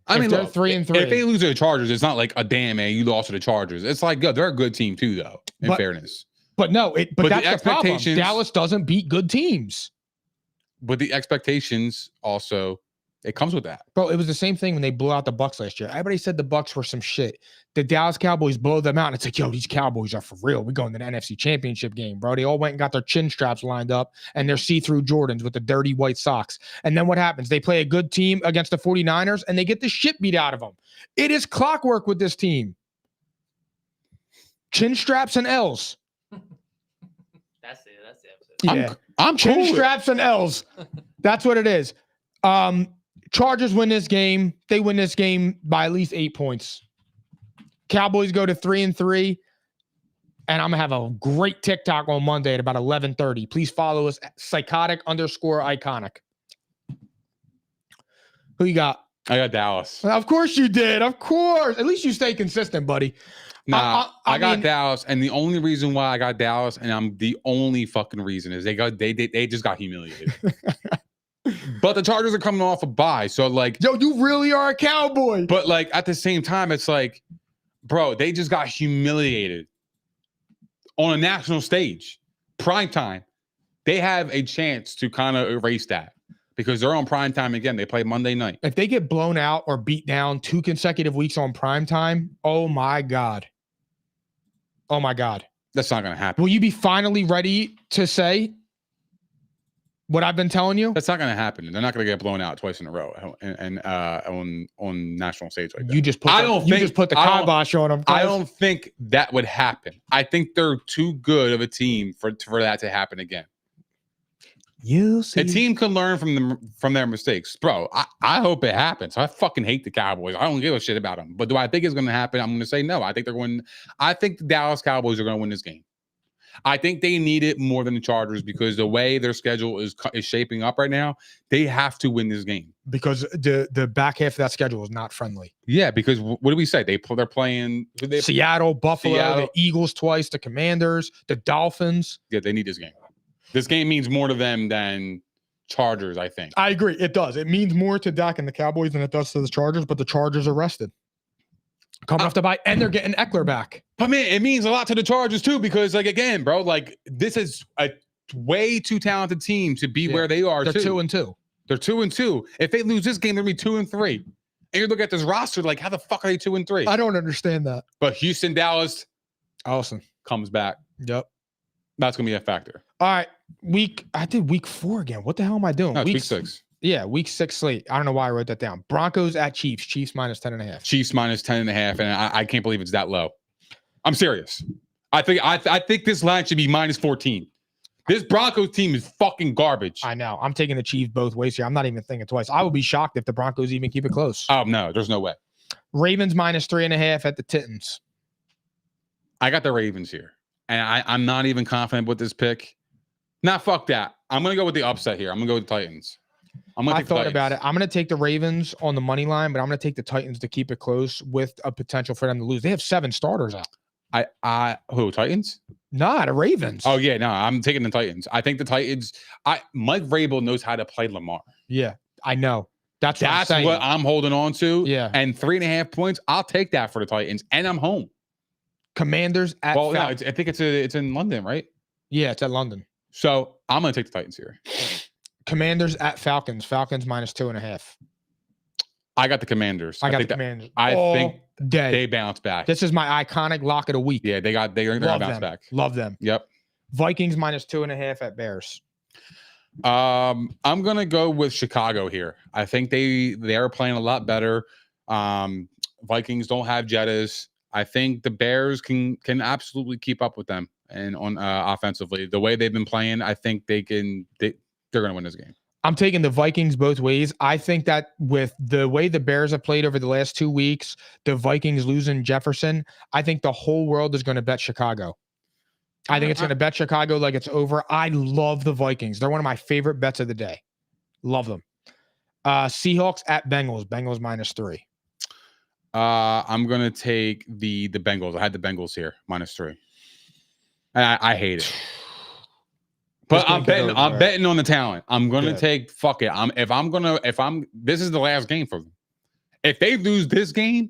I mean, they're look, 3-3. If they lose to the Chargers, it's not like a damn man, you lost to the Chargers. It's like, they're a good team too, though. In fairness, but that's the problem. expectations- Dallas doesn't beat good teams. But the expectations also, it comes with that. Bro, it was the same thing when they blew out the Bucs last year. Everybody said the Bucs were some shit. The Dallas Cowboys blow them out, and it's like, yo, these Cowboys are for real. We're going to the NFC Championship game, bro. They all went and got their chin straps lined up and their see-through Jordans with the dirty white socks. And then what happens? They play a good team against the 49ers, and they get the shit beat out of them. It is clockwork with this team. Chin straps and L's. That's it. That's the episode. Yeah. I'm Chin cool with- straps and L's. That's what it is. Chargers win this game. They win this game by at least 8 points. Cowboys go to 3-3. And I'm going to have a great TikTok on Monday at about 11:30. Please follow us at Psychotic_Iconic. Who you got? I got Dallas. Of course you did. Of course. At least you stay consistent, buddy. Nah, I got mean, Dallas, and the only reason why I got Dallas, and I'm the only fucking reason, is they just got humiliated. But the Chargers are coming off a bye, so like, yo, you really are a Cowboy. but like at the same time, it's like, bro, they just got humiliated on a national stage, prime time. They have a chance to kind of erase that because they're on prime time again. They play Monday night. If they get blown out or beat down 2 consecutive weeks on prime time, oh my God. Oh my God. That's not going to happen. Will you be finally ready to say what I've been telling you? That's not going to happen. They're not going to get blown out twice in a row and on national stage like that. You just put the kibosh on them. I don't think that would happen. I think they're too good of a team for that to happen again. You see, A team can learn from their mistakes, bro. I hope it happens. I fucking hate the Cowboys. I don't give a shit about them. But do I think it's going to happen? I'm going to say no. I think they're going. I think the Dallas Cowboys are going to win this game. I think they need it more than the Chargers because the way their schedule is shaping up right now, they have to win this game because the back half of that schedule is not friendly. Yeah, because what do we say? They're playing Seattle, Buffalo, the Eagles twice, the Commanders, the Dolphins. Yeah, they need this game. This game means more to them than Chargers, I think. I agree. It does. It means more to Dak and the Cowboys than it does to the Chargers, but the Chargers are rested. Coming off the bye, and they're getting Eckler back. But man, it means a lot to the Chargers too, because like again, bro, like this is a way too talented team to be where they are. They're 2-2. They're 2-2. If they lose this game, they'll be 2-3. And you look at this roster, like how the fuck are they 2-3? I don't understand that. But Houston, Dallas, awesome, comes back. Yep, that's gonna be a factor. All right, I did week 4 again. What the hell am I doing? No, week 6. Yeah, week 6 slate. I don't know why I wrote that down. Broncos at Chiefs. Chiefs minus 10.5. Chiefs minus 10.5, and I can't believe it's that low. I'm serious. I think this line should be minus 14. This Broncos team is fucking garbage. I know. I'm taking the Chiefs both ways here. I'm not even thinking twice. I would be shocked if the Broncos even keep it close. Oh no, there's no way. Ravens minus 3.5 at the Titans. I got the Ravens here, and I'm not even confident with this pick. Nah, fuck that. I'm gonna go with the upset here. I'm gonna go with the Titans. I thought about it. I'm going to take the Ravens on the money line, but I'm going to take the Titans to keep it close with a potential for them to lose. They have 7 starters out. Who, Titans? Nah, the Ravens. Oh yeah, no, I'm taking the Titans. I think the Titans. Mike Vrabel knows how to play Lamar. Yeah, I know. That's what I'm holding on to. Yeah, and 3.5 points. I'll take that for the Titans, and I'm home. Commanders at. Well, no, I think it's in London, right? Yeah, it's at London. So I'm gonna take the Titans here. Commanders at Falcons. Falcons -2.5. I got the Commanders. I got the Commanders. I think day. They bounce back. This is my iconic lock of the week. Yeah, they're gonna bounce back. Love them. Yep. Vikings -2.5 at Bears. I'm gonna go with Chicago here. I think they are playing a lot better. Vikings don't have Jettas. I think the Bears can absolutely keep up with them and on offensively. The way they've been playing, I think they're gonna win this game. I'm taking the Vikings both ways. I think that with the way the Bears have played over the last 2 weeks, the Vikings losing Jefferson, I think the whole world is going to bet Chicago. I think it's going to bet Chicago like it's over. I love the Vikings. They're one of my favorite bets of the day. Love them. Seahawks at Bengals. Bengals -3. I'm going to take the Bengals. I had the Bengals here, -3. And I hate it. But I'm betting on the talent. I'm gonna take fuck it. This is the last game for them. If they lose this game,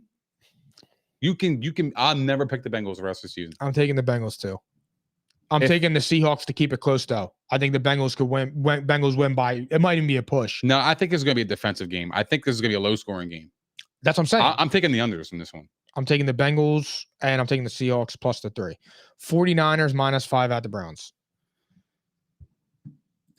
I'll never pick the Bengals the rest of the season. I'm taking the Bengals too. I'm taking the Seahawks to keep it close though. I think the Bengals could win. Bengals win by, it might even be a push. No, I think it's gonna be a defensive game. I think this is gonna be a low scoring game. That's what I'm saying. I'm taking the unders in this one. I'm taking the Bengals and I'm taking the Seahawks +3. 49ers -5 at the Browns.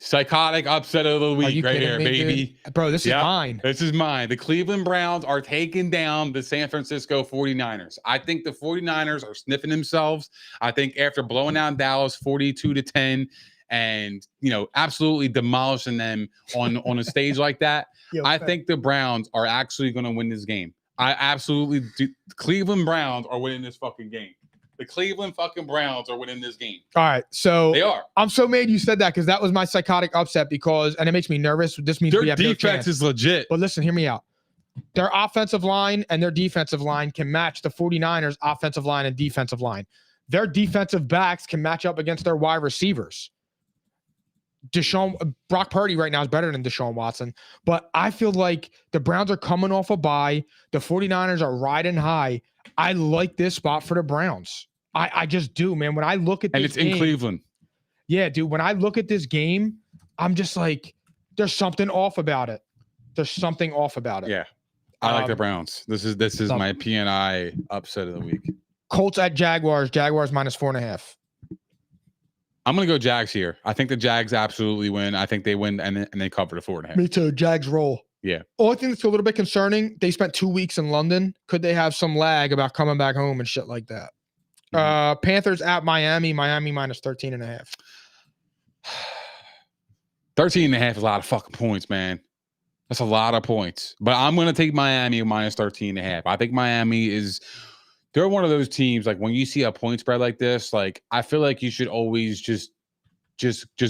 Psychotic upset of the week right here, baby. Dude? Bro, this is mine. This is mine. The Cleveland Browns are taking down the San Francisco 49ers. I think the 49ers are sniffing themselves. I think after blowing out Dallas 42-10 and, absolutely demolishing them on a stage like that, I think the Browns are actually going to win this game. I absolutely do. Cleveland Browns are winning this fucking game. The Cleveland fucking Browns are winning this game. All right, so they are. I'm so mad you said that because that was my psychotic upset and it makes me nervous. This means their we have defense is legit. But listen, hear me out. Their offensive line and their defensive line can match the 49ers offensive line and defensive line. Their defensive backs can match up against their wide receivers. Brock Purdy right now is better than Deshaun Watson, but I feel like the Browns are coming off a bye. The 49ers are riding high. I like this spot for the Browns. I just do, man. When I look at this and it's in Cleveland. Yeah, dude. When I look at this game, I'm just like, there's something off about it. Yeah. I like the Browns. This is my P&I upset of the week. Colts at Jaguars. Jaguars -4.5. I'm going to go Jags here. I think the Jags absolutely win. I think they win and they cover the 4.5. Me too. Jags roll. Yeah. Only thing that's a little bit concerning, they spent 2 weeks in London. Could they have some lag about coming back home and shit like that? Panthers at Miami. Miami -13.5. 13.5 is a lot of fucking points, man. That's a lot of points. But I'm going to take Miami -13.5. I think Miami they're one of those teams, like when you see a point spread like this, like I feel like you should always just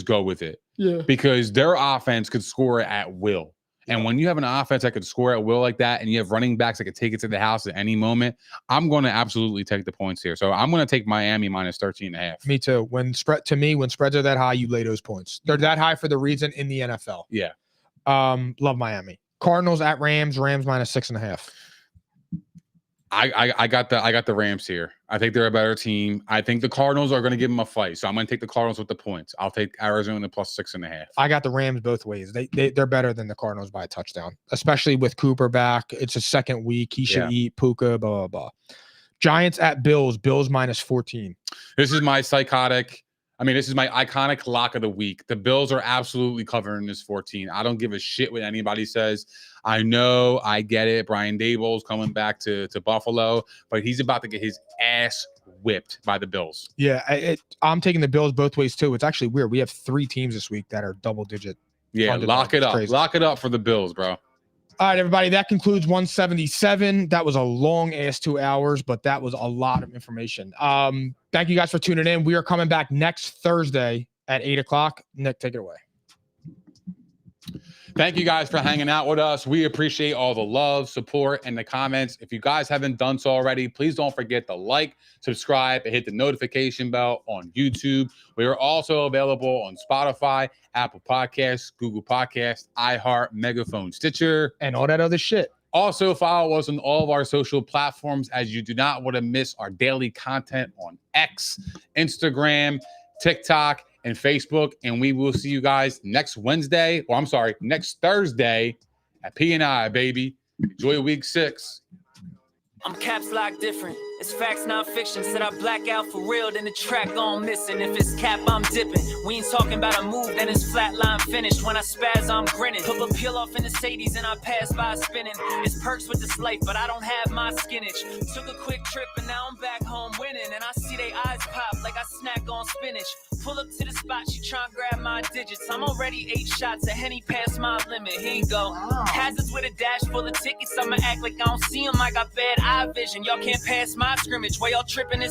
go with it. Yeah. Because their offense could score at will. And when you have an offense that could score at will like that, and you have running backs that could take it to the house at any moment, I'm going to absolutely take the points here. So I'm going to take Miami -13.5. Me too. When spreads are that high, you lay those points. They're that high for the reason in the NFL. Yeah. Love Miami. Cardinals at Rams. Rams -6.5. I got the Rams here. I think they're a better team. I think the Cardinals are going to give them a fight. So I'm going to take the Cardinals with the points. I'll take Arizona +6.5. I got the Rams both ways. They're better than the Cardinals by a touchdown, especially with Cooper back. It's a second week. He should eat Puka, blah, blah, blah. Giants at Bills. Bills -14. This is my this is my iconic lock of the week. The Bills are absolutely covering this 14. I don't give a shit what anybody says. I know, I get it. Brian Daboll's coming back to Buffalo, but he's about to get his ass whipped by the Bills. Yeah, I'm taking the Bills both ways too. It's actually weird. We have 3 teams this week that are double digit. Yeah, lock it up. Crazy. Lock it up for the Bills, bro. All right, everybody. That concludes 177. That was a long ass 2 hours, but that was a lot of information. Thank you guys for tuning in. We are coming back next Thursday at 8 o'clock. Nick, take it away. Thank you guys for hanging out with us. We appreciate all the love, support, and the comments. If you guys haven't done so already, please don't forget to like, subscribe, and hit the notification bell on YouTube. We are also available on Spotify, Apple Podcasts, Google Podcasts, iHeart, Megaphone, Stitcher, and all that other shit. Also, follow us on all of our social platforms as you do not want to miss our daily content on X, Instagram, TikTok, and Facebook. And we will see you guys next Thursday at P&I, baby. Enjoy week 6. I'm caps lock different. It's facts, not fiction. Said I black out for real, then the track gone missing. If it's cap, I'm dipping. We ain't talking about a move, then it's flatline finished. When I spaz, I'm grinning. Put a peel off in the Sadies and I pass by spinning. It's perks with this life, but I don't have my skinach. Took a quick trip and now I'm back home winning. And I see they eyes pop like I snack on spinach. Pull up to the spot, she tryna grab my digits. I'm already 8 shots, a Henny past my limit. Here you go. Hazards with a dash full of tickets. I'ma act like I don't see them. I got bad eye vision. Y'all can't pass my scrimmage. While y'all tripping this